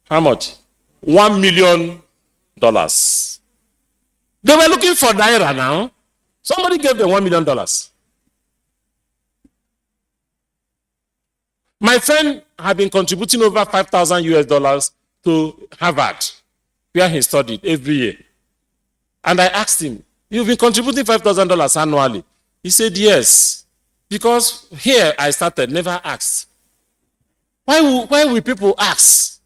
how much? $1 million. They were looking for naira now. Somebody gave them $1 million. My friend had been contributing over $5,000 to Harvard, where he studied every year. And I asked him, you've been contributing $5,000 annually? He said, yes. Because here I started, never asked. Why will people ask?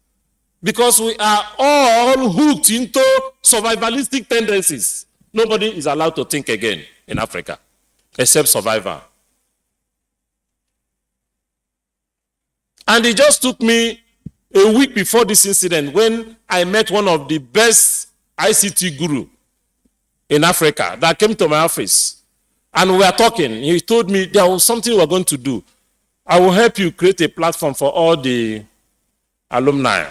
Because we are all hooked into survivalistic tendencies. Nobody is allowed to think again in Africa, except survivor. And it just took me a week before this incident when I met one of the best ICT guru in Africa that came to my office. And we were talking. He told me there was something we were going to do. I will help you create a platform for all the alumni.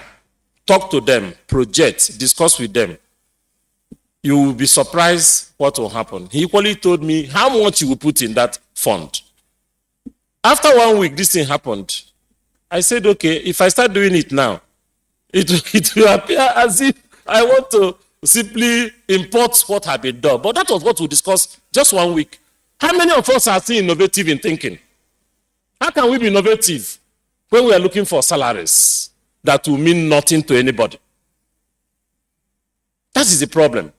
Talk to them, project, discuss with them. You will be surprised what will happen. He equally told me how much you will put in that fund. After 1 week, this thing happened. I said, okay, if I start doing it now, it will appear as if I want to simply import what had been done. But that was what we discussed just 1 week. How many of us are still innovative in thinking? How can we be innovative when we are looking for salaries that will mean nothing to anybody? That is the problem.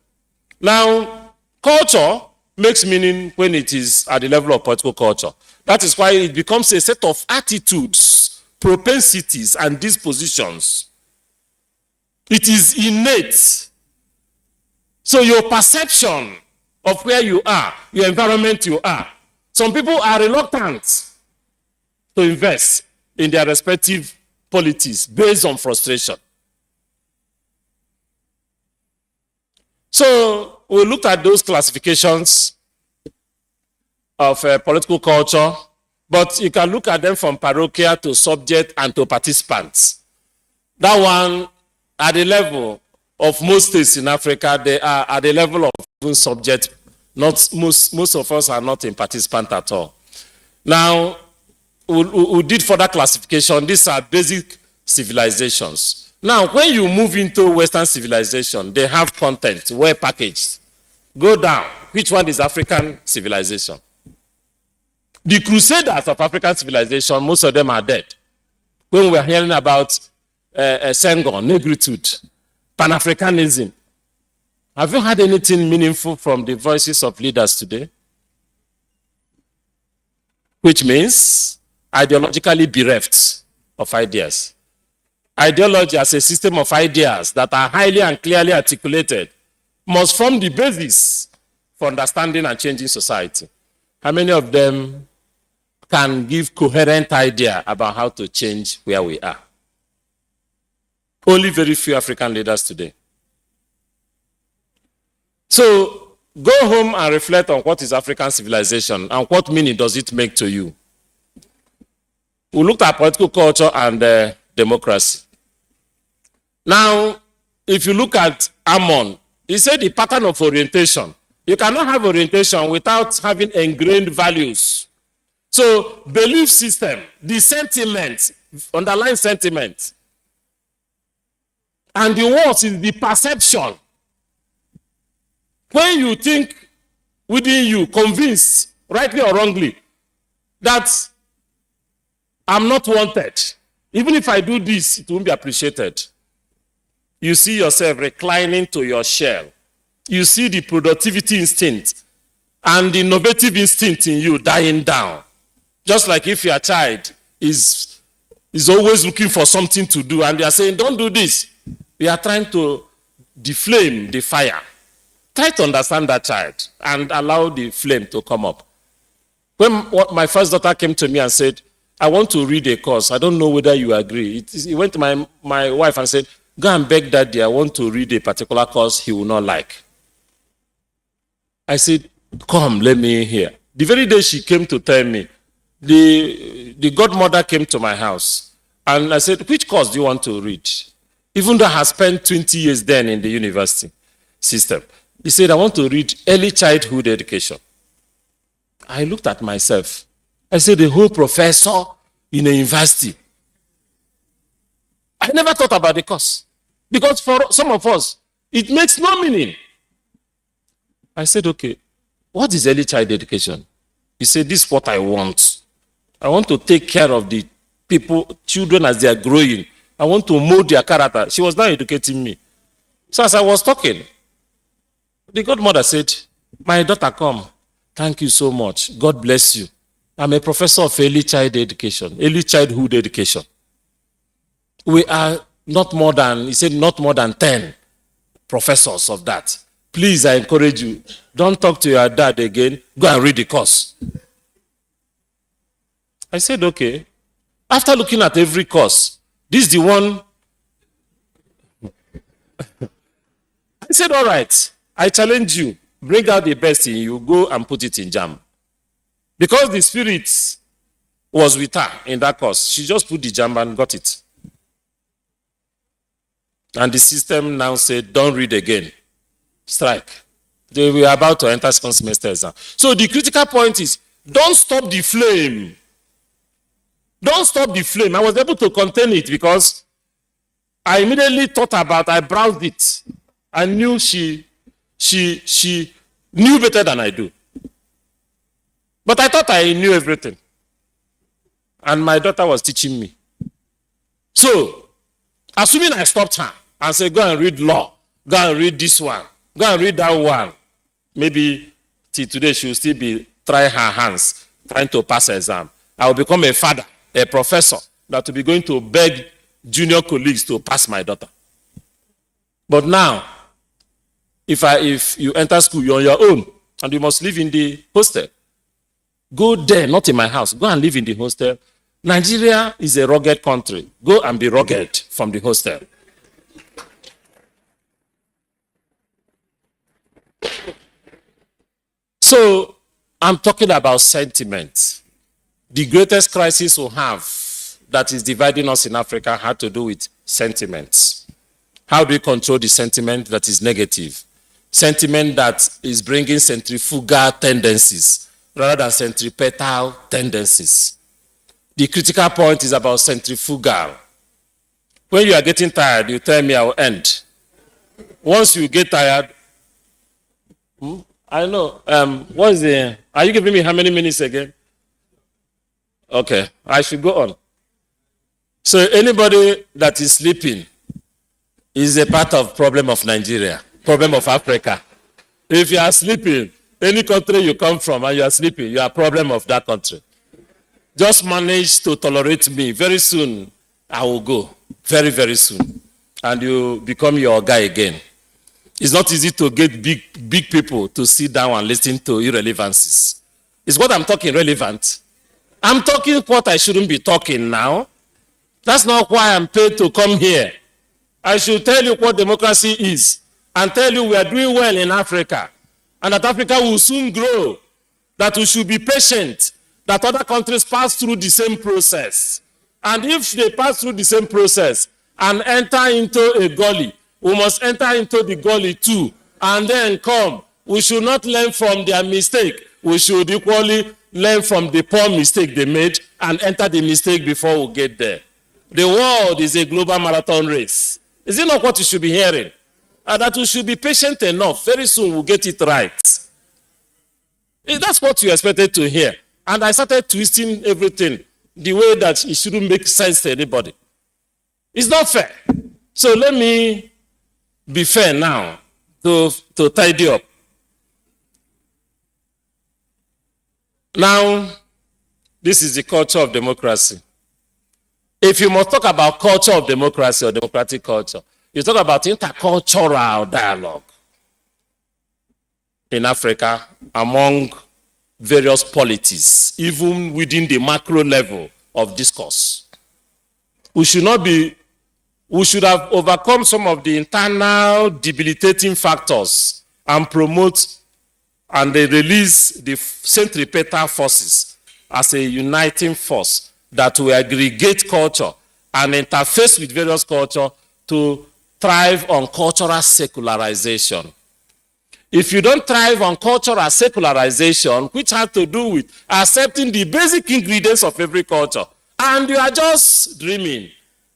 Now, culture makes meaning when it is at the level of political culture. That is why it becomes a set of attitudes, propensities, and dispositions. It is innate. So your perception of where you are, your environment you are. Some people are reluctant to invest in their respective polities based on frustration. So we looked at those classifications of political culture, but you can look at them from parochial to subject and to participants. That one, at the level of most states in Africa, they are at the level of even subject. Not most of us are not in participant at all. Now, we did further classification. These are basic civilizations. Now, when you move into Western civilization, they have content, well packaged. Go down. Which one is African civilization? The crusaders of African civilization, most of them are dead. When we are hearing about Senghor, negritude, Pan-Africanism, have you heard anything meaningful from the voices of leaders today? Which means ideologically bereft of ideas. Ideology as a system of ideas that are highly and clearly articulated must form the basis for understanding and changing society. How many of them can give coherent idea about how to change where we are? Only very few African leaders today. So go home and reflect on what is African civilization and what meaning does it make to you. We looked at political culture and democracy. Now, if you look at Ammon, he said the pattern of orientation. You cannot have orientation without having ingrained values. So belief system, the sentiment, underlying sentiment. And the worst is the perception. When you think within you, convinced, rightly or wrongly, that I'm not wanted, even if I do this, it won't be appreciated. You see yourself reclining to your shell. You see the productivity instinct and the innovative instinct in you dying down. Just like if your child is always looking for something to do and they are saying, don't do this. We are trying to deflame the fire. Try to understand that child and allow the flame to come up. When my first daughter came to me and said, I want to read a course. I don't know whether you agree. He went to my wife and said, go and beg daddy. I want to read a particular course he will not like. I said, come, let me hear. The very day she came to tell me, the godmother came to my house. And I said, which course do you want to read? Even though I had spent 20 years then in the university system. He said, I want to read early childhood education. I looked at myself. I said, the whole professor in a university. I never thought about the course. Because for some of us, it makes no meaning. I said, okay, what is early child education? He said, this is what I want. I want to take care of the children as they are growing. I want to mold their character. She was now educating me. So as I was talking, the godmother said, my daughter, come. Thank you so much. God bless you. I'm a professor of early child education, early childhood education. We are not more than, he said, not more than 10 professors of that. Please, I encourage you, don't talk to your dad again. Go and read the course. I said, okay. After looking at every course, this is the one. I said, all right, I challenge you. Bring out the best in you. Go and put it in JAMB. Because the spirit was with her in that course. She just put the JAMB and got it. And the system now said, don't read again. Strike. They were about to enter second semester exam. So the critical point is, don't stop the flame. Don't stop the flame. I was able to contain it because I immediately thought about, I browsed it. I knew she knew better than I do. But I thought I knew everything. And my daughter was teaching me. So, assuming I stopped her and said, go and read law, go and read this one, go and read that one, maybe till today she will still be trying her hands, trying to pass her exam. I will become a father, a professor, that will be going to beg junior colleagues to pass my daughter. But now, if you enter school, you're on your own, and you must live in the hostel. Go there, not in my house. Go and live in the hostel. Nigeria is a rugged country. Go and be rugged from the hostel. So, I'm talking about sentiment. The greatest crisis we have that is dividing us in Africa had to do with sentiments. How do we control the sentiment that is negative? Sentiment that is bringing centrifugal tendencies rather than centripetal tendencies. The critical point is about centrifugal. When you are getting tired, you tell me I will end. Once you get tired, I know. Are you giving me how many minutes again? Okay, I should go on. So anybody that is sleeping is a part of problem of Nigeria, problem of Africa. If you are sleeping, any country you come from and you are sleeping, you are a problem of that country. Just manage to tolerate me. Very soon, I will go. Very, very soon. And you become your guy again. It's not easy to get big people to sit down and listen to irrelevancies. Is what I'm talking relevant? I'm talking what I shouldn't be talking now. That's not why I'm paid to come here. I should tell you what democracy is and tell you we are doing well in Africa and that Africa will soon grow, that we should be patient, that other countries pass through the same process. And if they pass through the same process and enter into a gully, we must enter into the gully too and then come. We should not learn from their mistake. We should equally learn from the poor mistake they made and enter the mistake before we get there. The world is a global marathon race. Is it not what you should be hearing? And that we should be patient enough. Very soon we'll get it right. That's what you expected to hear. And I started twisting everything the way that it shouldn't make sense to anybody. It's not fair. So let me be fair now to tidy up. Now, this is the culture of democracy. If you must talk about culture of democracy or democratic culture, you talk about intercultural dialogue in Africa among various polities, even within the macro level of discourse. We should have overcome some of the internal debilitating factors and promote and they release the centripetal forces as a uniting force that will aggregate culture and interface with various cultures to thrive on cultural secularization. If you don't thrive on cultural secularization, which has to do with accepting the basic ingredients of every culture, and you are just dreaming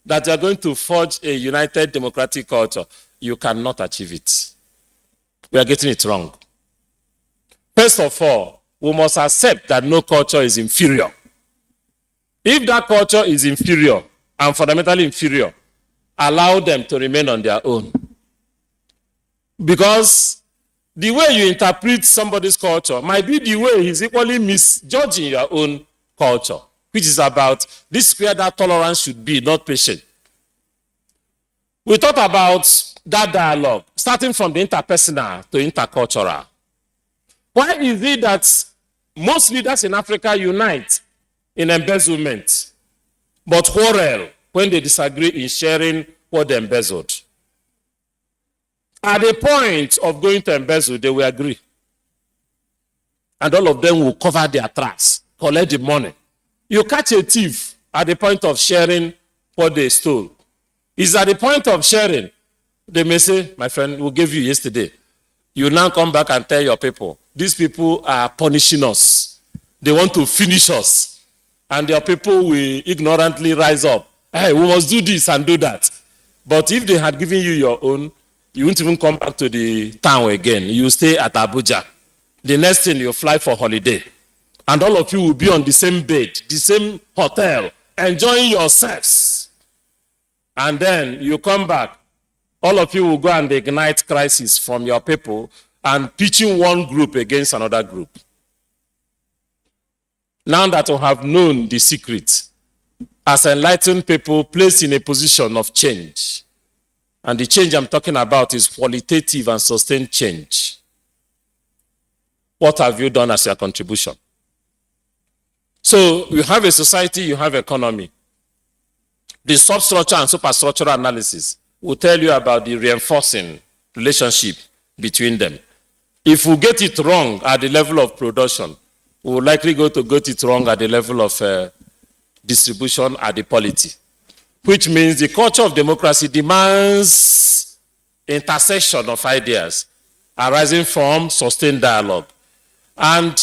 that you are going to forge a united democratic culture, you cannot achieve it. We are getting it wrong. First of all, we must accept that no culture is inferior. If that culture is inferior and fundamentally inferior, allow them to remain on their own. Because the way you interpret somebody's culture might be the way he's equally misjudging your own culture, which is about this is where that tolerance should be, not patient. We talked about that dialogue, starting from the interpersonal to intercultural. Why is it that most leaders in Africa unite in embezzlement, but quarrel when they disagree in sharing what they embezzled? At the point of going to embezzle, they will agree. And all of them will cover their tracks, collect the money. You catch a thief at the point of sharing what they stole. It's at the point of sharing, they may say, my friend, we gave you yesterday. You now come back and tell your people, these people are punishing us. They want to finish us. And your people will ignorantly rise up. Hey, we must do this and do that. But if they had given you your own, you won't even come back to the town again. You stay at Abuja. The next thing, you fly for holiday. And all of you will be on the same bed, the same hotel, enjoying yourselves. And then you come back. All of you will go and ignite crisis from your people and pitching one group against another group. Now that we have known the secret, as enlightened people placed in a position of change, and the change I'm talking about is qualitative and sustained change. What have you done as your contribution? So you have a society, you have economy. The substructure and superstructural analysis will tell you about the reinforcing relationship between them. If we get it wrong at the level of production, we will likely get it wrong at the level of distribution at the polity. which means the culture of democracy demands intersection of ideas arising from sustained dialogue. And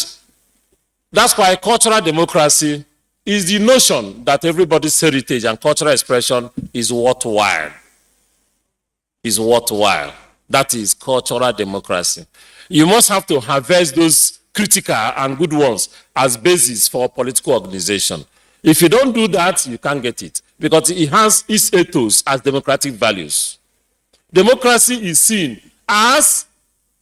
that's why cultural democracy is the notion that everybody's heritage and cultural expression is worthwhile. Is worthwhile. That is cultural democracy. You must have to harvest those critical and good ones as basis for political organization. If you don't do that, you can't get it, because it has its ethos as democratic values. Democracy is seen as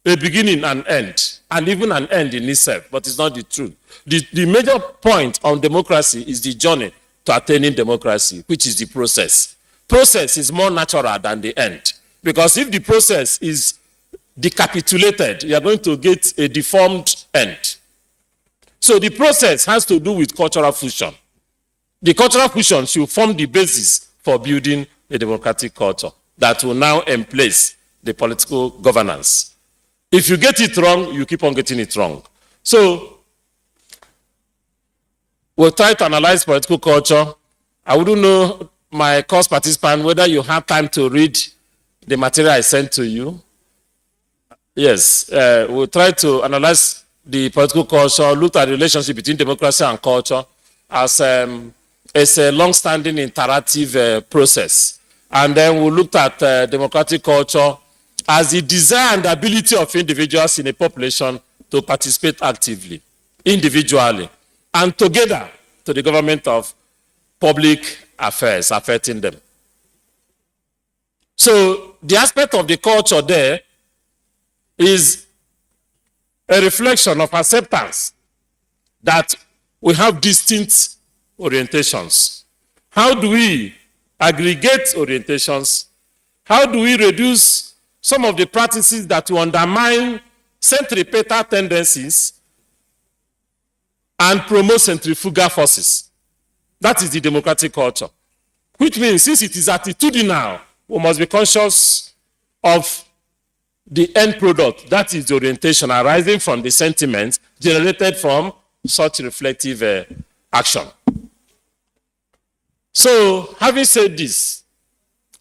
a beginning and end, and even an end in itself, but it's not the truth. The major point on democracy is the journey to attaining democracy, which is the process. Process is more natural than the end, because if the process is decapitulated, you are going to get a deformed end. So the process has to do with cultural fusion. The cultural fusion should form the basis for building a democratic culture that will now emplace the political governance. If you get it wrong, you keep on getting it wrong. So we'll try to analyze political culture. I wouldn't know, my course participant, whether you have time to read the material I sent to you. Yes, we'll try to analyze the political culture, look at the relationship between democracy and culture as a long-standing interactive process. And then we'll look at democratic culture as the desire and ability of individuals in a population to participate actively, individually, and together to the government of public affairs affecting them. So the aspect of the culture there is a reflection of acceptance that we have distinct orientations. How do we aggregate orientations? How do we reduce some of the practices that will undermine centripetal tendencies and promote centrifugal forces? That is the democratic culture. Which means, since it is attitudinal, we must be conscious of the end product, that is the orientation arising from the sentiments generated from such reflective action. So, having said this,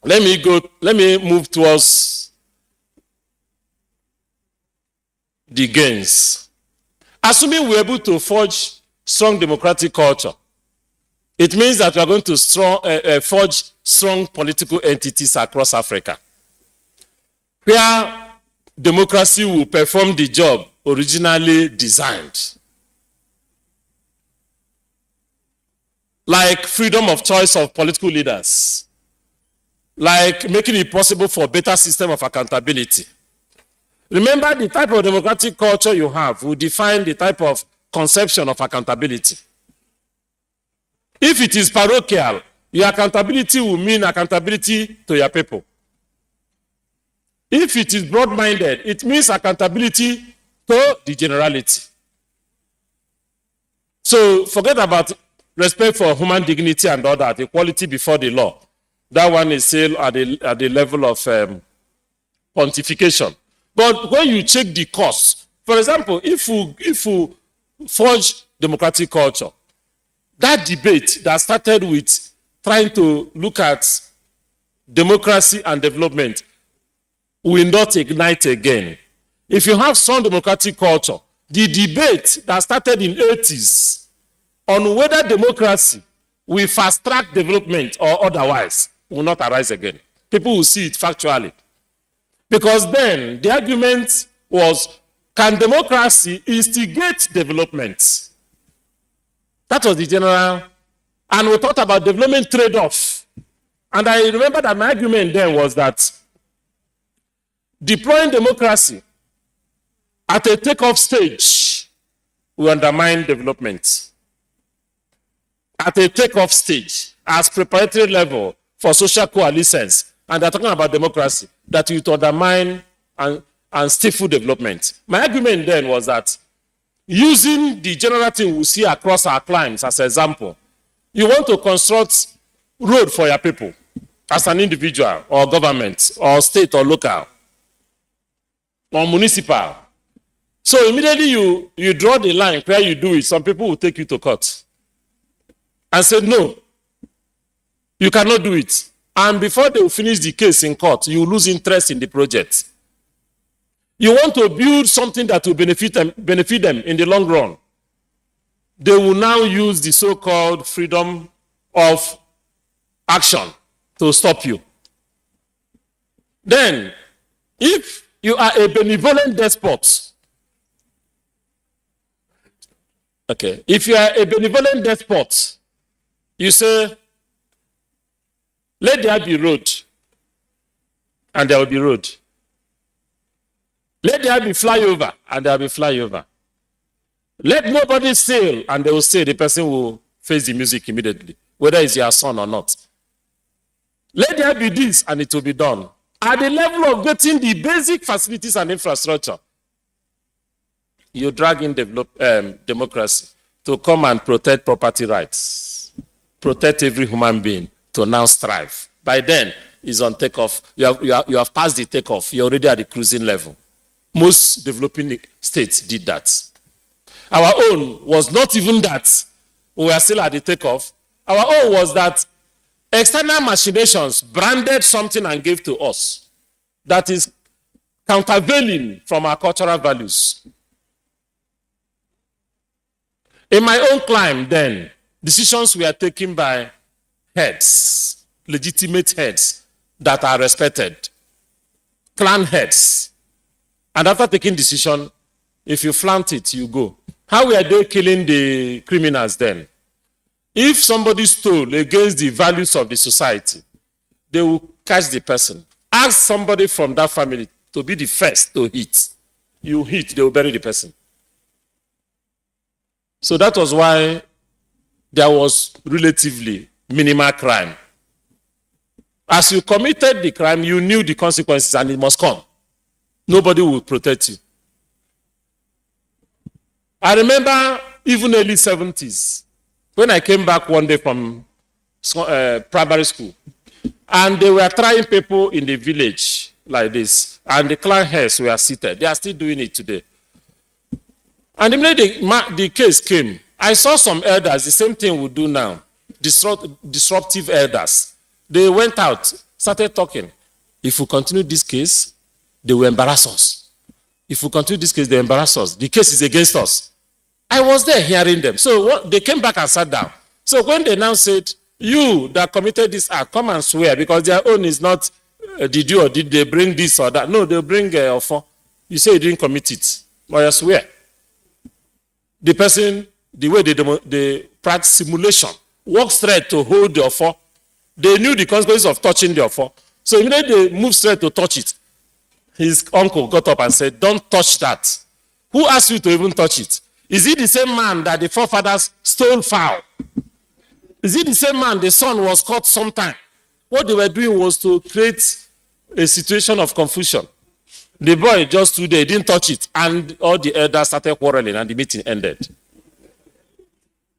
let me move towards the gains. Assuming we're able to forge strong democratic culture, it means that we are going to forge strong political entities across Africa, where democracy will perform the job originally designed. Like freedom of choice of political leaders, like making it possible for a better system of accountability. Remember, the type of democratic culture you have will define the type of conception of accountability. If it is parochial, your accountability will mean accountability to your people. If it is broad-minded, it means accountability to the generality. So forget about respect for human dignity and all that, equality before the law. That one is still at the level of pontification. But when you check the cost, for example, if you forge democratic culture, that debate that started with trying to look at democracy and development will not ignite again. If you have strong democratic culture, the debate that started in the 80s on whether democracy will fast-track development or otherwise will not arise again. People will see it factually. Because then the argument was, can democracy instigate development? That was the general, and we talked about development trade-off. And I remember that my argument then was that deploying democracy at a takeoff stage will undermine development. At a takeoff stage, as preparatory level for social coalescence, and they're talking about democracy, that will undermine and stifle development. My argument then was that using the general thing we see across our climes as an example, you want to construct road for your people as an individual or government or state or local or municipal. So immediately you draw the line where you do it, some people will take you to court and say, no, You cannot do it. And before they will finish the case in court, you lose interest in the project. You want to build something that will benefit them in the long run. They will now use the so-called freedom of action to stop you. Then, if you are a benevolent despot, okay, if you are a benevolent despot, you say, let there be road, and there will be road. Let there be flyover, and there will be flyover. Let nobody sail, and they will say the person will face the music immediately, whether it's your son or not. Let there be this, and it will be done. At the level of getting the basic facilities and infrastructure, you drag in democracy to come and protect property rights, protect every human being to now strive. By then, it's on takeoff. You have passed the takeoff. You're already at the cruising level. Most developing states did that. Our own was not even that. We were still at the takeoff. Our own was that external machinations branded something and gave to us that is countervailing from our cultural values. In my own climb then, decisions were taken by heads, legitimate heads that are respected, clan heads. And after taking decision, if you flaunt it, you go. How were they killing the criminals then? If somebody stole against the values of the society, they will catch the person. Ask somebody from that family to be the first to hit. You hit, they will bury the person. So that was why there was relatively minimal crime. As you committed the crime, you knew the consequences and it must come. Nobody will protect you. I remember even early 70s, when I came back one day from primary school, and they were trying people in the village like this, and the clan heads were seated. They are still doing it today. And immediately the case came, I saw some elders, the same thing we do now, disruptive elders. They went out, started talking. If we continue this case, they will embarrass us. If we continue this case, they embarrass us. The case is against us. I was there hearing them. So they came back and sat down. So when they now said, you that committed this act, come and swear, because their own is not, did you or did they bring this or that? No, they'll bring offer. You say you didn't commit it, but you swear. The person, the way they practice simulation, walk straight to hold the offer. They knew the consequences of touching the offer. So immediately they moved straight to touch it. His uncle got up and said, don't touch that. Who asked you to even touch it? Is it the same man that the forefathers stole fowl? Is it the same man the son was caught sometime? What they were doing was to create a situation of confusion. The boy just stood there, didn't touch it, and all the elders started quarreling and the meeting ended.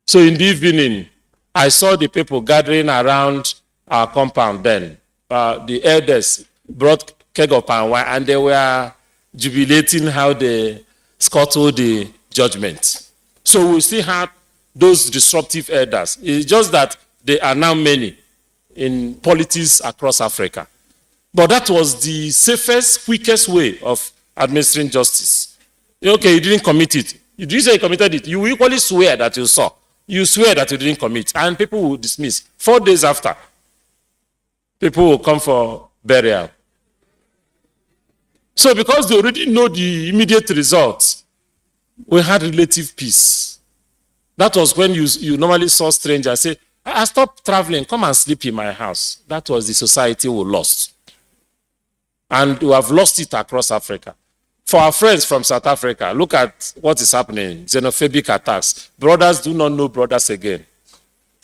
So in the evening, I saw the people gathering around our compound then. The elders brought keg of palm wine and they were jubilating how they scuttled the judgment. So we still have those disruptive elders. It's just that there are now many in politics across Africa. But that was the safest, quickest way of administering justice. Okay, you didn't commit it. You didn't say you committed it. You equally swear that you saw. You swear that you didn't commit. And people will dismiss. 4 days after, people will come for burial. So because they already know the immediate results, we had relative peace. That was when you normally saw strangers say, I stopped traveling, come and sleep in my house. That was the society we lost. And we have lost it across Africa. For our friends from South Africa, look at what is happening, xenophobic attacks. Brothers do not know brothers again.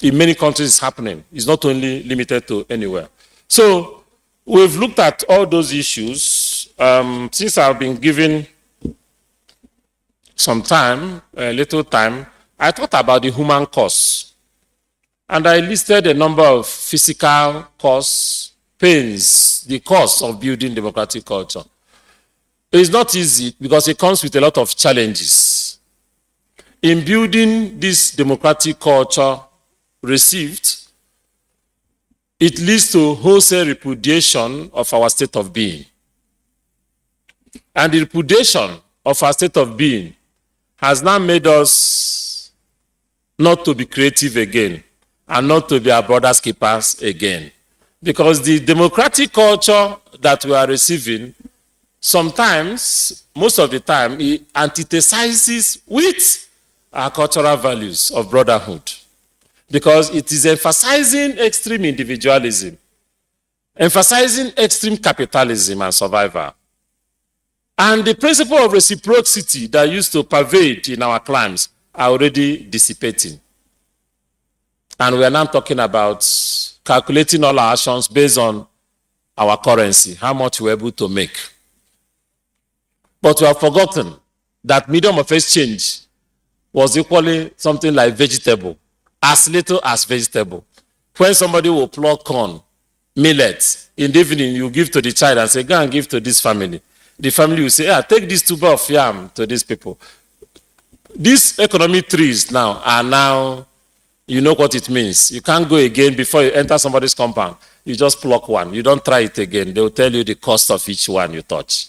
In many countries it's happening. It's not only limited to anywhere. So we've looked at all those issues. Since I've been given some time, a little time, I thought about the human cost. And I listed a number of physical costs, pains, the cost of building democratic culture. It's not easy because it comes with a lot of challenges. In building this democratic culture received, it leads to wholesale repudiation of our state of being. And the repudiation of our state of being has now made us not to be creative again and not to be our brother's keepers again. Because the democratic culture that we are receiving, sometimes, most of the time, it antitheses with our cultural values of brotherhood. Because it is emphasizing extreme individualism, emphasizing extreme capitalism and survival. And the principle of reciprocity that used to pervade in our climes are already dissipating. And we are now talking about calculating all our actions based on our currency, how much we're able to make. But we have forgotten that medium of exchange was equally something like vegetable, as little as vegetable. When somebody will pluck corn, millet, in the evening you give to the child and say, go and give to this family. The family will say, take this tuber of yam to these people. These economic trees now are now, you know what it means. You can't go again before you enter somebody's compound. You just pluck one. You don't try it again. They will tell you the cost of each one you touch.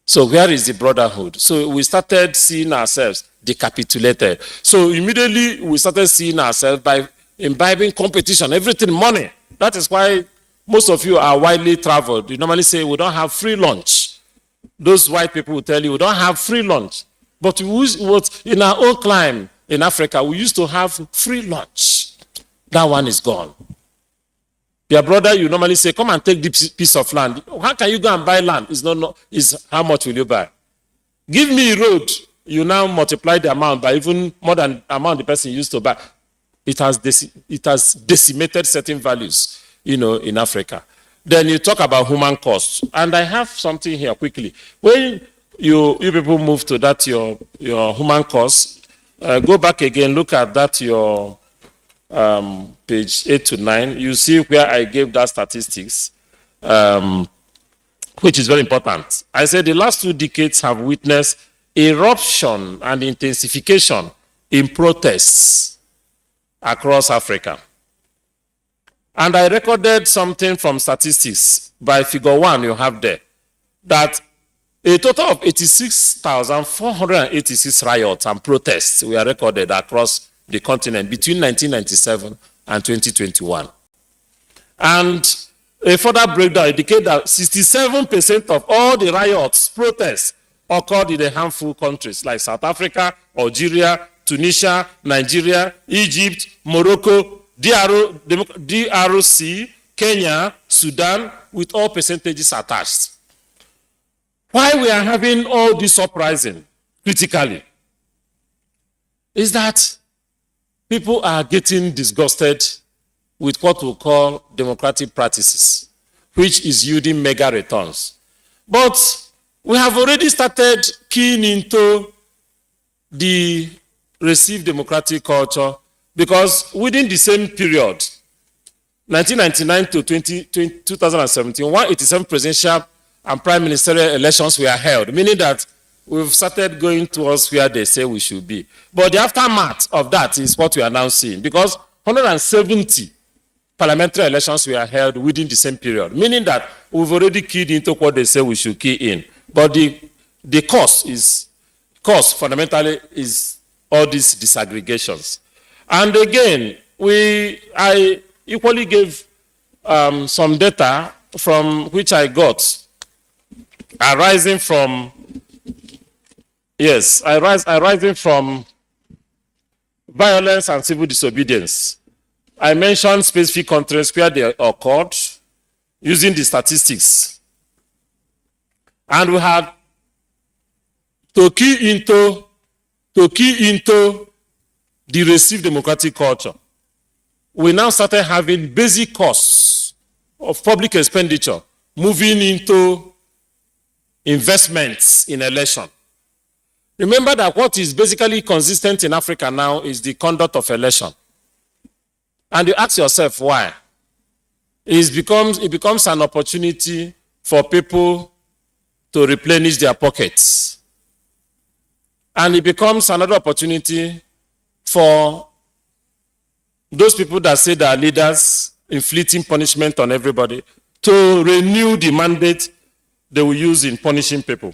So where is the brotherhood? So we started seeing ourselves decapitulated. So immediately we started seeing ourselves by imbibing competition, everything money. That is why most of you are widely traveled. You normally say we don't have free lunch. Those white people will tell you we don't have free lunch. But in our own climb in Africa, we used to have free lunch. That one is gone. Your brother, you normally say, come and take this piece of land. How can you go and buy land? It's how much will you buy? Give me a road. You now multiply the amount by even more than the amount the person used to buy. It has decimated certain values, in Africa. Then you talk about human costs. And I have something here quickly. When you people move to that, your human costs, go back again, look at that, your page 8 to 9. You see where I gave that statistics, which is very important. I said the last 2 decades have witnessed eruption and intensification in protests across Africa. And I recorded something from statistics by figure 1 you have there, that a total of 86,486 riots and protests were recorded across the continent between 1997 and 2021. And a further breakdown indicates that 67% of all the riots, protests, occurred in the harmful countries like South Africa, Algeria, Tunisia, Nigeria, Egypt, Morocco, DRC, Kenya, Sudan, with all percentages attached. Why we are having all this uprising critically is that people are getting disgusted with what we call democratic practices, which is yielding mega returns. But we have already started keying into the received democratic culture, because within the same period, 1999 to 2017, 187 presidential and prime ministerial elections were held, meaning that we've started going towards where they say we should be. But the aftermath of that is what we are now seeing, because 170 parliamentary elections were held within the same period, meaning that we've already keyed into what they say we should key in. But the cause fundamentally is all these disaggregations. And again, I equally gave some data from which I got arising from violence and civil disobedience. I mentioned specific countries where they occurred using the statistics. And we had to key into the received democratic culture. We now started having basic costs of public expenditure moving into investments in election. Remember that what is basically consistent in Africa now is the conduct of election. And you ask yourself why. It becomes an opportunity for people to replenish their pockets. And it becomes another opportunity for those people that say they are leaders inflicting punishment on everybody, to renew the mandate they will use in punishing people.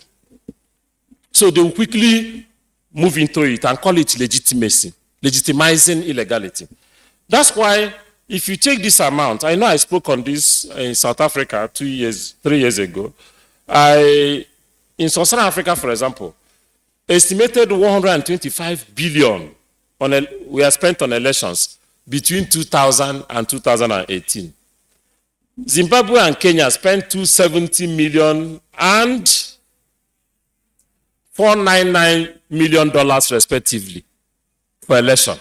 So they will quickly move into it and call it legitimacy, legitimizing illegality. That's why if you take this amount, I know I spoke on this in South Africa 3 years ago. In Sub-Saharan Africa, for example, estimated 125 billion we are spent on elections between 2000 and 2018. Zimbabwe and Kenya spent $270 million and $499 million respectively for election.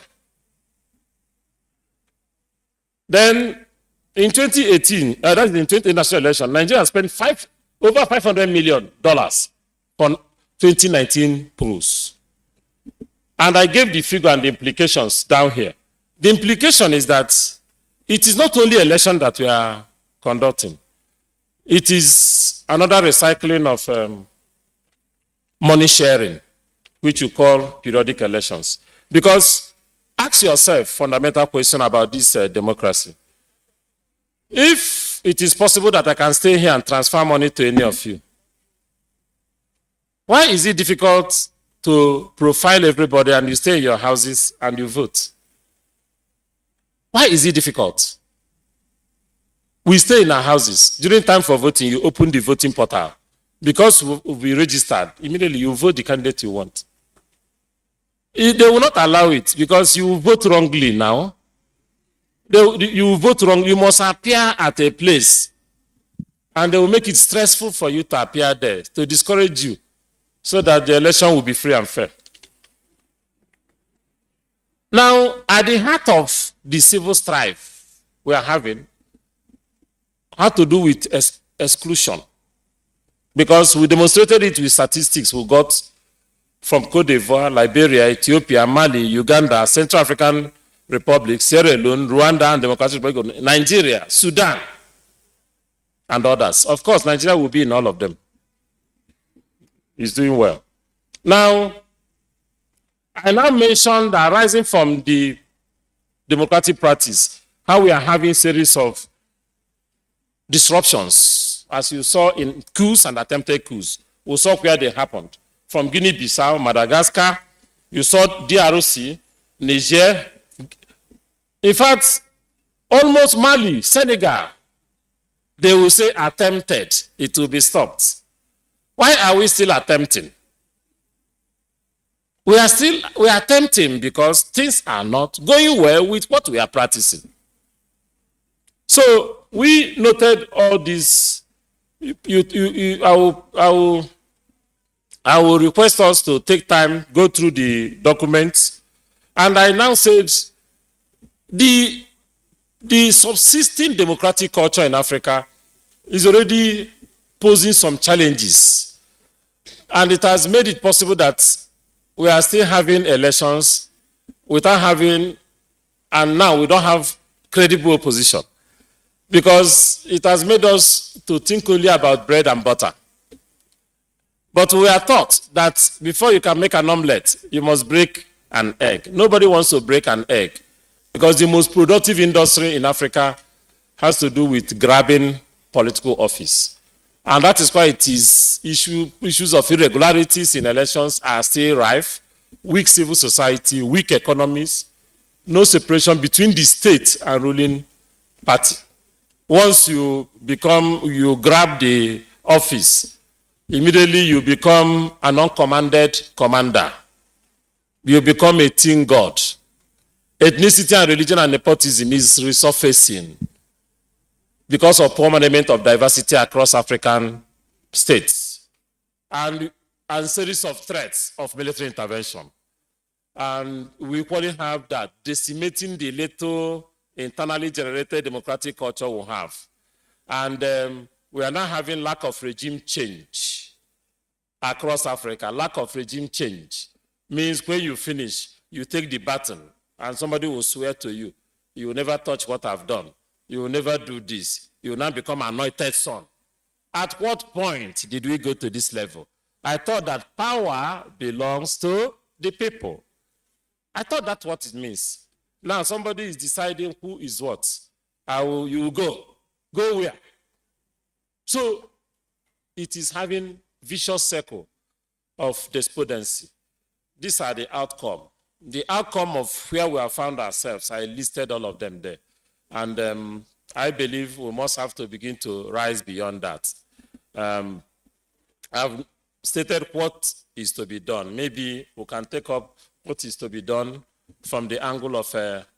Then in 2018, that is in 20 national election, Nigeria spent over $500 million for 2019 polls. And I gave the figure and the implications down here. The implication is that it is not only election that we are conducting. It is another recycling of money sharing, which you call periodic elections. Because ask yourself fundamental question about this democracy. If it is possible that I can stay here and transfer money to any of you, why is it difficult to profile everybody and you stay in your houses and you vote? Why is it difficult? We stay in our houses. During time for voting, you open the voting portal. Because we registered, immediately you vote the candidate you want. They will not allow it because you vote wrongly now. You vote wrong, you must appear at a place. And they will make it stressful for you to appear there, to discourage you, so that the election will be free and fair. Now, at the heart of the civil strife we are having, had to do with exclusion. Because we demonstrated it with statistics we got from Cote d'Ivoire, Liberia, Ethiopia, Mali, Uganda, Central African Republic, Sierra Leone, Rwanda, and Democratic Republic of Nigeria, Sudan, and others. Of course, Nigeria will be in all of them. It's doing well. Now, I now mentioned that arising from the democratic practice, how we are having series of disruptions, as you saw in coups and attempted coups. We saw where they happened. From Guinea-Bissau, Madagascar, you saw DRC, Niger. In fact, almost Mali, Senegal, they will say attempted, it will be stopped. Why are we still attempting? We are attempting because things are not going well with what we are practicing. So we noted all this. I will request us to take time, go through the documents. And I now said the subsisting democratic culture in Africa is already posing some challenges. And it has made it possible that we are still having elections without having, and now we don't have credible opposition. Because it has made us to think only about bread and butter. But we are taught that before you can make an omelette, you must break an egg. Nobody wants to break an egg because the most productive industry in Africa has to do with grabbing political office. And that is why it is issues of irregularities in elections are still rife, weak civil society, weak economies, no separation between the state and ruling party. Once you grab the office, immediately you become an uncommanded commander. You become a teen god. Ethnicity and religion and nepotism is resurfacing because of poor management of diversity across African states and series of threats of military intervention. And we equally have that decimating the little internally generated democratic culture we have. And we are now having lack of regime change across Africa. Lack of regime change means when you finish, you take the baton and somebody will swear to you, you will never touch what I've done. You will never do this. You will now become anointed son. At what point did we go to this level? I thought that power belongs to the people. I thought that's what it means. Now somebody is deciding who is what. you will go. Go where? So it is having vicious circle of despondency. These are the outcome. The outcome of where we have found ourselves, I listed all of them there. And I believe we must have to begin to rise beyond that. I've stated what is to be done. Maybe we can take up what is to be done from the angle of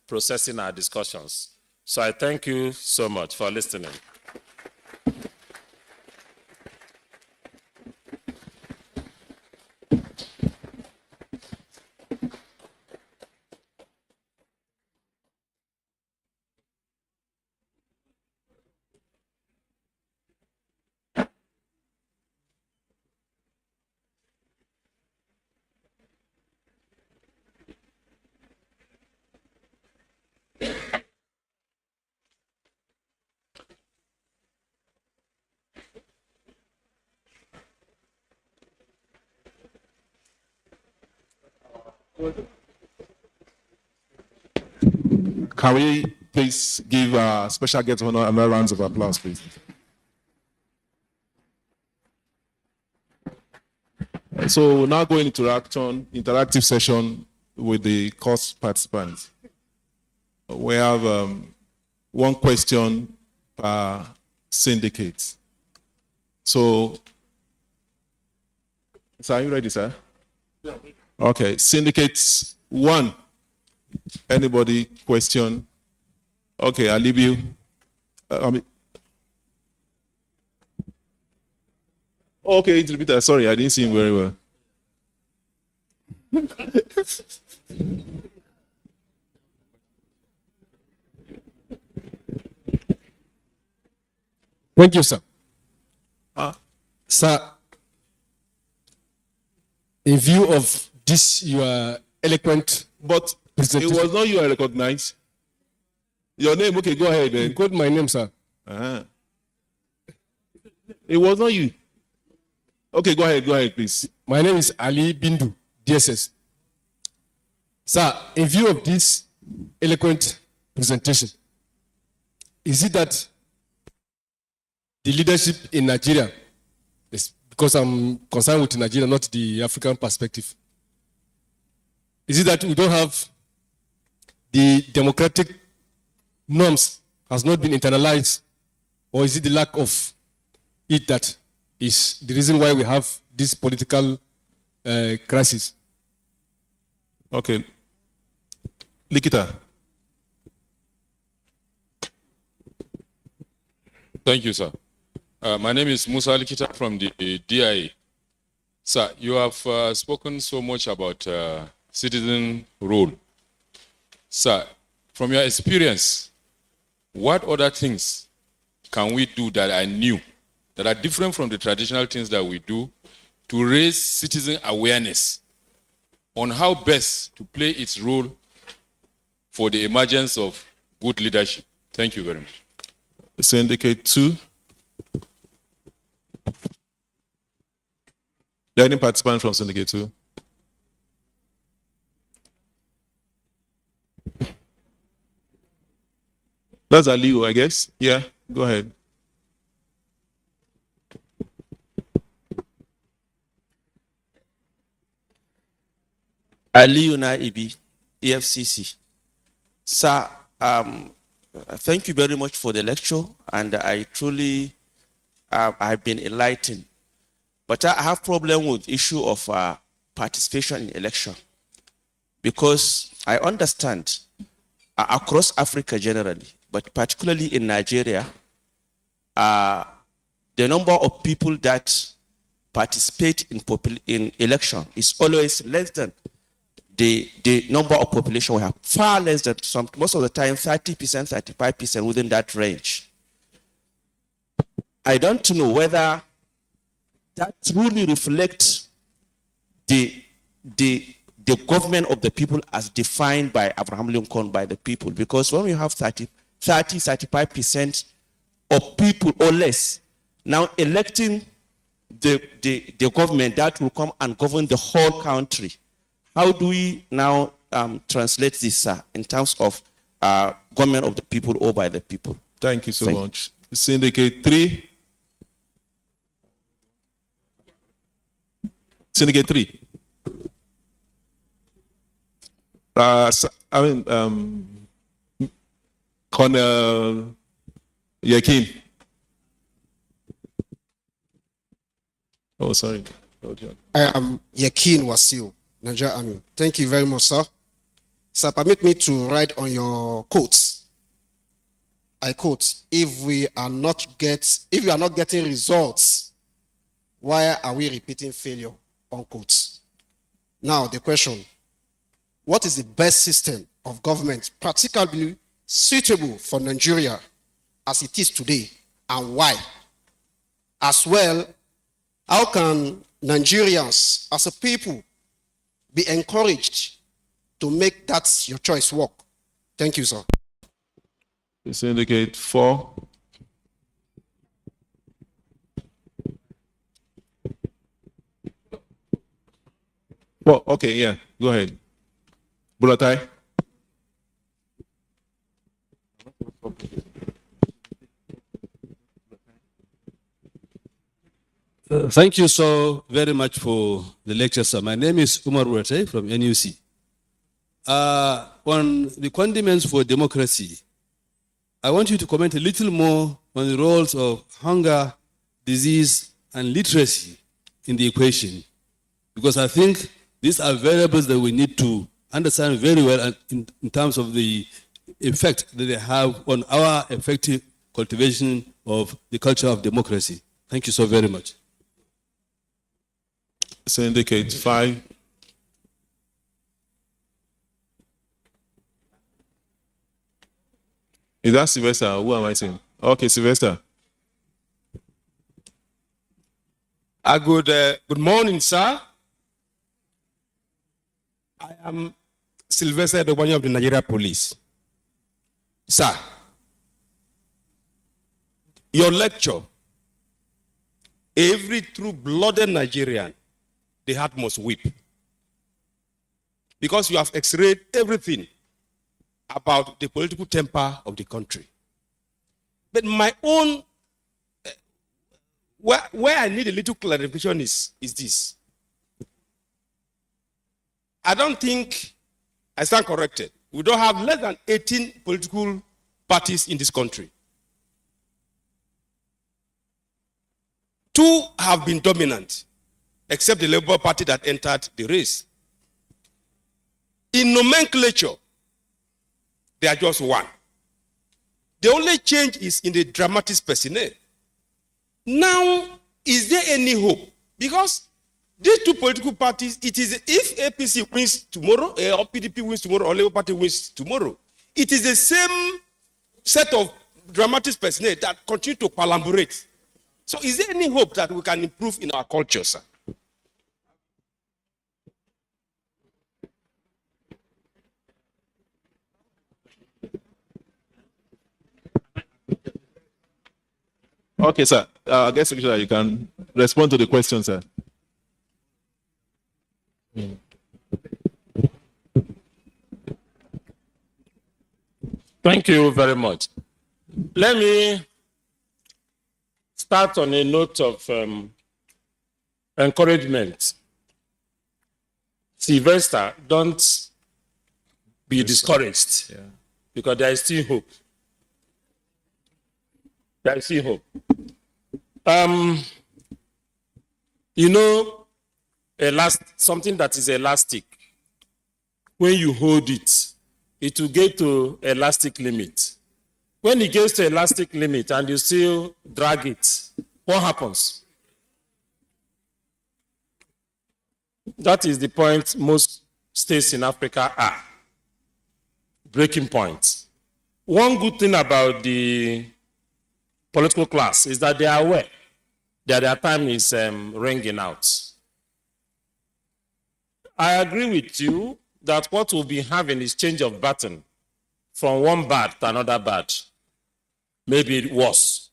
processing our discussions. So I thank you so much for listening.
Can we please give our special guest another round of applause, please? So we're now going into interactive session with the course participants. We have one question per syndicate. So, are you ready, sir? Yeah. Okay, syndicates 1. Anybody question? Okay, I'll leave you. Okay, interpreter. Sorry, I didn't see him very well.
Thank you, sir. Sir, in view of this, your eloquent
but presentation. It was not you I recognized. Your name, okay, go ahead.
You got my name, sir.
It was not you. Okay, go ahead, please.
My name is Ali Bindu, DSS. Sir, in view of this eloquent presentation, is it that the leadership in Nigeria, because I'm concerned with Nigeria, not the African perspective, is it that we don't have the democratic norms has not been internalized, or is it the lack of it that is the reason why we have this political crisis?
Okay. Likita.
Thank you, sir. My name is Musa Likita from the DIA. Sir, you have spoken so much about citizen role. Sir, from your experience, what other things can we do that are new, that are different from the traditional things that we do, to raise citizen awareness on how best to play its role for the emergence of good leadership? Thank you very much.
Syndicate 2. There any participant from Syndicate 2? That's Aliu, I guess. Yeah, go ahead.
Aliu Naibi, EFCC. Sir, thank you very much for the lecture, and I truly I've been enlightened. But I have problem with issue of participation in election, because I understand across Africa generally, but particularly in Nigeria, the number of people that participate in election is always less than the number of population we have, far less than most of the time, 30%, 35% within that range. I don't know whether that truly reflects the government of the people as defined by Abraham Lincoln, by the people. Because when we have 35% of people or less now electing the government that will come and govern the whole country, how do we now translate this in terms of government of the people or by the people.
Thank you so much. Syndicate 3. Syndicate 3. Colonel Yakin. Oh, sorry.
I am Yakin Wasil, Nigerian Army. Thank you very much, sir. Sir, permit me to write on your quotes. I quote, if we are not getting results, why are we repeating failure? Unquote. Now the question, what is the best system of government practically suitable for Nigeria as it is today, and why? As well, how can Nigerians as a people be encouraged to make that your choice work? Thank you, sir.
Syndicate 4. Well, okay, yeah, go ahead. Buratai.
Thank you so very much for the lecture, sir. My name is Umar Buratai from NUC. On the condiments for democracy, I want you to comment a little more on the roles of hunger, disease, and literacy in the equation, because I think these are variables that we need to understand very well in terms of the effect that they have on our effective cultivation of the culture of democracy. Thank you so very much.
Syndicate 5. Is that Sylvester? Who am I saying? Okay, Sylvester.
Good morning, sir. I am Sylvester, the one of the Nigeria Police. Sir, your lecture, every true-blooded Nigerian, the heart must weep. Because you have x-rayed everything about the political temper of the country. But my own, where I need a little clarification is this. I don't think I stand corrected. We don't have less than 18 political parties in this country. 2 have been dominant, except the Labour Party that entered the race. In nomenclature, they are just 1. The only change is in the dramatis personae. Now, is there any hope? Because these 2 political parties, it is if APC wins tomorrow, or PDP wins tomorrow, or Labour Party wins tomorrow, it is the same set of dramatis personae that continue to collaborate. So is there any hope that we can improve in our culture, sir?
Okay, sir. I guess you can respond to the question, sir.
Thank you very much. Let me start on a note of encouragement. Sylvester, don't be discouraged, because there is still hope. There is still hope. You know, something that is elastic, when you hold it, it will get to elastic limit. When it gets to elastic limit and you still drag it, what happens? That is the point most states in Africa are. Breaking points. One good thing about the political class is that they are aware that their time is ringing out. I agree with you that what we'll be having is change of baton from one bad to another bad, maybe worse.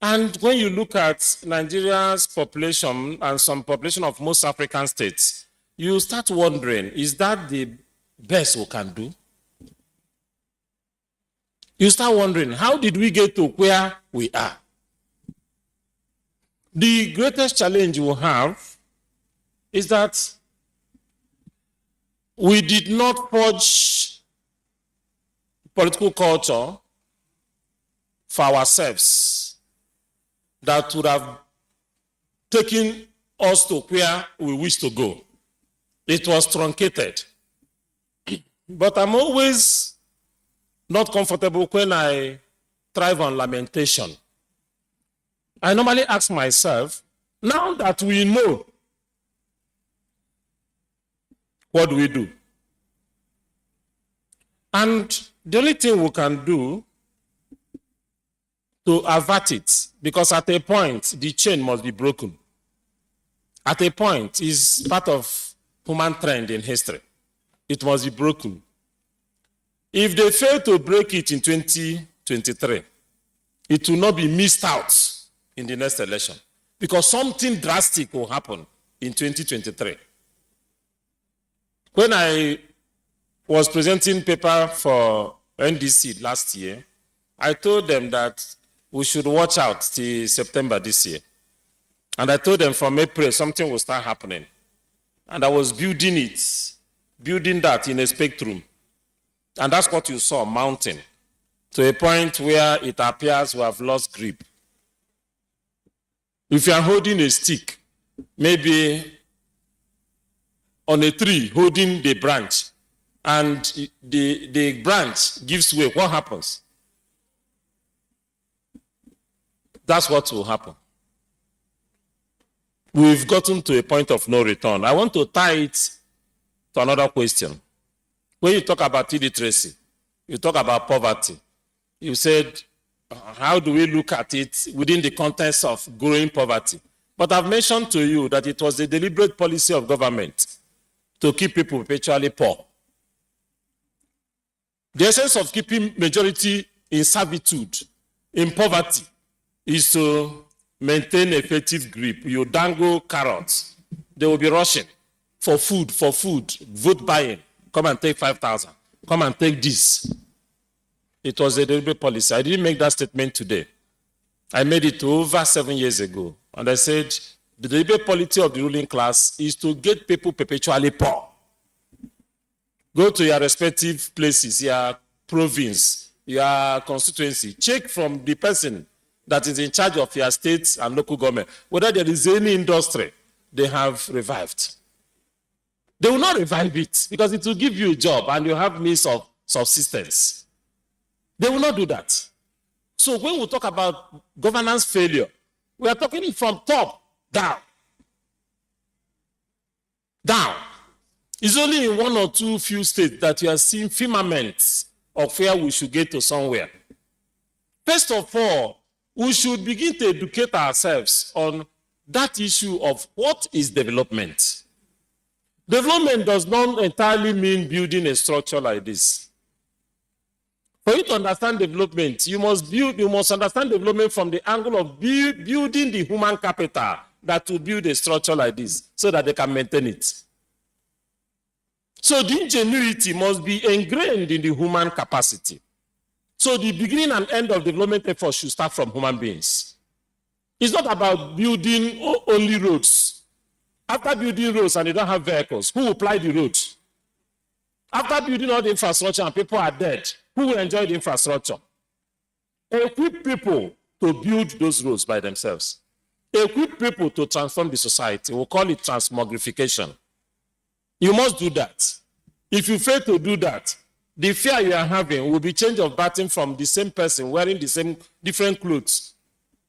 And when you look at Nigeria's population and some population of most African states, you start wondering, is that the best we can do? you start wondering, how did we get to where we are? The greatest challenge we have is that we did not forge political culture for ourselves that would have taken us to where we wish to go. It was truncated. But I'm always not comfortable when I thrive on lamentation. I normally ask myself, now that we know, what do we do? And the only thing we can do to avert it, because at a point, the chain must be broken. At a point, is part of human trend in history. It must be broken. If they fail to break it in 2023, it will not be missed out in the next election, because something drastic will happen in 2023. When I was presenting paper for NDC last year, I told them that we should watch out till September this year. And I told them from April, something will start happening. And I was building that in a spectrum. And that's what you saw mounting to a point where it appears we have lost grip. If you are holding a stick, maybe on a tree, holding the branch, and the branch gives way, what happens? That's what will happen. We've gotten to a point of no return. I want to tie it to another question. When you talk about illiteracy, you talk about poverty. You said, how do we look at it within the context of growing poverty? But I've mentioned to you that it was a deliberate policy of government to keep people perpetually poor. The essence of keeping majority in servitude, in poverty, is to maintain effective grip. You dangle carrots, they will be rushing for food, vote buying. Come and take 5,000. Come and take this. It was a deliberate policy. I didn't make that statement today. I made it over 7 years ago. And I said, the deliberate policy of the ruling class is to get people perpetually poor. Go to your respective places, your province, your constituency. Check from the person that is in charge of your state and local government whether there is any industry they have revived. They will not revive it because it will give you a job and you have means of subsistence. They will not do that. So when we talk about governance failure, we are talking from top down. Down. It's only in one or two few states that you are seeing firmaments of where we should get to somewhere. First of all, we should begin to educate ourselves on that issue of what is development. Development does not entirely mean building a structure like this. For you to understand development, you must understand development from the angle of building the human capital that will build a structure like this so that they can maintain it. So the ingenuity must be ingrained in the human capacity. So the beginning and end of development efforts should start from human beings. It's not about building only roads. After building roads and you don't have vehicles, who will ply the roads? After building all the infrastructure and people are dead, who will enjoy the infrastructure? Equip people to build those roads by themselves. Equip people to transform the society. We'll call it transmogrification. You must do that. If you fail to do that, the fear you are having will be change of batting from the same person wearing the same different clothes,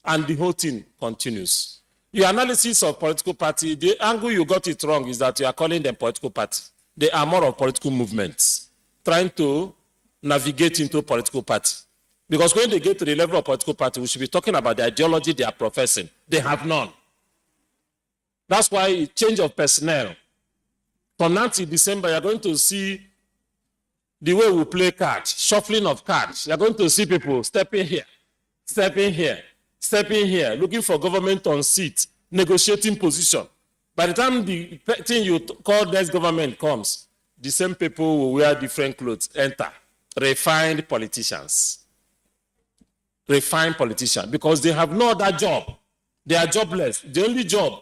and the whole thing continues. Your analysis of political party, the angle you got it wrong is that you are calling them political party. They are more of political movements, trying to navigate into political party. Because when they get to the level of political party, we should be talking about the ideology they are professing. They have none. That's why change of personnel. From now to December, you're going to see the way we play cards, shuffling of cards. You're going to see people stepping here, stepping here, stepping here, looking for government on seat, negotiating position. By the time the thing you call next government comes, the same people will wear different clothes, enter, refined politicians. refined politician because they have no other job. They are jobless. The only job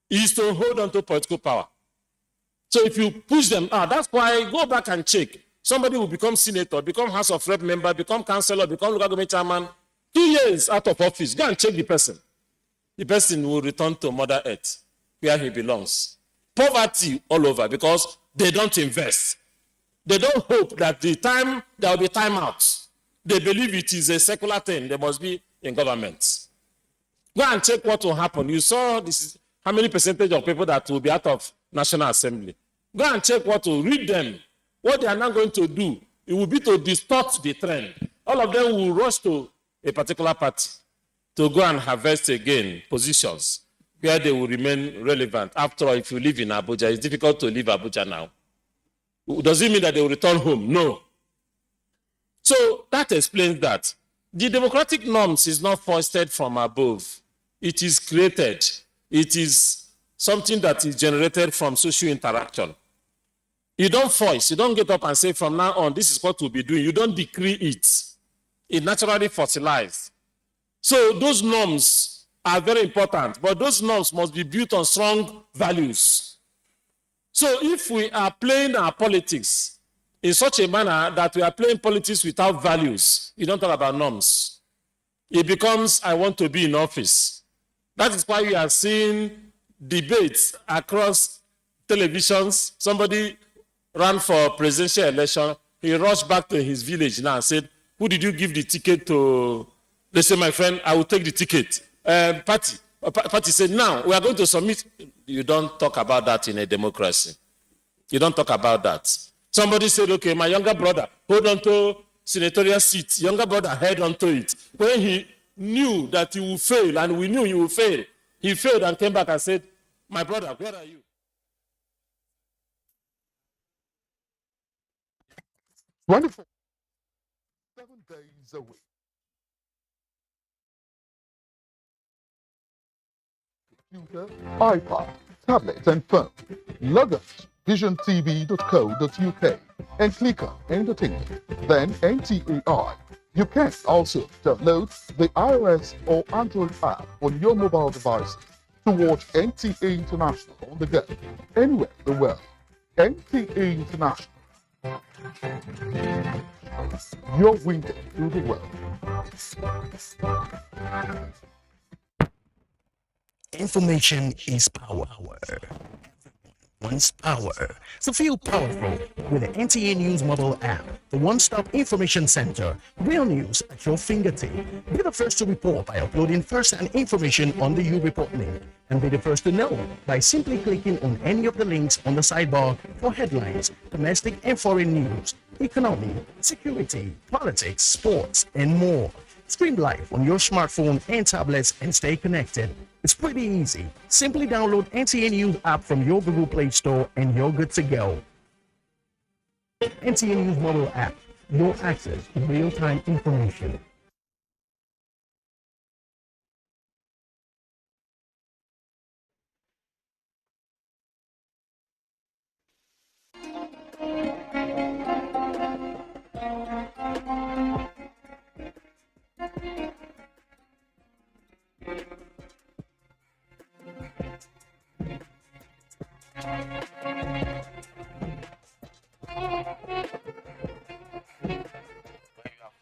is to hold on to political power. So if you push them out, that's why go back and check. Somebody will become senator, become House of Rep member, become councillor, become local government chairman. 2 years out of office, go and check the person. The person will return to Mother Earth, where he belongs. Poverty all over because they don't invest. They don't hope that there will be time out. They believe it is a secular thing. They must be in government. Go and check what will happen. You saw this, how many percentage of people that will be out of National Assembly. Go and check what will read them. What they are not going to do, it will be to distort the trend. All of them will rush to a particular party to go and harvest again positions where they will remain relevant. After all, if you live in Abuja, it's difficult to leave Abuja now. Does it mean that they will return home? No. So that explains that. The democratic norms is not foisted from above. It is created. It is something that is generated from social interaction. You don't force. You don't get up and say, from now on, this is what we'll be doing. You don't decree it. It naturally fossilizes. So those norms are very important, but those norms must be built on strong values. So if we are playing our politics in such a manner that we are playing politics without values, you don't talk about norms. It becomes, I want to be in office. That is why we are seeing debates across televisions. Somebody ran for presidential election. He rushed back to his village now and said, who did you give the ticket to? They said, my friend, I will take the ticket. Party said, now we are going to submit. You don't talk about that in a democracy. You don't talk about that. Somebody said, okay, my younger brother, hold on to senatorial seat. Younger brother held on to it. When he knew that he would fail, and we knew he would fail, he failed and came back and said, my brother, where are you?
Wonderful. 7 days a week. Computer, iPad, tablet, and phone. Log on to visiontv.co.uk and click on Entertainment, then NTA. You can also download the iOS or Android app on your mobile device to watch NTA International on the go, anywhere in the world. NTA International. Your window to the world.
Information is power. One's power. So feel powerful with the NTA News mobile app, the one-stop information center. Real news at your fingertip. Be the first to report by uploading first-hand information on the U-Report link. And be the first to know by simply clicking on any of the links on the sidebar for headlines, domestic and foreign news, economy, security, politics, sports, and more. Stream live on your smartphone and tablets and stay connected. It's pretty easy. Simply download NTA News app from your Google Play Store and you're good to go. NTA News mobile app, your access to real-time information.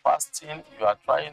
Fasting, you are trying